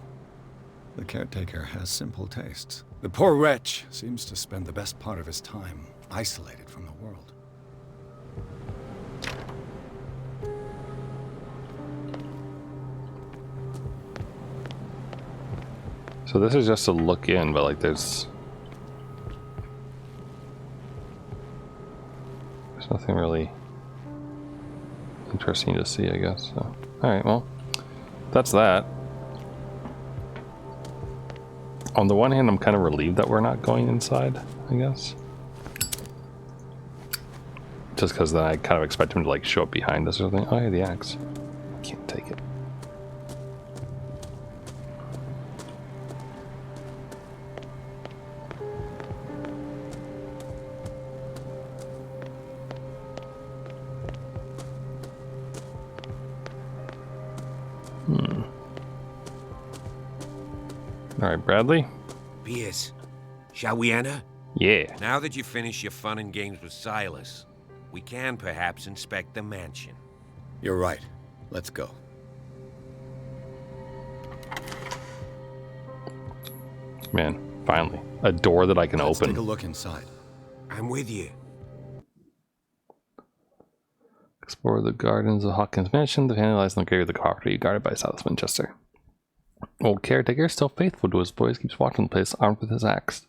The caretaker has simple tastes. The poor wretch seems to spend the best part of his time isolated from the world. So this is just a look in, but like there's nothing really interesting to see, I guess. So, all right, well, that's that. On the one hand, I'm kind of relieved that we're not going inside, I guess. Just because then I kind of expect him to like show up behind us or something. Oh, yeah, the axe. Can't take it. All right, Bradley. Pierce, shall we enter? Yeah. Now that you've finished your fun and games with Silas, we can perhaps inspect the mansion. You're right. Let's go. Man, finally. A door that I can Let's open. Take a look inside. I'm with you. Explore the gardens of Hawkins Mansion. The family lies in the grave of the property guarded by Silas Winchester. Old caretaker, still faithful to his boys, keeps watching the place armed with his axe.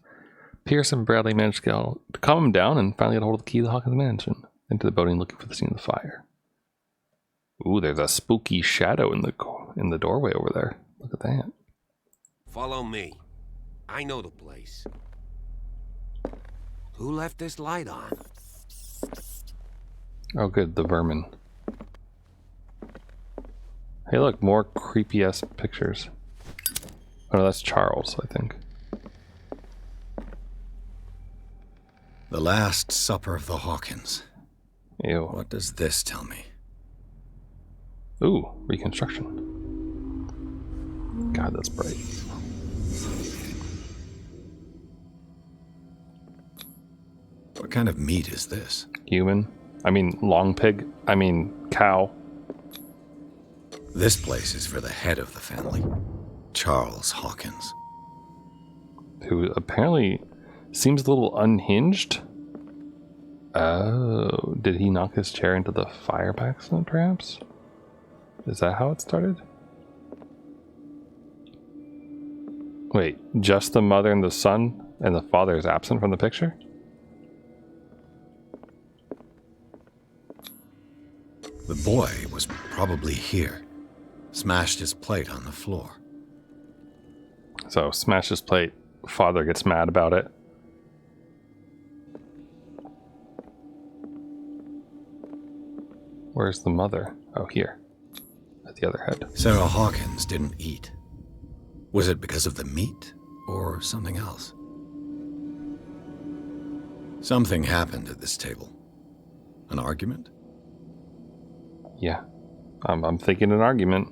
Pierce and Bradley managed to calm him down and finally get hold of the key to the Hawkins Mansion. Into the building looking for the scene of the fire. Ooh, there's a spooky shadow in the doorway over there. Look at that. Follow me. I know the place. Who left this light on? Oh good, the vermin. Hey look, more creepy ass pictures. Oh, that's Charles, I think. The Last Supper of the Hawkins. Ew. What does this tell me? Ooh, reconstruction. God, that's bright. What kind of meat is this? Human. I mean, long pig. I mean, cow. This place is for the head of the family, Charles Hawkins. Who apparently seems a little unhinged. Oh, did he knock his chair into the fire by accident, perhaps? Is that how it started? Wait, just the mother and the son, and the father is absent from the picture? The boy was probably here. Smashed his plate on the floor. So, smash his plate, father gets mad about it. Where's the mother? Oh, here. At the other head. Sarah Hawkins didn't eat. Was it because of the meat, or something else? Something happened at this table. An argument? Yeah. I'm thinking an argument.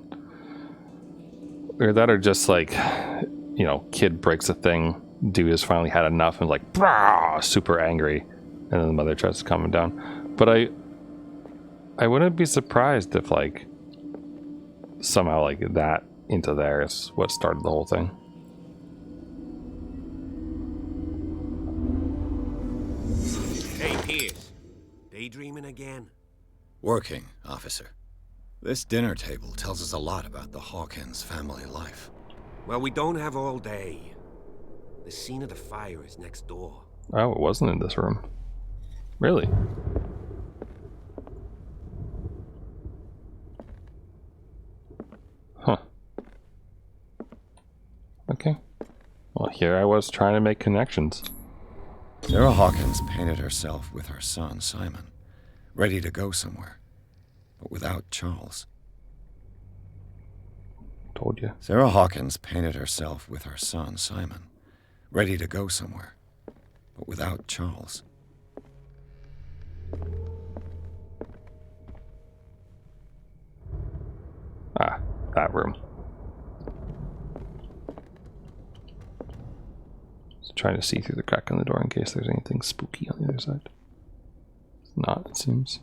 Or that or just like, you know, kid breaks a thing, dude has finally had enough and like, brah, super angry. And then the mother tries to calm him down. But I wouldn't be surprised if like, somehow like that into there is what started the whole thing. Hey, Pierce. Daydreaming again? Working, officer. This dinner table tells us a lot about the Hawkins family life. Well, we don't have all day. The scene of the fire is next door. Oh, it wasn't in this room. Really? Huh. Okay. Well, here I was trying to make connections. Sarah Hawkins painted herself with her son, Simon, ready to go somewhere, but without Charles. Told you. Sarah Hawkins painted herself with her son, Simon, ready to go somewhere, but without Charles. Ah, that room. Just trying to see through the crack in the door in case there's anything spooky on the other side. It's not, it seems.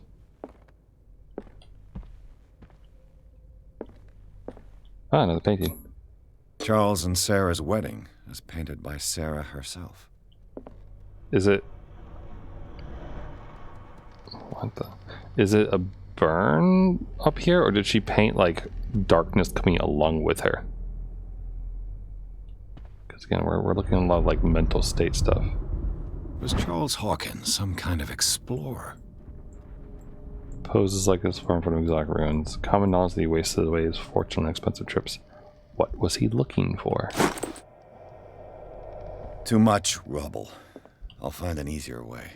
Ah, another painting. Charles and Sarah's wedding is painted by Sarah herself. Is it... What the... Is it a burn up here, or did she paint, like, darkness coming along with her? Because, again, we're looking at a lot of, like, mental state stuff. Was Charles Hawkins some kind of explorer? Poses like this far in front of exotic ruins. Common knowledge that he wasted away his fortune on expensive trips. What was he looking for? Too much rubble. I'll find an easier way.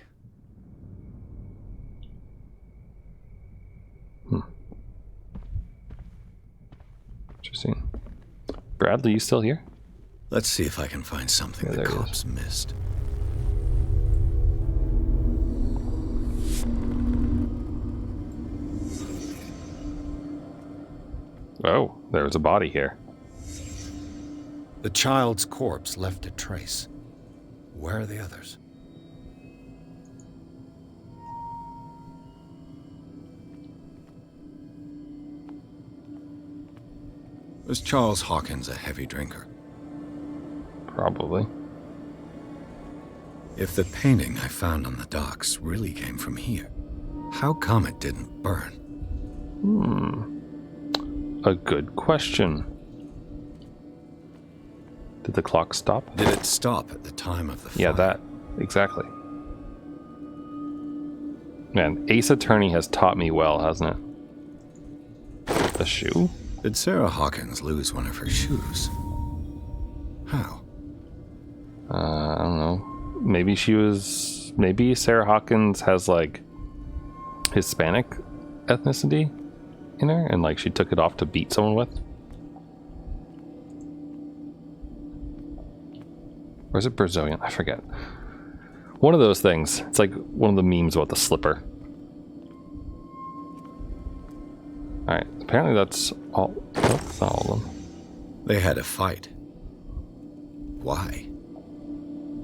Interesting. Bradley, you still here? Let's see if I can find something the cops missed. Oh, there's a body here. The child's corpse left a trace. Where are the others? Was Charles Hawkins a heavy drinker? Probably. If the painting I found on the docks really came from here, how come it didn't burn? A good question. Did the clock stop? Did it stop at the time of the fire? Yeah, that. Exactly. Man, Ace Attorney has taught me well, hasn't it? The shoe? Did Sarah Hawkins lose one of her shoes? How? I don't know. Maybe she was... Maybe Sarah Hawkins has, like, Hispanic ethnicity in her, and, like, she took it off to beat someone with? Or is it Brazilian? I forget. One of those things. It's like one of the memes about the slipper. Alright, apparently that's all... Oh, that's not all of them. They had a fight. Why?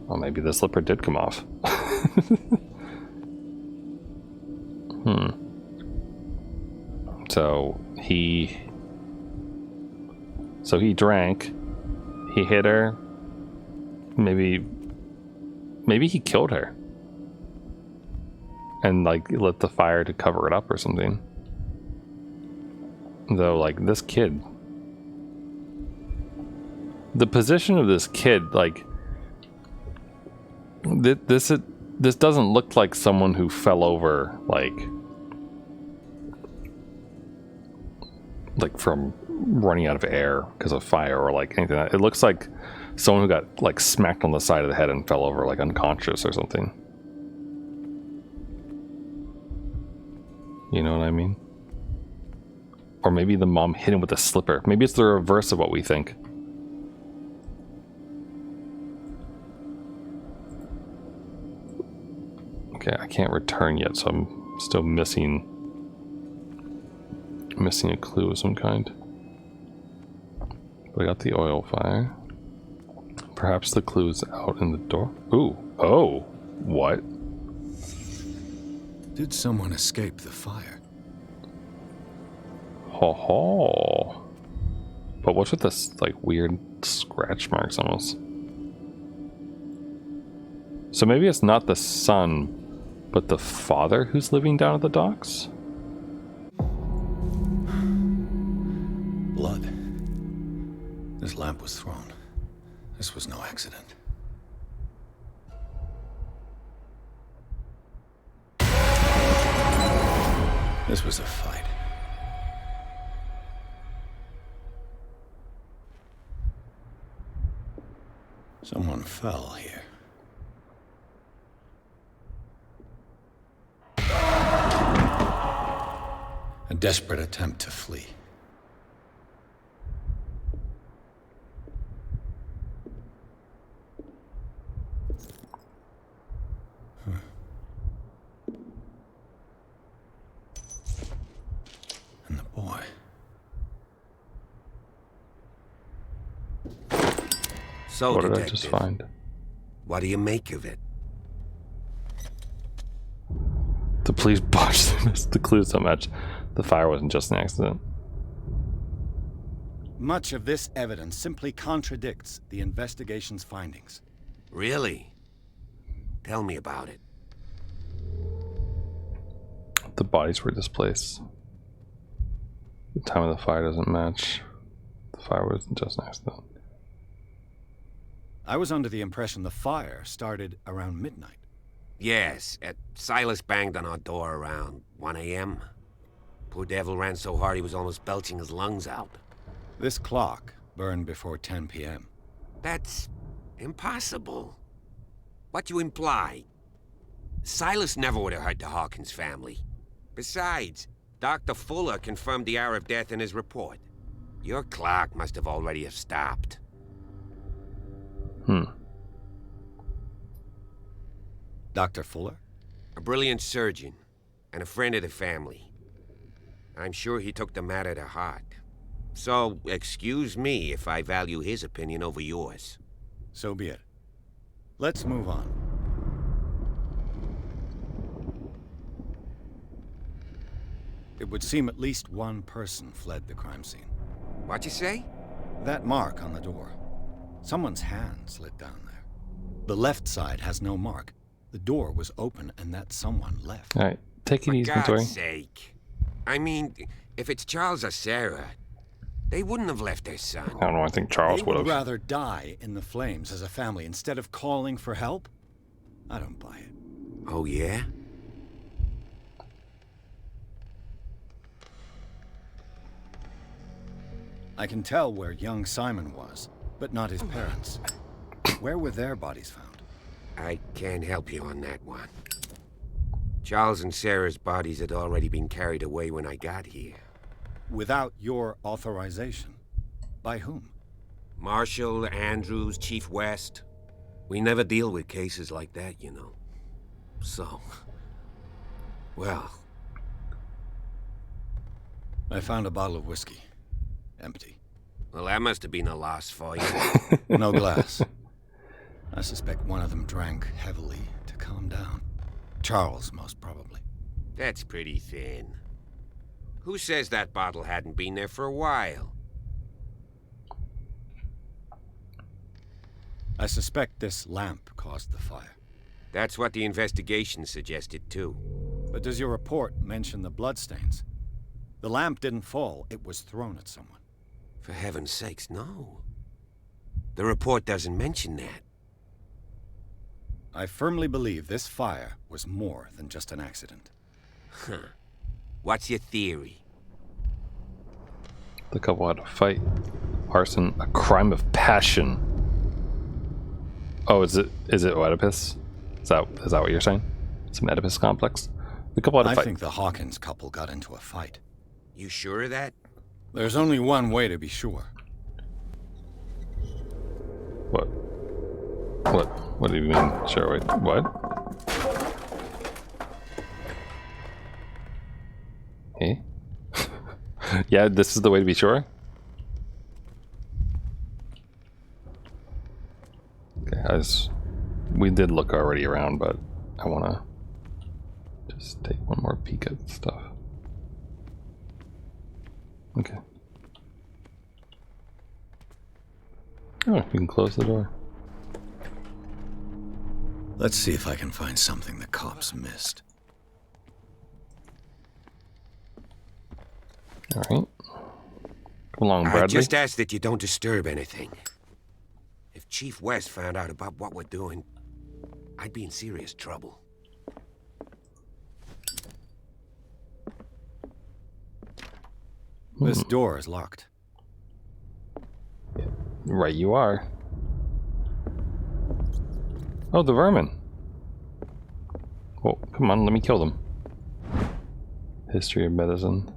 Well, maybe the slipper did come off. So he drank, he hit her, maybe he killed her and like lit the fire to cover it up or something. Though, like, this kid, the position of this kid, like, this doesn't look like someone who fell over, like from running out of air because of fire or like anything. It looks like someone who got like smacked on the side of the head and fell over like unconscious or something. You know what I mean? Or maybe the mom hit him with a slipper. Maybe it's the reverse of what we think. Okay, I can't return yet, so I'm still missing a clue of some kind. We got the oil fire. Perhaps the clue's out in the door. Ooh. Oh. What? Did someone escape the fire? Ho ho. But what's with this, like, weird scratch marks almost? So maybe it's not the son, but the father who's living down at the docks? Blood. This lamp was thrown. This was no accident. This was a fight. Someone fell here. A desperate attempt to flee. And the boy. So, What did I Detective, just find? what do you make of it? The police botched the clues so much. The fire wasn't just an accident. Much of this evidence simply contradicts the investigation's findings. Really? Tell me about it. The bodies were displaced. The time of the fire doesn't match. The fire wasn't just an accident. I was under the impression the fire started around midnight. Yes, Silas banged on our door around 1 a.m. Poor devil ran so hard he was almost belching his lungs out. This clock burned before 10 p.m. That's impossible. What you imply? Silas never would have hurt the Hawkins family. Besides, Dr. Fuller confirmed the hour of death in his report. Your clock must have already have stopped. Dr. Fuller? A brilliant surgeon and a friend of the family. I'm sure he took the matter to heart. So, excuse me if I value his opinion over yours. So be it. Let's move on. It would seem at least one person fled the crime scene. What you say? That mark on the door. Someone's hand slid down there. The left side has no mark. The door was open and that someone left. Alright, take it easy, For Tori. God's sake. I mean, if it's Charles or Sarah, they wouldn't have left their son. I don't know, I think Charles They would would have. rather die in the flames as a family instead of calling for help? I don't buy it. Oh, yeah? I can tell where young Simon was, but not his parents. Where were their bodies found? I can't help you on that one. Charles and Sarah's bodies had already been carried away when I got here. Without your authorization? By whom? Marshall, Andrews, Chief West. We never deal with cases like that, you know. So... well... I found a bottle of whiskey. Empty. Well, that must have been a loss for you. No glass. I suspect one of them drank heavily to calm down. Charles, most probably. That's pretty thin. Who says that bottle hadn't been there for a while? I suspect this lamp caused the fire. That's what the investigation suggested, too. But does your report mention the bloodstains? The lamp didn't fall, it was thrown at someone. For heaven's sakes, no. The report doesn't mention that. I firmly believe this fire was more than just an accident. Huh. What's your theory? The couple had a fight. Arson, a crime of passion. Oh, is it Oedipus? Is that what you're saying? Some Oedipus complex? The couple had a I fight. think the Hawkins couple got into a fight. You sure of that? There's only one way to be sure. What? What do you mean? Sure, wait, what? Hey? Yeah, this is the way to be sure? Okay, we did look already around, but I want to just take one more peek at stuff. Okay. Oh, you can close the door. Let's see if I can find something the cops missed. All right. Come along, Bradley. I just ask that you don't disturb anything. If Chief West found out about what we're doing, I'd be in serious trouble. This door is locked. Right, you are. Oh, the vermin. Well, come on, let me kill them. History of medicine.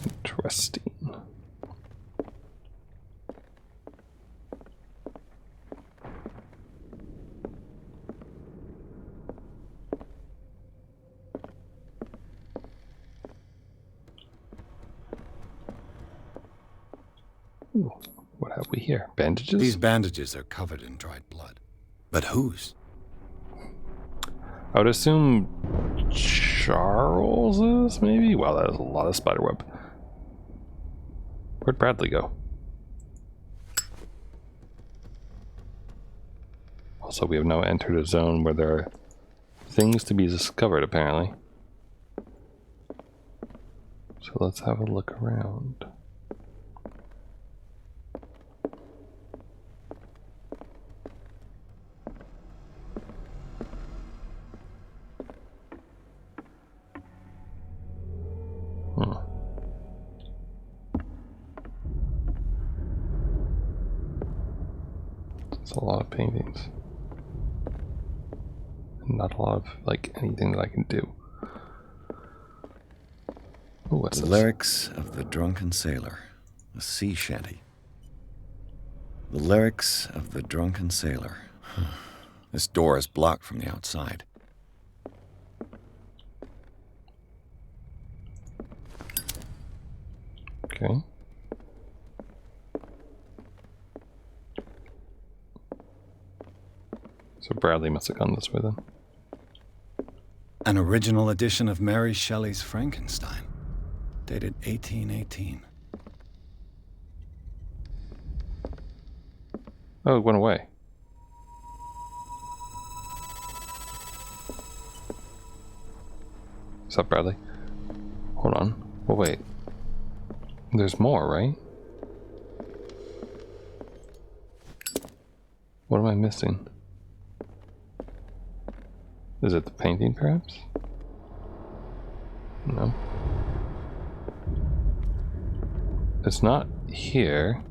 Interesting. Ooh, what have we here? Bandages? These bandages are covered in dried blood. But whose? I would assume Charles's, maybe? Wow, that is a lot of spiderweb. Where'd Bradley go? Also, we have now entered a zone where there are things to be discovered, apparently. So let's have a look around. It's a lot of paintings. Not a lot of, like, anything that I can do. Ooh, what's this? Lyrics of the Drunken Sailor. A sea shanty. The lyrics of the Drunken Sailor. This door is blocked from the outside. Okay. So Bradley must have gone this way then. An original edition of Mary Shelley's Frankenstein, dated 1818. Oh, it went away. What's up, Bradley? Hold on. Oh, wait. There's more, right? What am I missing? Is it the painting, perhaps? No. It's not here.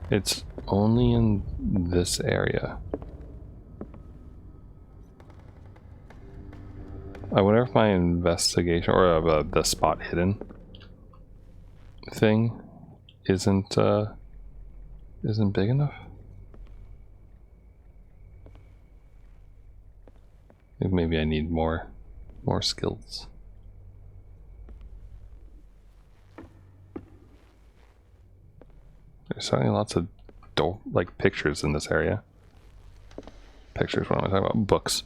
It's only in this area. I wonder if my investigation, or the spot hidden thing isn't big enough. Maybe I need more skills. There's certainly lots of pictures in this area. Pictures, what am I talking about? Books.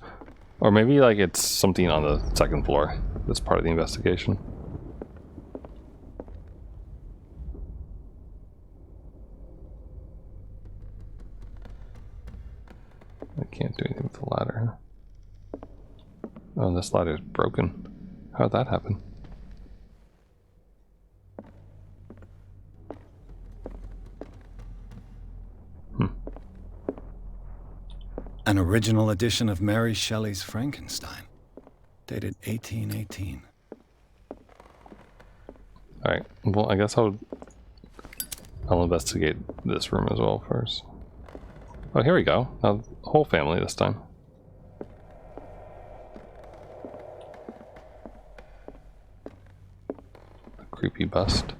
Or maybe like it's something on the second floor that's part of the investigation. I can't do anything with the ladder, huh? Oh, this ladder's broken. How'd that happen? An original edition of Mary Shelley's Frankenstein, dated 1818. Alright, well, I guess I'll investigate this room as well first. Oh, here we go. Now, the whole family this time. A creepy bust.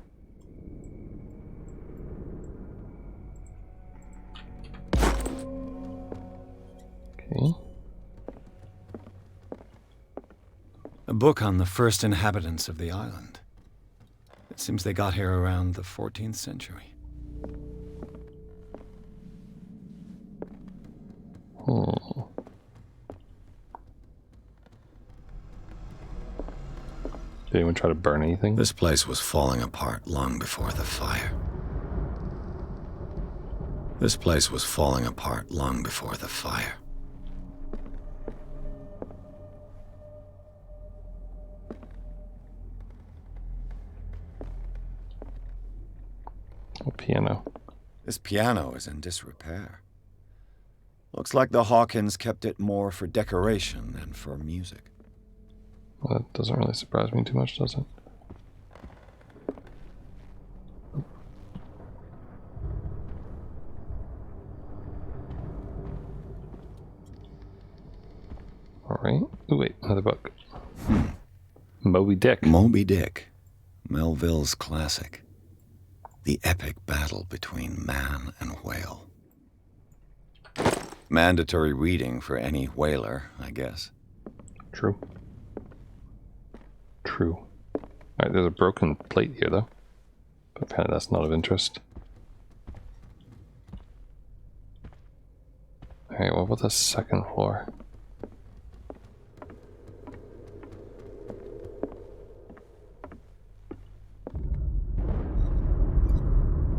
Okay. A book on the first inhabitants of the island. It seems they got here around the 14th century. Oh. Did anyone try to burn anything? This place was falling apart long before the fire. This place was falling apart long before the fire. A piano. This piano is in disrepair. Looks like the Hawkins kept it more for decoration than for music. Well, that doesn't really surprise me too much, does it? Ooh, wait, another book. Moby Dick. Moby Dick. Melville's classic. The epic battle between man and whale. Mandatory reading for any whaler, I guess. True. True. Alright, there's a broken plate here, though. But apparently that's not of interest. Alright, what about the second floor?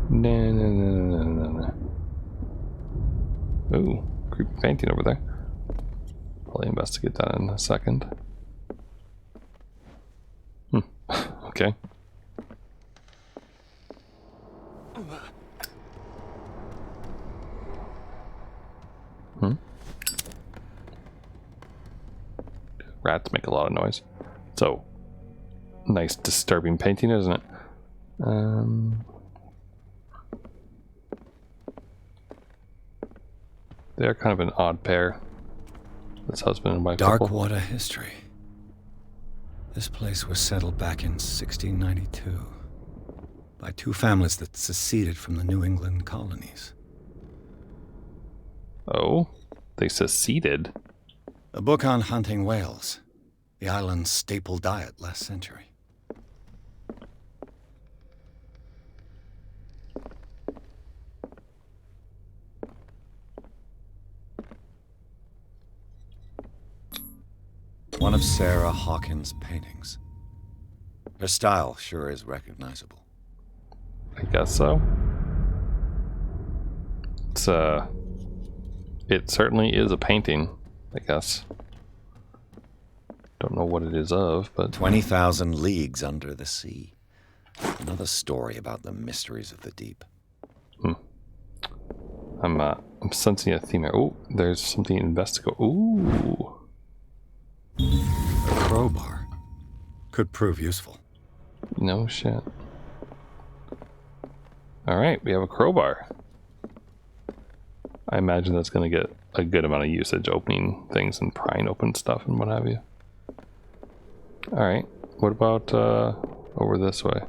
No. Ooh, creepy painting over there. Probably investigate that in a second. Okay. Rats make a lot of noise. So, nice disturbing painting, isn't it? They're kind of an odd pair. This husband and wife couple. Darkwater history. This place was settled back in 1692 by two families that seceded from the New England colonies. Oh? They seceded? A book on hunting whales, the island's staple diet last century. One of Sarah Hawkins' paintings. Her style sure is recognizable. I guess so. It certainly is a painting, I guess. Don't know what it is of, but 20,000 Leagues Under the Sea. Another story about the mysteries of the deep. I'm sensing a theme here. Oh, there's something to investigate. Ooh. A crowbar. Could prove useful. No shit. Alright, we have a crowbar. I imagine that's going to get a good amount of usage opening things and prying open stuff and what have you. Alright, what about over this way?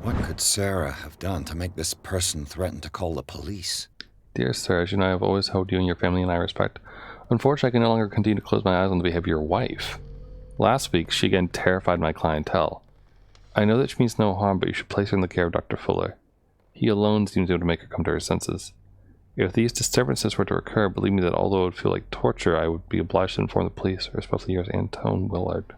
What could Sarah have done to make this person threaten to call the police? Dear sir, as you know, I have always held you and your family in high respect. Unfortunately, I can no longer continue to close my eyes on the behavior of your wife. Last week, she again terrified my clientele. I know that she means no harm, but you should place her in the care of Dr. Fuller. He alone seems able to make her come to her senses. If these disturbances were to occur, believe me that although it would feel like torture, I would be obliged to inform the police, or especially yours, Antone Willard.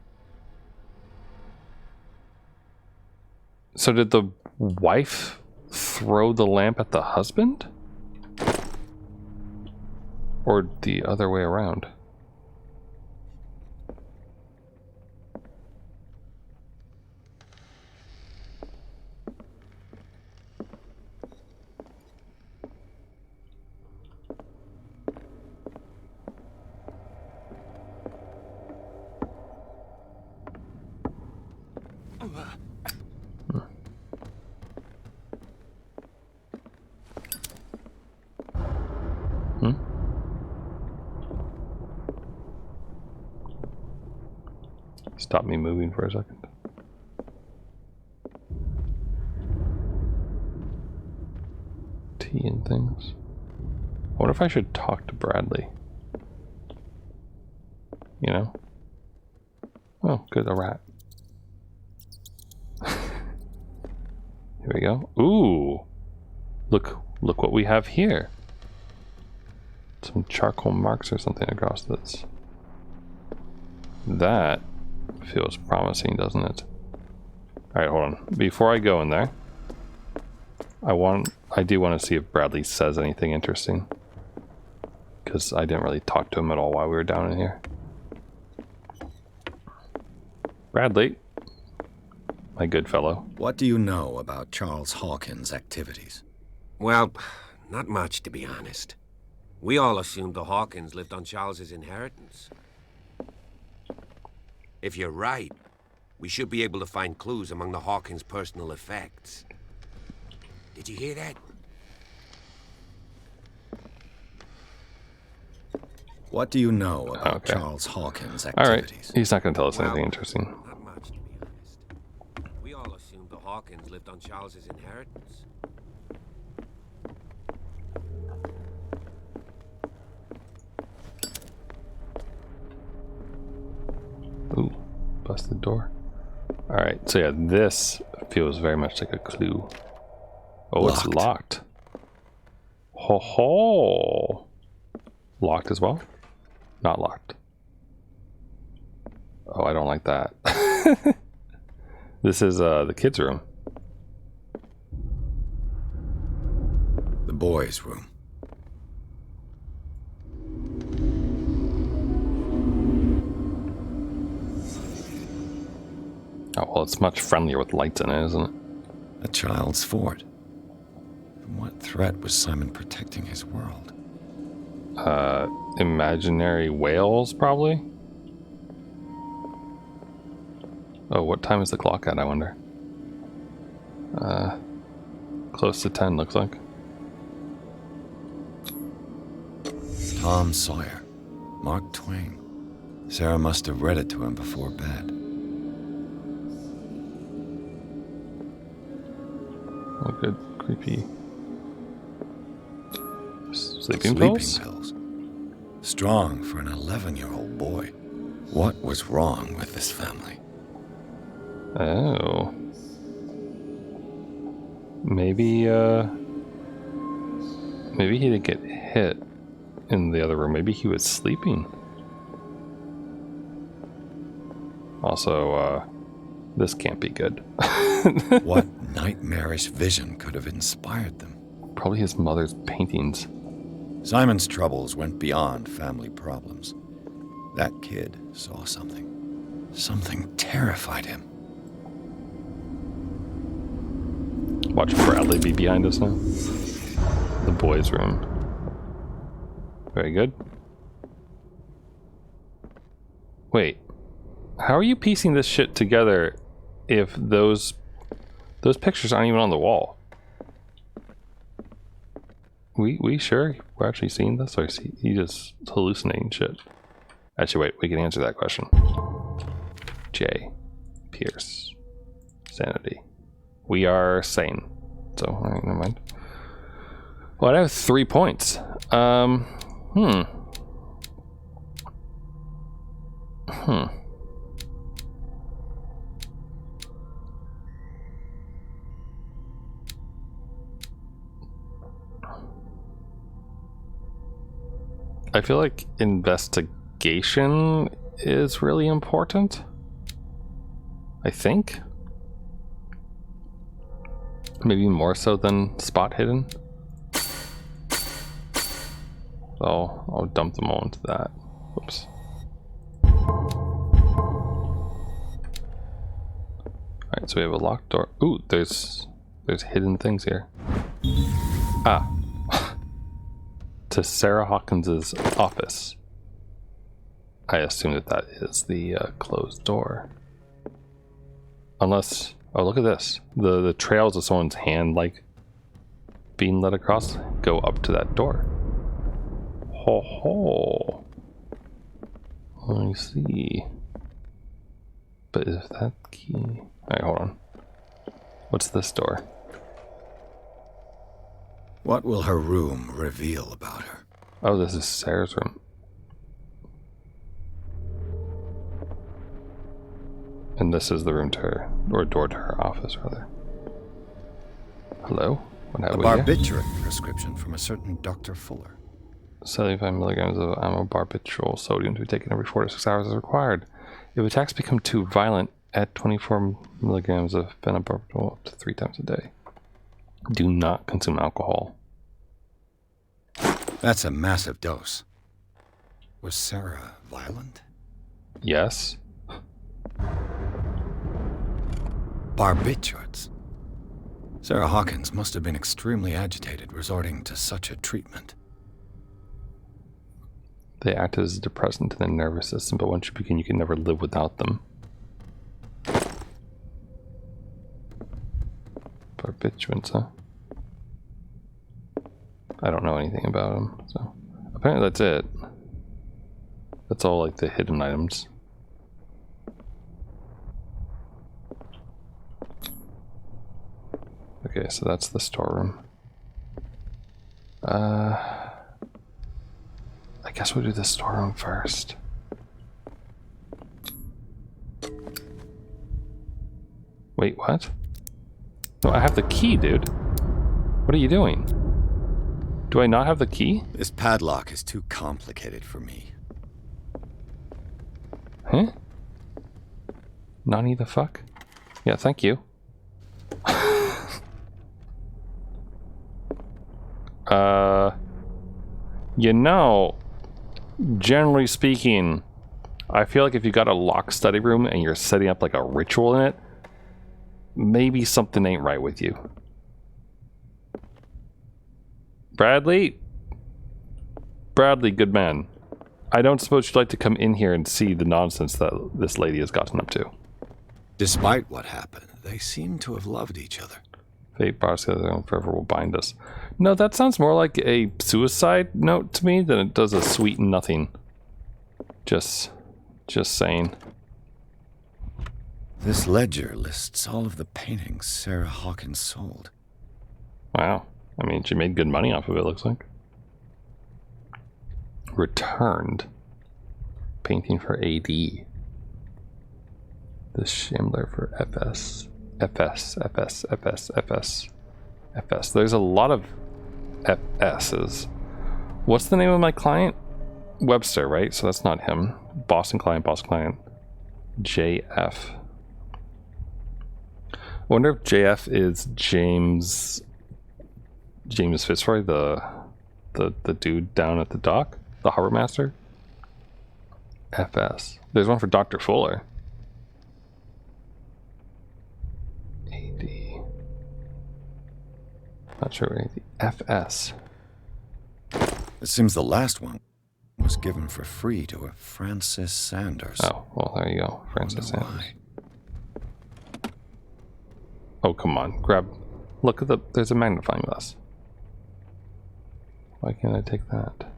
So did the wife throw the lamp at the husband? Or the other way around? Stop me moving for a second. Tea and things. I wonder if I should talk to Bradley. You know? Oh, good, a rat. Here we go. Ooh! Look what we have here. Some charcoal marks or something across this. That feels promising, doesn't it? Alright, hold on. Before I go in there, I do want to see if Bradley says anything interesting. Because I didn't really talk to him at all while we were down in here. Bradley, my good fellow. What do you know about Charles Hawkins' activities? Well, not much, to be honest. We all assumed the Hawkins lived on Charles's inheritance. If you're right, we should be able to find clues among the Hawkins' personal effects. Did you hear that? What do you know about Charles Hawkins' All right, activities? he's not going to tell us anything interesting. Not much, to be honest. We all assumed the Hawkins lived on Charles's inheritance. Ooh, busted door. All right, so yeah, this feels very much like a clue. Oh, it's locked. Ho ho! Locked as well? Not locked. Oh, I don't like that. This is the kids' room. The boys' room. Oh, well, it's much friendlier with lights in it, isn't it? A child's fort. From what threat was Simon protecting his world? Imaginary whales, probably? Oh, what time is the clock at, I wonder? Close to 10, looks like. Tom Sawyer. Mark Twain. Sarah must have read it to him before bed. Oh, good. Creepy. Sleeping pills? Strong for an 11-year-old boy. What was wrong with this family? Oh. Maybe, maybe he didn't get hit in the other room. Maybe he was sleeping. Also, this can't be good. What nightmarish vision could have inspired them? Probably his mother's paintings. Simon's troubles went beyond family problems. That kid saw something. Something terrified him. Watch Bradley be behind us now. The boys' room. Very good. Wait. How are you piecing this shit together if those pictures aren't even on the wall? We sure we're actually seeing this, or is he just hallucinating shit? Actually, wait, we can answer that question. J. Pierce. Sanity. We are sane. So, alright, never mind. Well, I have 3 points. I feel like investigation is really important. I think. Maybe more so than spot hidden. So I'll dump them all into that. Whoops. Alright, so we have a locked door. Ooh, there's hidden things here. Ah. To Sarah Hawkins's office. I assume that is the closed door. Unless, oh, look at this. The trails of someone's hand, like, being led across, go up to that door. Ho ho. Let me see. But is that key? Alright, hold on. What's this door? What will her room reveal about her? Oh, this is Sarah's room. And this is the room to her, or door to her office, rather. Hello? What have A we here? barbiturate prescription from a certain Dr. Fuller. 75 milligrams of amobarbiturate sodium to be taken every 4 to 6 hours is required. If attacks become too violent, add 24 milligrams of phenobarbital up to 3 times a day. Do not consume alcohol. That's a massive dose. Was Sarah violent? Yes. Barbiturates. Sarah Hawkins must have been extremely agitated resorting to such a treatment. They act as a depressant to the nervous system, but once you begin, you can never live without them. Barbiturates, huh? I don't know anything about them, so apparently that's it. That's all like the hidden items. Okay, so that's the storeroom. I guess we'll do the storeroom first. Wait, what? No, I have the key, dude. What are you doing? Do I not have the key? This padlock is too complicated for me. Huh? Nani the fuck? Yeah, thank you. You know, generally speaking, I feel like if you got a locked study room and you're setting up like a ritual in it, maybe something ain't right with you. Bradley? Bradley, good man. I don't suppose you'd like to come in here and see the nonsense that this lady has gotten up to. Despite what happened, they seem to have loved each other. Fate brought us together and forever will bind us. No, that sounds more like a suicide note to me than it does a sweet nothing. Just saying. This ledger lists all of the paintings Sarah Hawkins sold. Wow. I mean, she made good money off of it, looks like. Returned. Painting for AD. The Shambler for FS. FS. There's a lot of FS's. What's the name of my client? Webster, right? So that's not him. Boston client. JF. I wonder if JF is James Fitzroy, the dude down at the dock, the harbor master. FS. There's one for Dr. Fuller. AD. Not sure. AD. FS. It seems the last one was given for free to a Francis Sanders. Oh, well, there you go. Francis Sanders. Oh, come on. Look at there's a magnifying glass. Why can't I take that?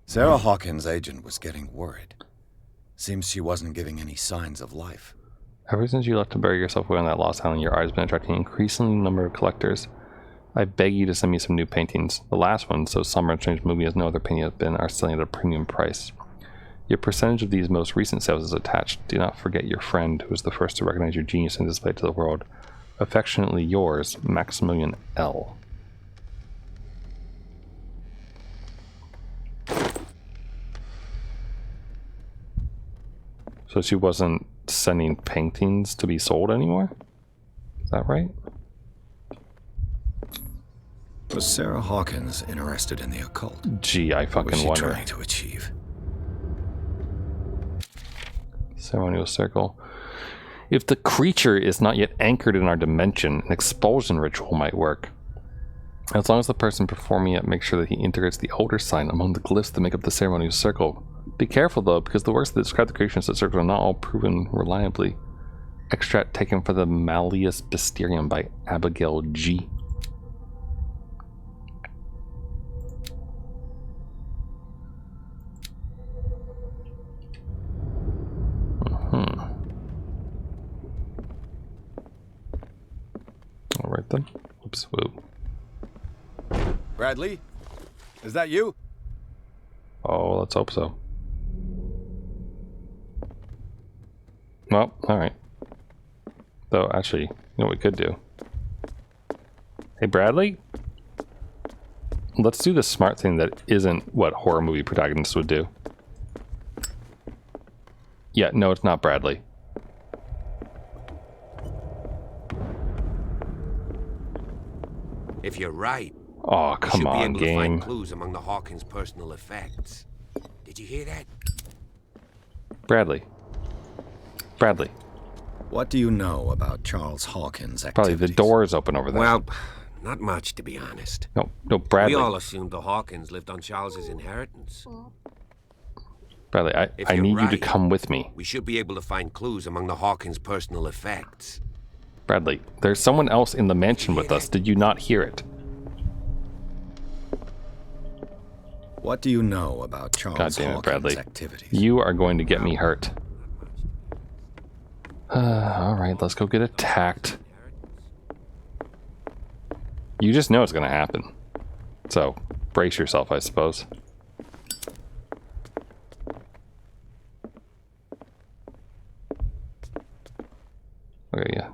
Sarah Hawkins' agent was getting worried. Seems she wasn't giving any signs of life. Ever since you left to bury yourself away on that lost island, your art has been attracting an increasing number of collectors. I beg you to send me some new paintings. The last one, so somber and strange movie as no other painting has been, are selling at a premium price. Your percentage of these most recent sales is attached. Do not forget your friend, who was the first to recognize your genius and display it to the world. Affectionately yours, Maximilian L. So she wasn't sending paintings to be sold anymore? Is that right? Was Sarah Hawkins interested in the occult? Gee, I fucking wonder. What was she wonder. trying to achieve? Ceremonial circle. If the creature is not yet anchored in our dimension, an expulsion ritual might work. As long as the person performing it makes sure that he integrates the older sign among the glyphs that make up the ceremonial circle. Be careful though, because the works that describe the creations of the circle are not all proven reliably. Extract taken for the Malleus Mysterium by Abigail G. Alright then. Oops, whoa. Bradley? Is that you? Oh, let's hope so. Well, alright. Though, actually, you know what we could do? Hey, Bradley? Let's do the smart thing that isn't what horror movie protagonists would do. Yeah, no, it's not Bradley. If you're right, oh, come on, you should be able to game. find clues among the Hawkins' personal effects. Did you hear that? Bradley. Bradley. What do you know about Charles Hawkins' activities? Probably the door is open over there. Well, not much, to be honest. No, Bradley. We all assumed the Hawkins lived on Charles's inheritance. Bradley, If I you're need you to right, come with me. We should be able to find clues among the Hawkins' personal effects. Bradley, there's someone else in the mansion with us. Did you not hear it? What do you know about Charles God damn it, Hawkins' Bradley. activities? You are going to get me hurt. Alright, let's go get attacked. You just know it's going to happen. So, brace yourself, I suppose. Okay, yeah.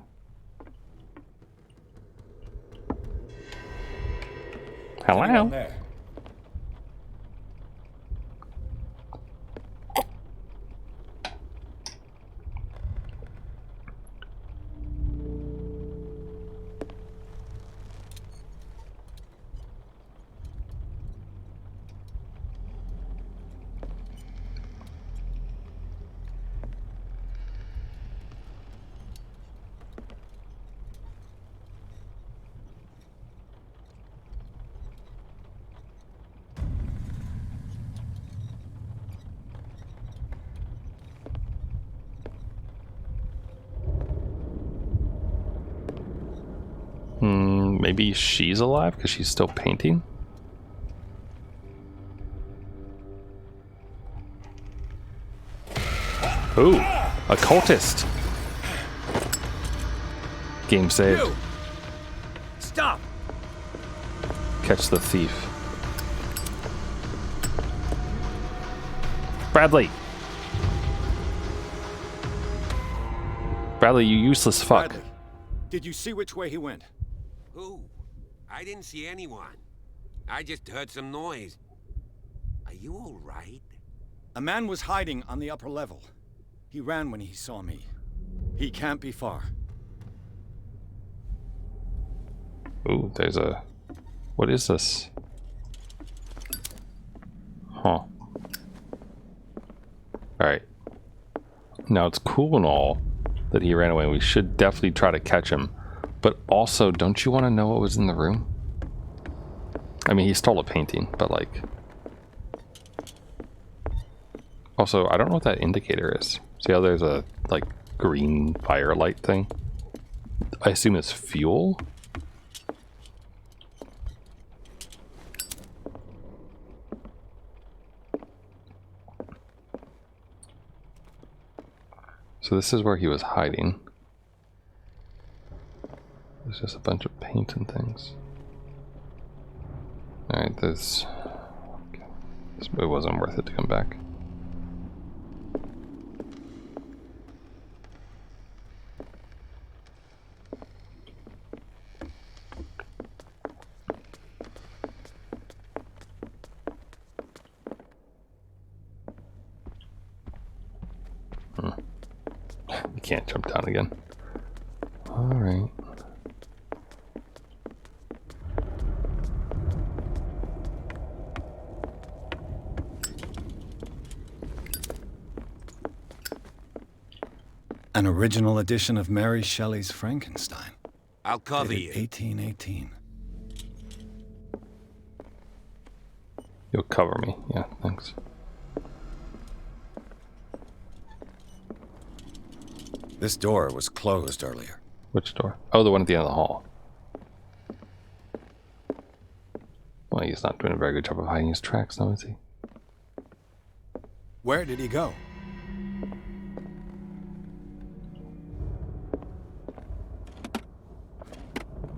Hello? Maybe she's alive because she's still painting? Ooh, a cultist. Game saved. You! Stop! Catch the thief. Bradley! Bradley, you useless fuck. Bradley, did you see which way he went? Who? I didn't see anyone. I just heard some noise. Are you all right? A man was hiding on the upper level. He ran when he saw me. He can't be far. Ooh, there's a... What is this? Huh. Alright. Now, it's cool and all that he ran away. We should definitely try to catch him. But also, don't you want to know what was in the room? I mean, he stole a painting, but like... Also, I don't know what that indicator is. See how there's a, like, green firelight thing? I assume it's fuel? So this is where he was hiding. There's just a bunch of paint and things. Alright, this... Okay. It wasn't worth it to come back. You can't jump down again. Alright. An original edition of Mary Shelley's Frankenstein. I'll cover you. 1818. You'll cover me. Yeah, thanks. This door was closed earlier. Which door? Oh, the one at the end of the hall. Well, he's not doing a very good job of hiding his tracks now, is he? Where did he go?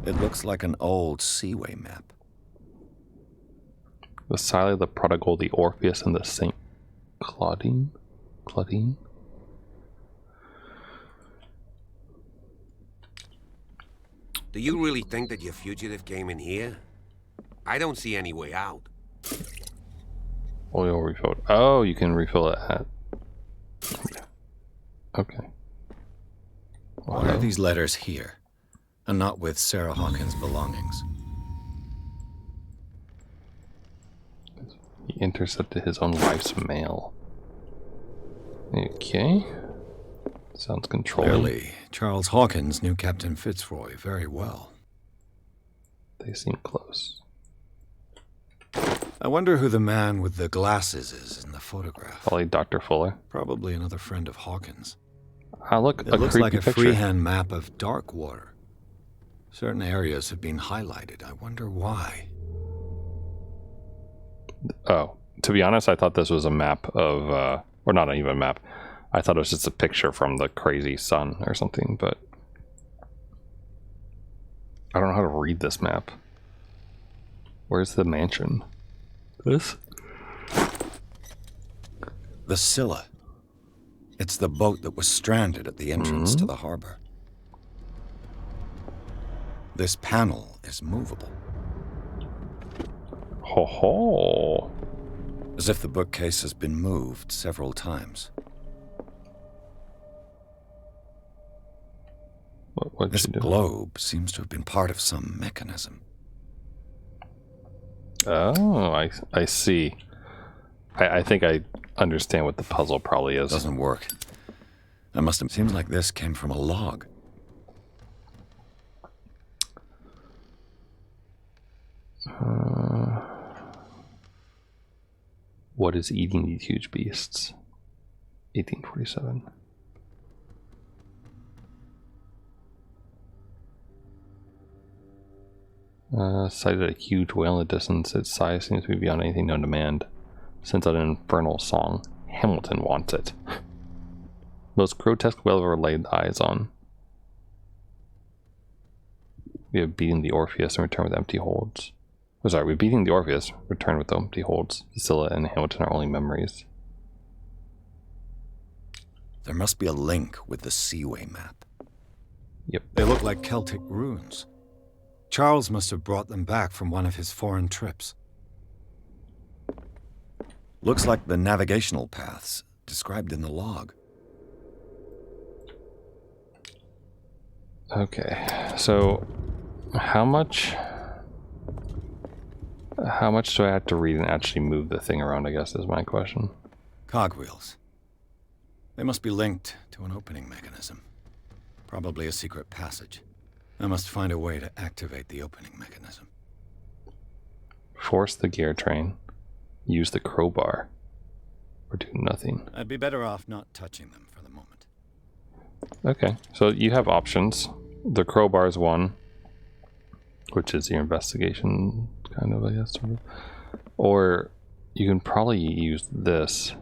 It looks like an old Seaway map. The Sile, the Prodigal, the Orpheus, and the Saint Claudine? Claudine? Do you really think that your fugitive came in here? I don't see any way out. Oil refill. Oh, you can refill it at... Okay. Why are these letters here, and not with Sarah Hawkins' belongings? He intercepted his own wife's mail. Okay. Sounds controlling. Clearly, Charles Hawkins knew Captain Fitzroy very well. They seem close. I wonder who the man with the glasses is in the photograph. Probably Dr. Fuller. Probably another friend of Hawkins. Look, it looks like a freehand map of dark water. Certain areas have been highlighted. I wonder why. Oh, to be honest, I thought this was a map of, or not even a map. I thought it was just a picture from the crazy sun or something, but I don't know how to read this map. Where's the mansion? This? The Scylla. It's the boat that was stranded at the entrance to the harbor. This panel is movable. Ho ho! As if the bookcase has been moved several times. This globe seems to have been part of some mechanism. Oh, I see. I think I understand what the puzzle probably is. Doesn't work. It must have seems like this came from a log. What is eating these huge beasts? 1847. Sighted a huge whale in the distance. Its size seems to be beyond anything known to man. Sends out an infernal song. Hamilton wants it. Most grotesque whale I've ever laid eyes on. We have beaten the Orpheus and returned with empty holds. Oh, sorry, we're beating the Orpheus, returned with empty holds. Scylla and Hamilton are only memories. There must be a link with the Seaway map. Yep. They look like Celtic runes. Charles must have brought them back from one of his foreign trips. Looks like the navigational paths described in the log. Okay, so how much do I have to read and actually move the thing around, I guess, is my question. Cogwheels. They must be linked to an opening mechanism. Probably a secret passage. I must find a way to activate the opening mechanism. Force the gear train. Use the crowbar. Or do nothing. I'd be better off not touching them for the moment. Okay, so you have options. The crowbar is one, which is your investigation, kind of, I guess, sort of. Or you can probably use this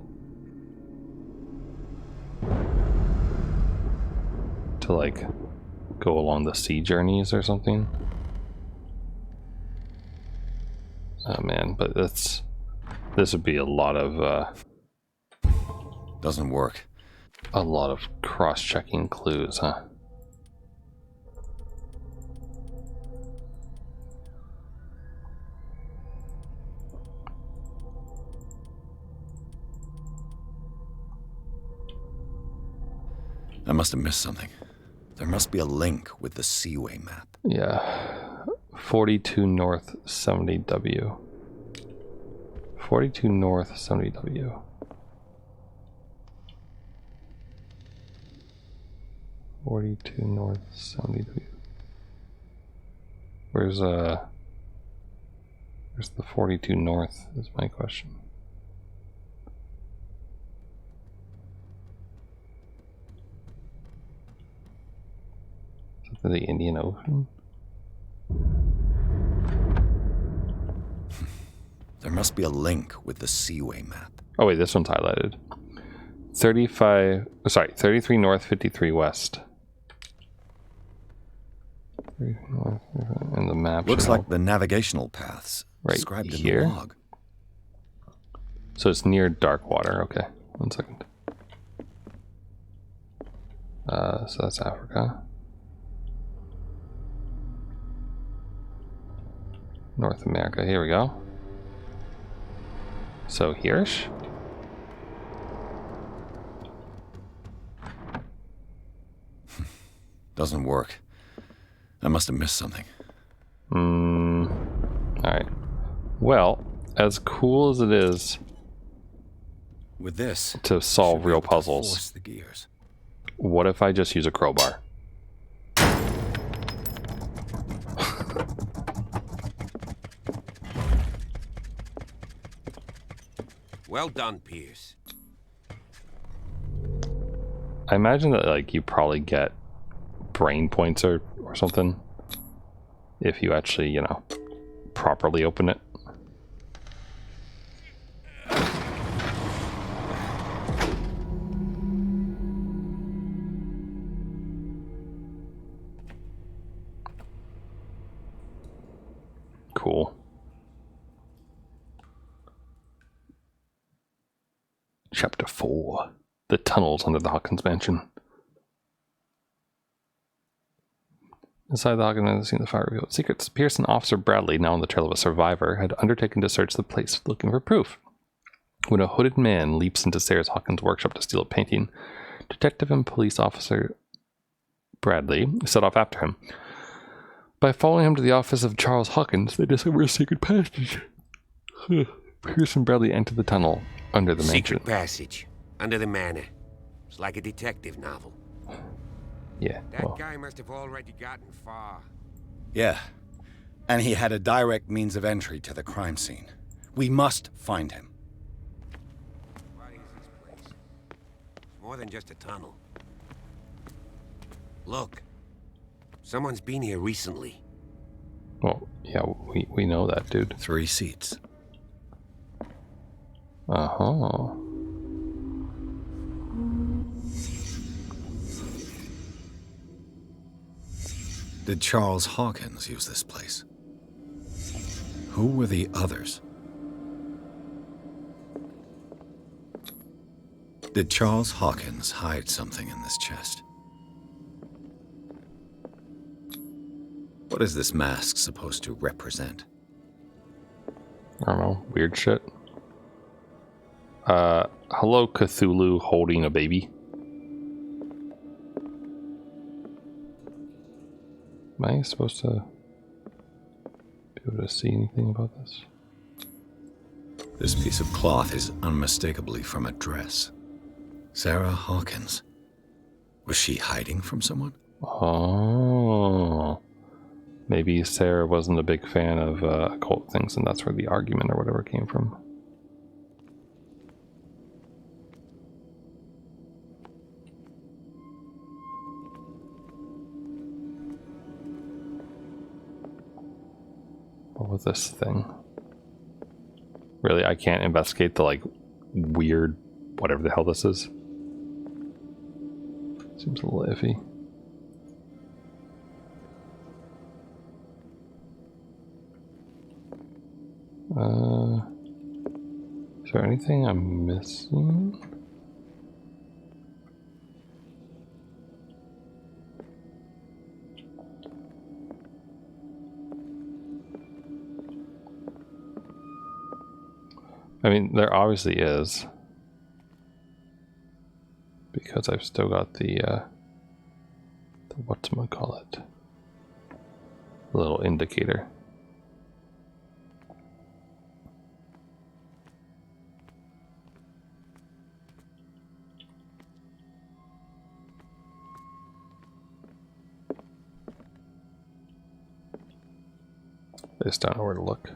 to, like, go along the sea journeys or something. Oh man, but this would be a lot of doesn't work. A lot of cross-checking clues, huh? I must have missed something. There must be a link with the Seaway map. Yeah. 42 north, 70W. 42 north, 70W. North 70W. Where's the 42 north is my question. Is that the Indian Ocean? There must be a link with the Seaway map. Oh wait, this one's highlighted. 33 north, 53 west. And the map looks like the navigational paths right described here. in the log. So it's near Darkwater. Okay, 1 second. So that's Africa. North America. Here we go. So here's. Doesn't work. I must have missed something. Alright. Well, as cool as it is with this to solve real puzzles, the gears. What if I just use a crowbar? Well done, Pierce. I imagine that, like, you probably get brain points or something if you actually, you know, properly open it. cool. Chapter 4. The tunnels under the Hawkins mansion. Inside the Hawkins mansion, the fire revealed secrets. Pearson Officer Bradley, now on the trail of a survivor, had undertaken to search the place looking for proof. When a hooded man leaps into Sarah Hawkins' workshop to steal a painting, Detective and Police Officer Bradley set off after him. By following him to the office of Charles Hawkins, they discover a secret passage. Pierce and Bradley enter the tunnel under the mansion. Secret passage under the manor. It's like a detective novel. Yeah. That guy must have already gotten far. Yeah. And he had a direct means of entry to the crime scene. We must find him. What is this place? More than just a tunnel. Look. Someone's been here recently. Well, yeah, we know that, dude. 3 seats. Uh-huh. Did Charles Hawkins use this place? Who were the others? Did Charles Hawkins hide something in this chest? What is this mask supposed to represent? I don't know. Weird shit. Hello, Cthulhu holding a baby. Am I supposed to be able to see anything about this? This piece of cloth is unmistakably from a dress. Sarah Hawkins. Was she hiding from someone? Oh. Maybe Sarah wasn't a big fan of occult things, and that's where the argument or whatever came from. What was this thing? Really, I can't investigate the, like, weird whatever the hell this is. Seems a little iffy. Is there anything I'm missing? I mean, there obviously is, because I've still got the whatchamacallit, little indicator. I just don't know where to look.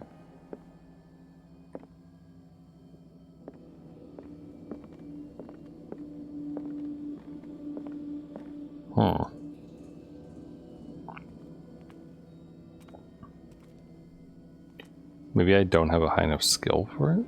Maybe I don't have a high enough skill for it.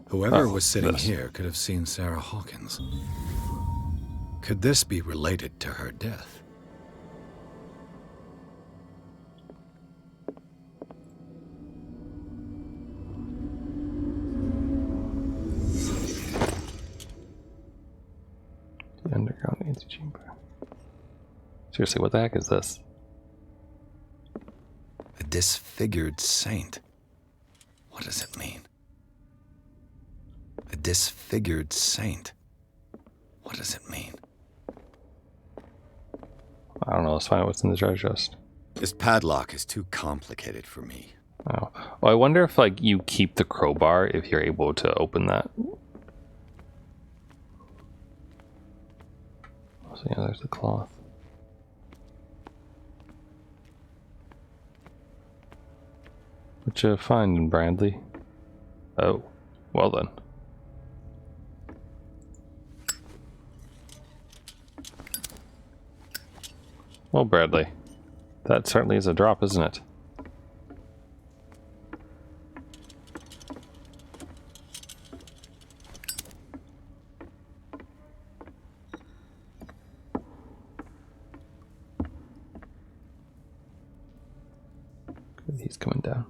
Whoever was sitting here could have seen Sarah Hawkins. Could this be related to her death? The underground antechamber. Seriously, what the heck is this? A disfigured saint. What does it mean? A disfigured saint. What does it mean? I don't know. Let's find out what's in the treasure chest. This padlock is too complicated for me. Oh. Well, I wonder if, like, you keep the crowbar if you're able to open that. So yeah, there's the cloth. What you finding, Bradley? Oh, well then. Well, Bradley, that certainly is a drop, isn't it? and down.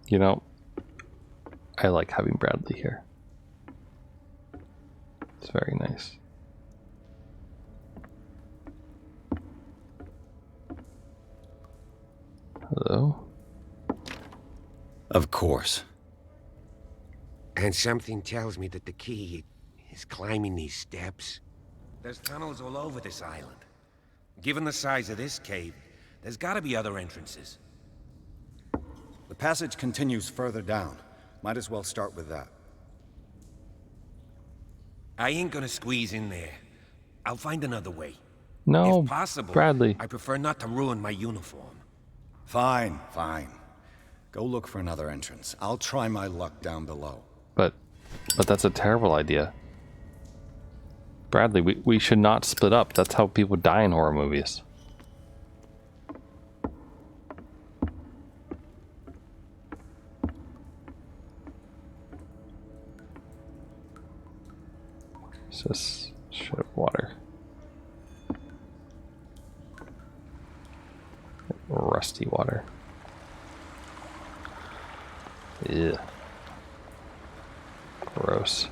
You know, I like having Bradley here. It's very nice. Hello? Of course. And something tells me that the key is climbing these steps. There's tunnels all over this island. Given the size of this cave, there's gotta be other entrances. The passage continues further down. Might as well start with that. I ain't gonna squeeze in there. I'll find another way. No, if possible, Bradley. I prefer not to ruin my uniform. Fine, fine. Go look for another entrance. I'll try my luck down below. But that's a terrible idea. Bradley, we should not split up. That's how people die in horror movies. It's just straight up water. Rusty water. Ew. Gross.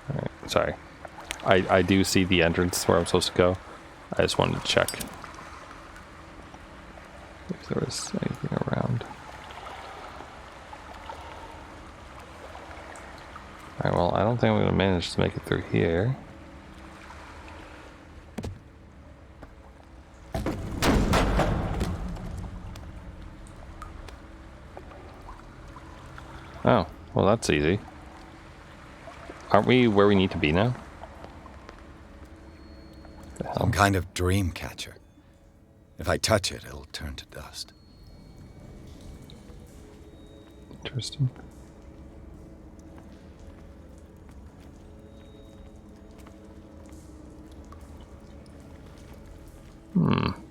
Alright, sorry. I do see the entrance where I'm supposed to go. I just wanted to check if there was anything around. Alright, well, I don't think I'm going to manage to make it through here. Oh, well, that's easy. Aren't we where we need to be now? Some kind of dream catcher. If I touch it, it'll turn to dust. Interesting.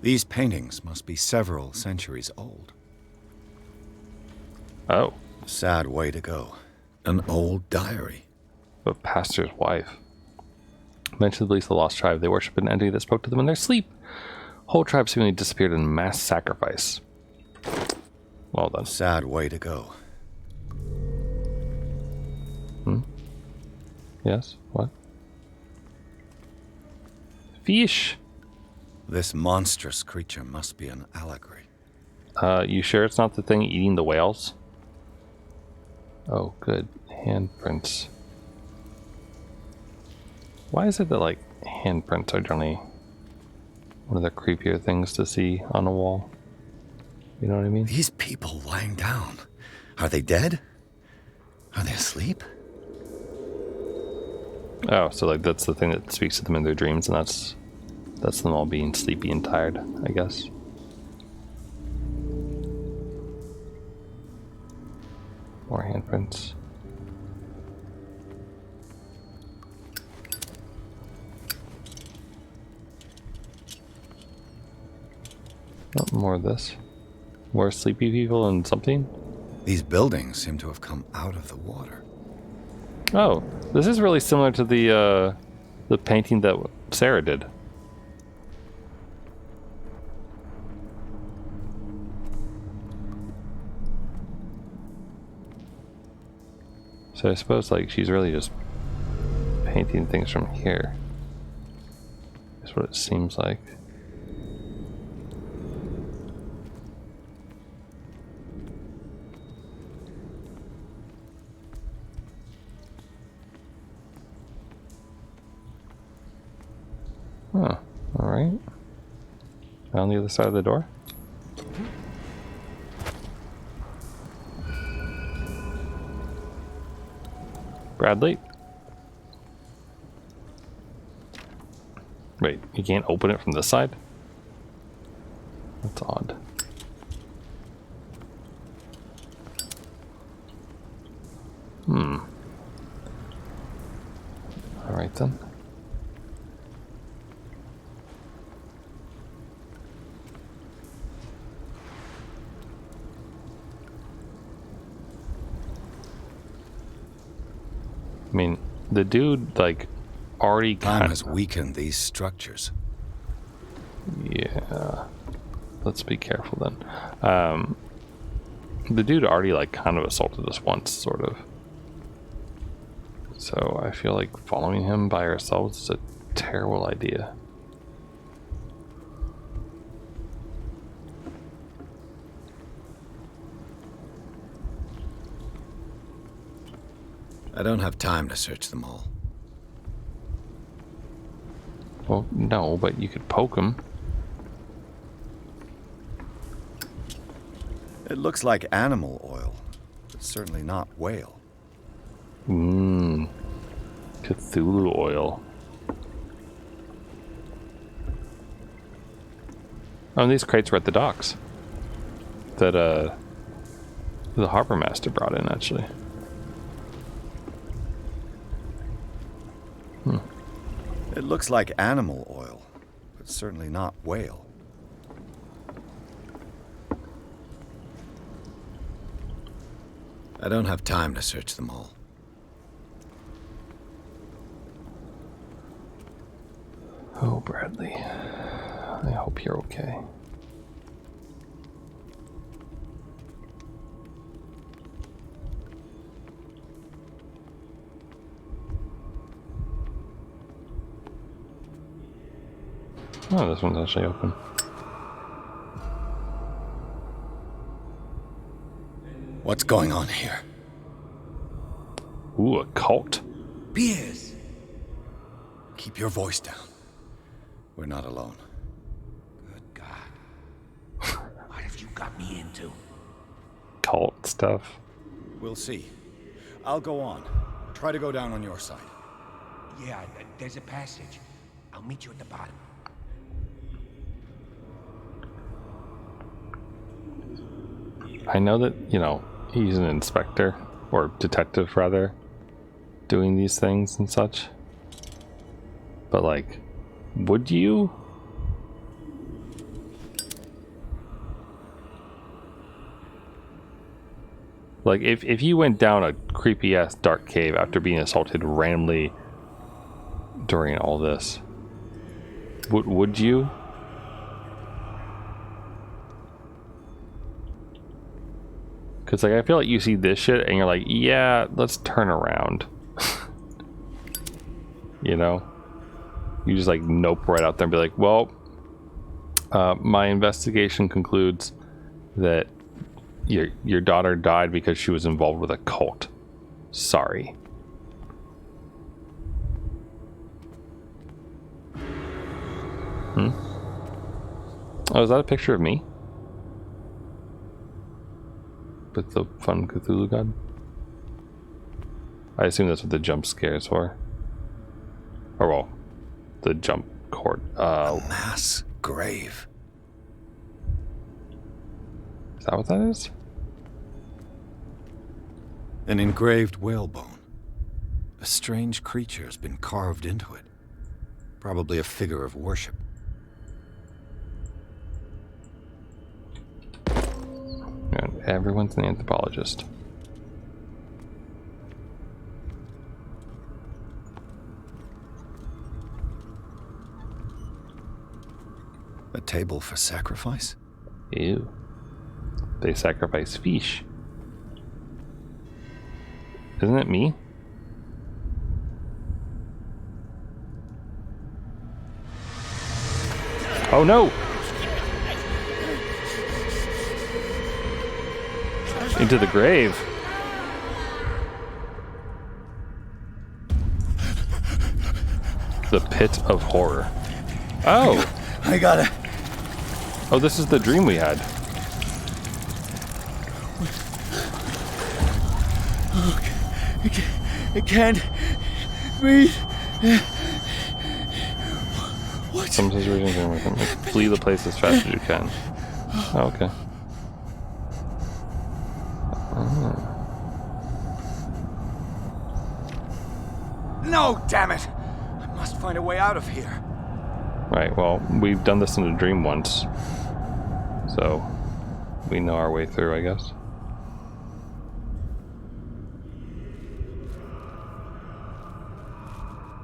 These paintings must be several centuries old. Oh. Sad way to go. An old diary. A pastor's wife. Mentioned the beliefs of the lost tribe. They worship an entity that spoke to them in their sleep. Whole tribe seemingly disappeared in mass sacrifice. Well done. Sad way to go. Yes? What? Fish! This monstrous creature must be an allegory. You sure it's not the thing eating the whales? Oh, good. Handprints. Why is it that, like, handprints are generally one of the creepier things to see on a wall? You know what I mean? These people lying down. Are they dead? Are they asleep? Oh, so like that's the thing that speaks to them in their dreams, and that's them all being sleepy and tired, I guess. More handprints. Oh, more of this. More sleepy people and something. These buildings seem to have come out of the water. Oh, this is really similar to the painting that Sarah did. So I suppose like she's really just painting things from here. That's what it seems like. Huh, alright. On the other side of the door? Bradley? Wait, you can't open it from this side? That's odd. Alright then. the dude, like, already Time has weakened these structures. Yeah. Let's be careful then. The dude already, like, kind of assaulted us once, sort of. So I feel like following him by ourselves is a terrible idea. I don't have time to search them all. Well, no, but you could poke him. It looks like animal oil, but certainly not whale. Mmm. Cthulhu oil. Oh, and these crates were at the docks. That, the harbor master brought in, actually. It looks like animal oil, but certainly not whale. I don't have time to search them all. Oh, Bradley. I hope you're okay. Oh, this one's actually open. What's going on here? Ooh, a cult. Beers! Keep your voice down. We're not alone. Good God. What have you got me into? Cult stuff. We'll see. I'll go on. Try to go down on your side. Yeah, there's a passage. I'll meet you at the bottom. I know that, you know, he's an inspector, or detective rather, doing these things and such. But, like, would you? Like, if you went down a creepy ass dark cave after being assaulted randomly during all this, would you? Because, like, I feel like you see this shit and you're like, yeah, let's turn around. You know? You just, like, nope right out there and be like, well, my investigation concludes that your daughter died because she was involved with a cult. Sorry. Oh, is that a picture of me? With the fun Cthulhu god? I assume that's what the jump scares for. Or, well, the jump cord. A mass grave. Is that what that is? An engraved whalebone. A strange creature has been carved into it. Probably a figure of worship. And everyone's an anthropologist. A table for sacrifice? Ew. They sacrifice fish. Isn't it me? Oh no! Into the grave. The pit of horror. Oh! I gotta... Oh, this is the dream we had. I can't breathe. What? Some situations flee the place as fast as you can. Oh, okay. No, damn it! I must find a way out of here. Right, well, we've done this in a dream once. So, we know our way through, I guess.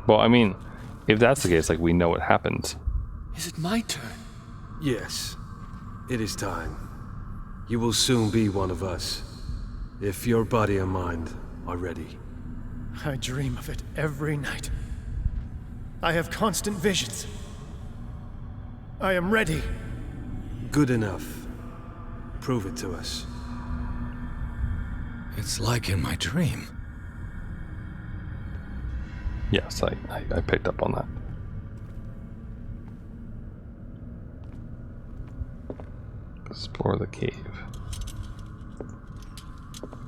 Well, I mean, if that's the case, like, we know what happens. Is it my turn? Yes. It is time. You will soon be one of us. If your body and mind are ready. I dream of it every night. I have constant visions. I am ready. Good enough. Prove it to us. It's like in my dream. Yes, I picked up on that. Explore the cave.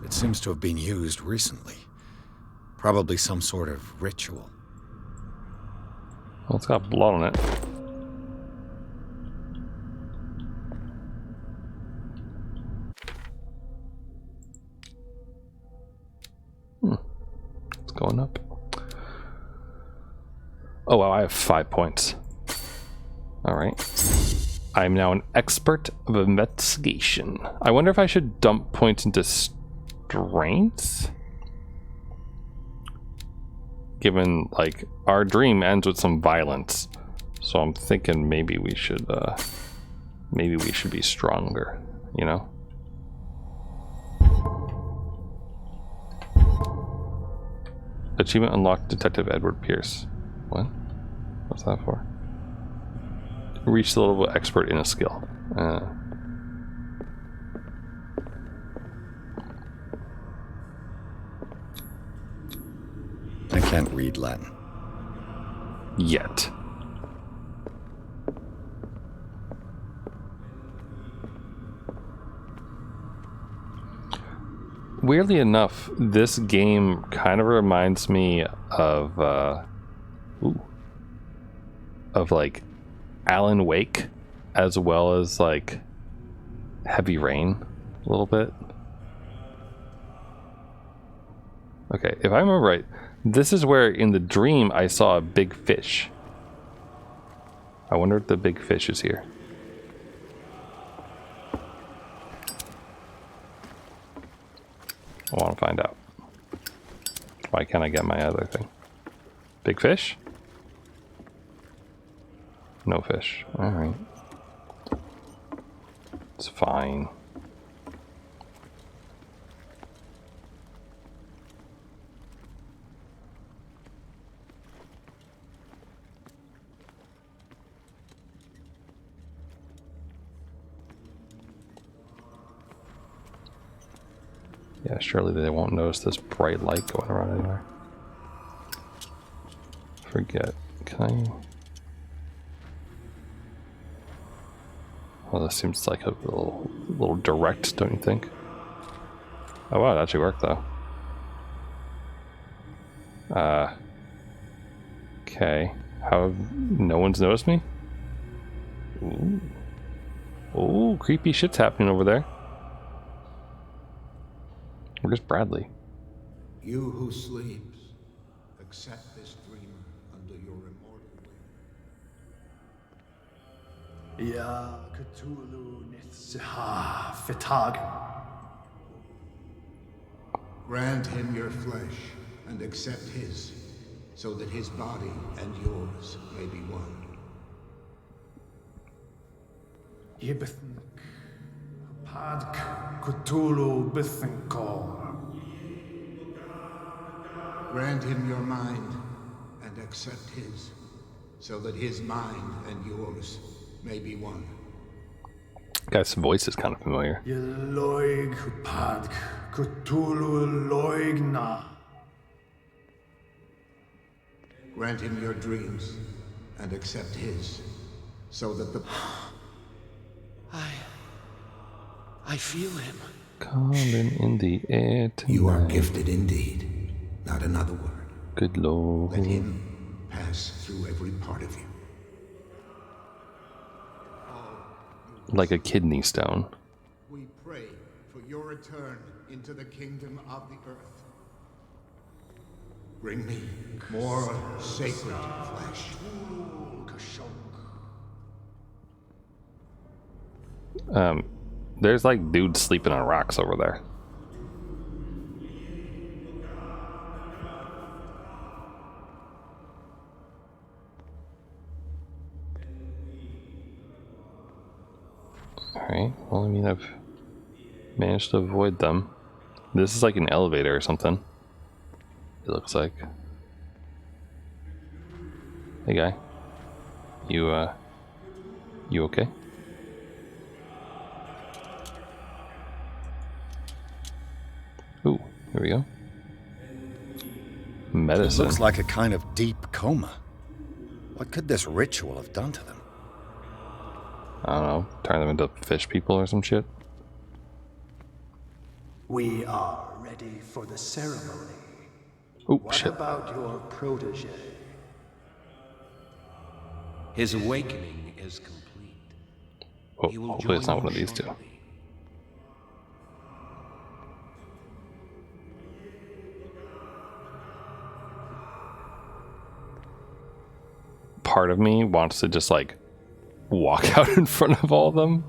It seems to have been used recently. Probably some sort of ritual. Well, it's got blood on it. It's going up. Oh, wow, I have 5 points. Alright. I'm now an expert of investigation. I wonder if I should dump points into strength? Given, like, our dream ends with some violence. So I'm thinking maybe we should be stronger, you know? Achievement unlocked, Detective Edward Pierce. What? What's that for? Reach the level of expert in a skill. I can't read Latin. Yet. Weirdly enough, this game kind of reminds me of like Alan Wake, as well as like Heavy Rain a little bit. Okay, if I remember right, this is where in the dream I saw a big fish. I wonder if the big fish is here. I want to find out. Why can't I get my other thing? Big fish? No fish. Alright. It's fine. Yeah, surely they won't notice this bright light going around anywhere. Forget. Can I... Well, this seems like a little direct, don't you think? Oh wow, it actually worked though. Okay. How no one's noticed me? Ooh. Ooh, creepy shit's happening over there. Where's Bradley? You who sleeps, accept this dreamer under your immortal wing. Ya Cthulu Nithsiha Fitag. Grant him your flesh and accept his, so that his body and yours may be one. Yibithink Padk Cthulu Bithinkor. Grant him your mind and accept his, so that his mind and yours may be one. Guy's voice is kind of familiar. Yeloig Padk Cthulu Loigna. Grant him your dreams and accept his, so that the... I feel him. Calling in the air tonight. You are gifted indeed, not another word. Good Lord. Let him pass through every part of you. Like a kidney stone. We pray for your return into the kingdom of the earth. Bring me more sacred flesh. There's like dudes sleeping on rocks over there. Alright, well, I mean, I've managed to avoid them. This is like an elevator or something. It looks like. Hey, guy. You okay? Ooh, here we go. Medicine. It looks like a kind of deep coma. What could this ritual have done to them? I don't know. Turn them into fish people or some shit. We are ready for the ceremony. Oh, what shit. about your protege? His awakening is complete. Oh, He will hopefully it's not join one of you these two. shortly. Part of me wants to just like walk out in front of all of them.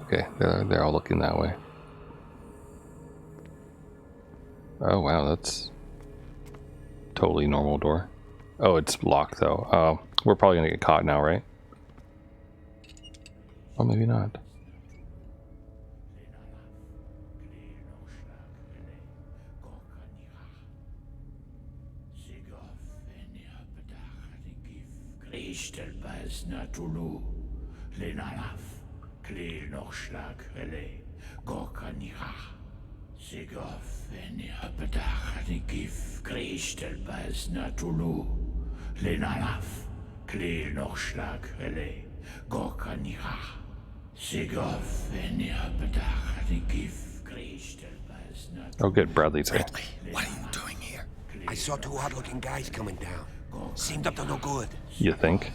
Okay, they're all looking that way. Oh wow, that's totally normal door. Oh, it's locked though. Oh, we're probably gonna get caught now, right? Oh, maybe not. Oh, good. Bradley's here. Bradley, what are you doing here? I saw two odd-looking guys coming down. Seemed up to no good. You think?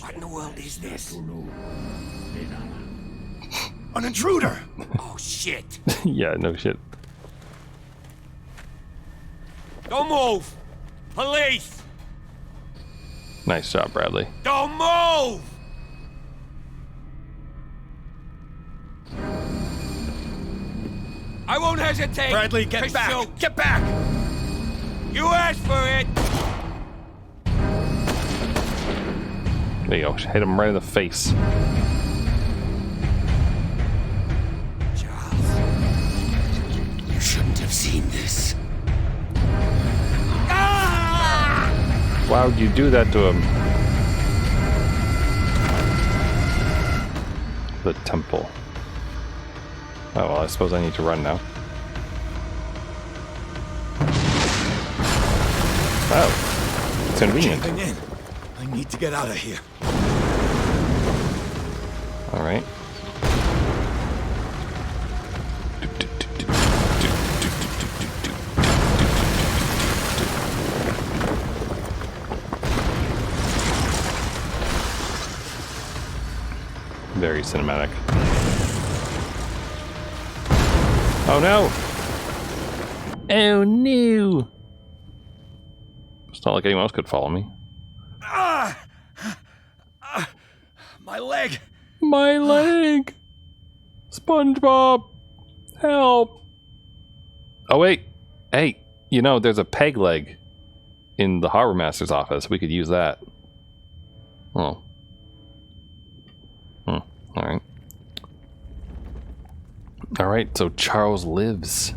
What in the world is this? An intruder! Oh, shit! Yeah, no shit. Don't move! Police! Nice job, Bradley. Don't move! I won't hesitate. Bradley, get back! Shoot. Get back! You asked for it. There you go. Hit him right in the face. Charles, you shouldn't have seen this. Why would you do that to him? The temple. Oh, well, I suppose I need to run now. Oh, it's convenient. Caving in. I need to get out of here. All right. Very cinematic. Oh no! Oh no! It's not like anyone else could follow me. My leg! My leg! SpongeBob! Help! Oh wait! Hey, you know, there's a peg leg in the Harbor Master's office. We could use that. Oh. Alright. Alright, so Charles lives.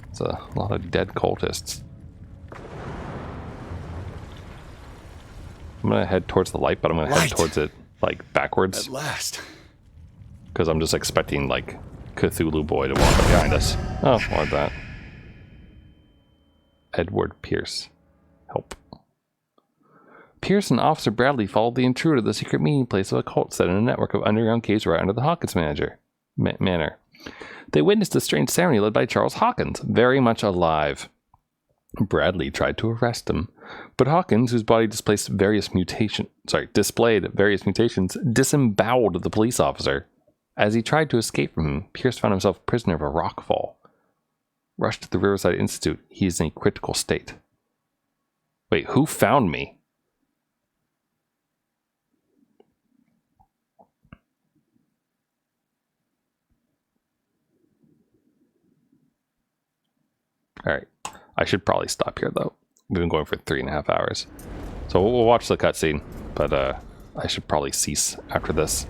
It's a lot of dead cultists. I'm gonna head towards the light, but I'm gonna head towards it, like, backwards. At last. Because I'm just expecting, like, Cthulhu boy to walk up behind us. Oh, more of that. Edward Pierce. Help. Pierce and Officer Bradley followed the intruder to the secret meeting place of a cult set in a network of underground caves right under the Hawkins manor. They witnessed a strange ceremony led by Charles Hawkins, very much alive. Bradley tried to arrest him, but Hawkins, whose body displayed various mutations, disemboweled the police officer. As he tried to escape from him, Pierce found himself prisoner of a rockfall. Rushed to the Riverside Institute. He is in a critical state. Wait, who found me? Alright. I should probably stop here, though. We've been going for 3.5 hours. So we'll watch the cutscene, but I should probably cease after this.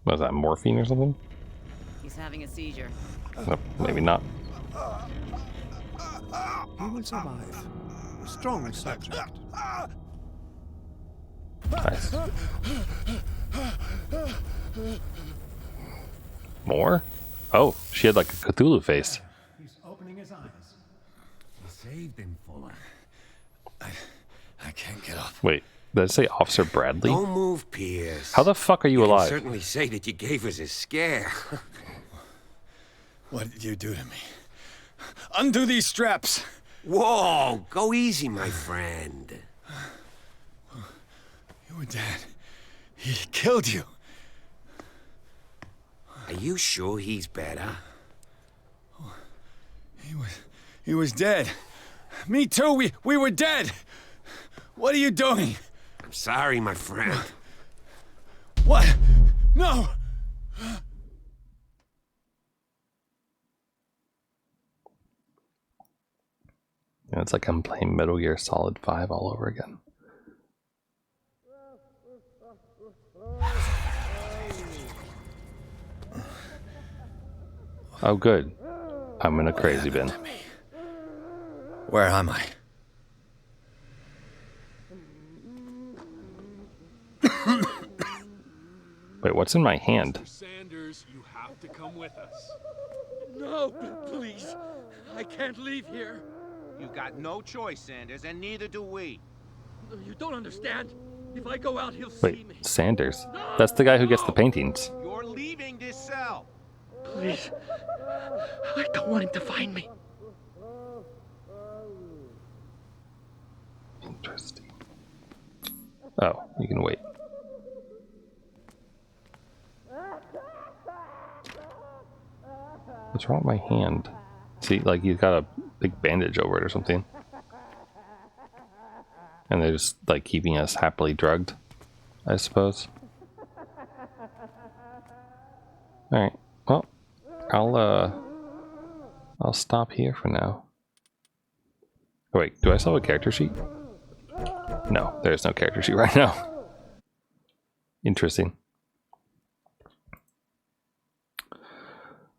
Was that morphine or something? He's having a seizure. No, maybe not. He will survive. A strong subject. Nice. More? Oh, she had like a Cthulhu face. He's opening his eyes. You saved him, Fuller. I can't get up. Wait, did I say Officer Bradley? Don't move, Pierce. How the fuck are you alive? Can certainly say that you gave us a scare. What did you do to me? Undo these straps! Whoa, go easy, my friend. You were dead. He killed you. Are you sure he's better? He was dead. Me too, we were dead. What are you doing? I'm sorry, my friend. What? No! Yeah, it's like I'm playing Metal Gear Solid 5 all over again. Oh, good. I'm in a crazy bin. Where am I? Wait, what's in my hand? Sanders, you have to come with us. No, please. I can't leave here. You've got no choice, Sanders, and neither do we. You don't understand. If I go out, he'll see Wait, me. Sanders? That's the guy who gets the paintings. You're leaving this cell. Please. I don't want him to find me. Interesting. Oh, you can wait. What's wrong with my hand? See, like he's got a big bandage over it or something. And they're just like keeping us happily drugged, I suppose. Alright, well, I'll stop here for now. Oh, wait, do I still have a character sheet? No, there's no character sheet right now. Interesting.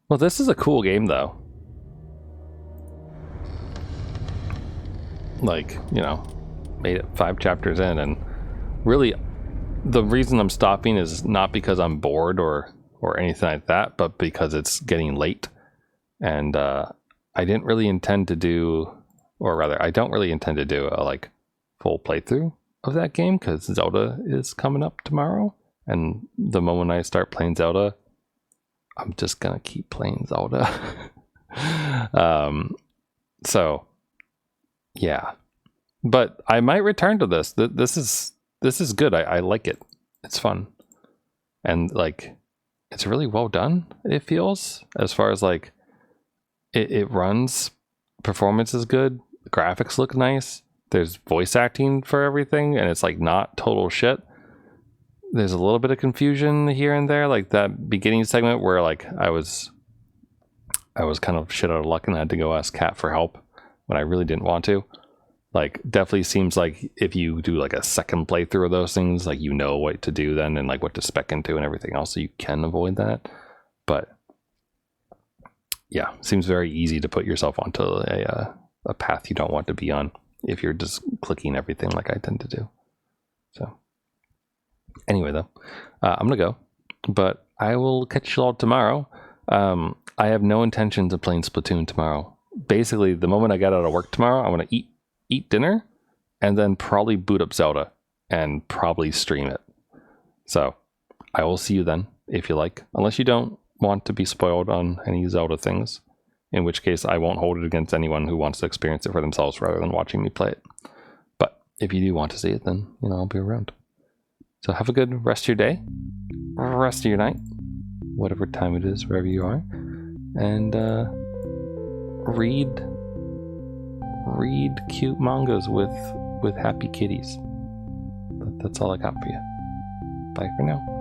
Well, this is a cool game, though. Like, you know, made it 5 chapters in, and really, the reason I'm stopping is not because I'm bored or anything like that, but because it's getting late, and I didn't really intend to do, or rather, I don't really intend to do a like full playthrough of that game because Zelda is coming up tomorrow, and the moment I start playing Zelda, I'm just gonna keep playing Zelda. So yeah, but I might return to this. This is good. I like it. It's fun, and like it's really well done. It feels, as far as like it runs. Performance is good. Graphics look nice. There's voice acting for everything, and it's like not total shit. There's a little bit of confusion here and there, like that beginning segment where like I was kind of shit out of luck and I had to go ask Kat for help when I really didn't want to. Like, definitely seems like if you do like a second playthrough of those things, like you know what to do then and like what to spec into and everything else, so you can avoid that. But yeah, seems very easy to put yourself onto a path you don't want to be on if you're just clicking everything like I tend to do. So anyway, though, I'm gonna go, but I will catch you all tomorrow. I have no intentions of playing Splatoon tomorrow. Basically, the moment I get out of work tomorrow, I want to eat dinner and then probably boot up Zelda and probably stream it. So I will see you then if you like, unless you don't want to be spoiled on any Zelda things, in which case I won't hold it against anyone who wants to experience it for themselves rather than watching me play it. But if you do want to see it, then, you know, I'll be around. So have a good rest of your day, rest of your night, whatever time it is, wherever you are. And read cute mangas with happy kitties. That's all I got for you. Bye for now.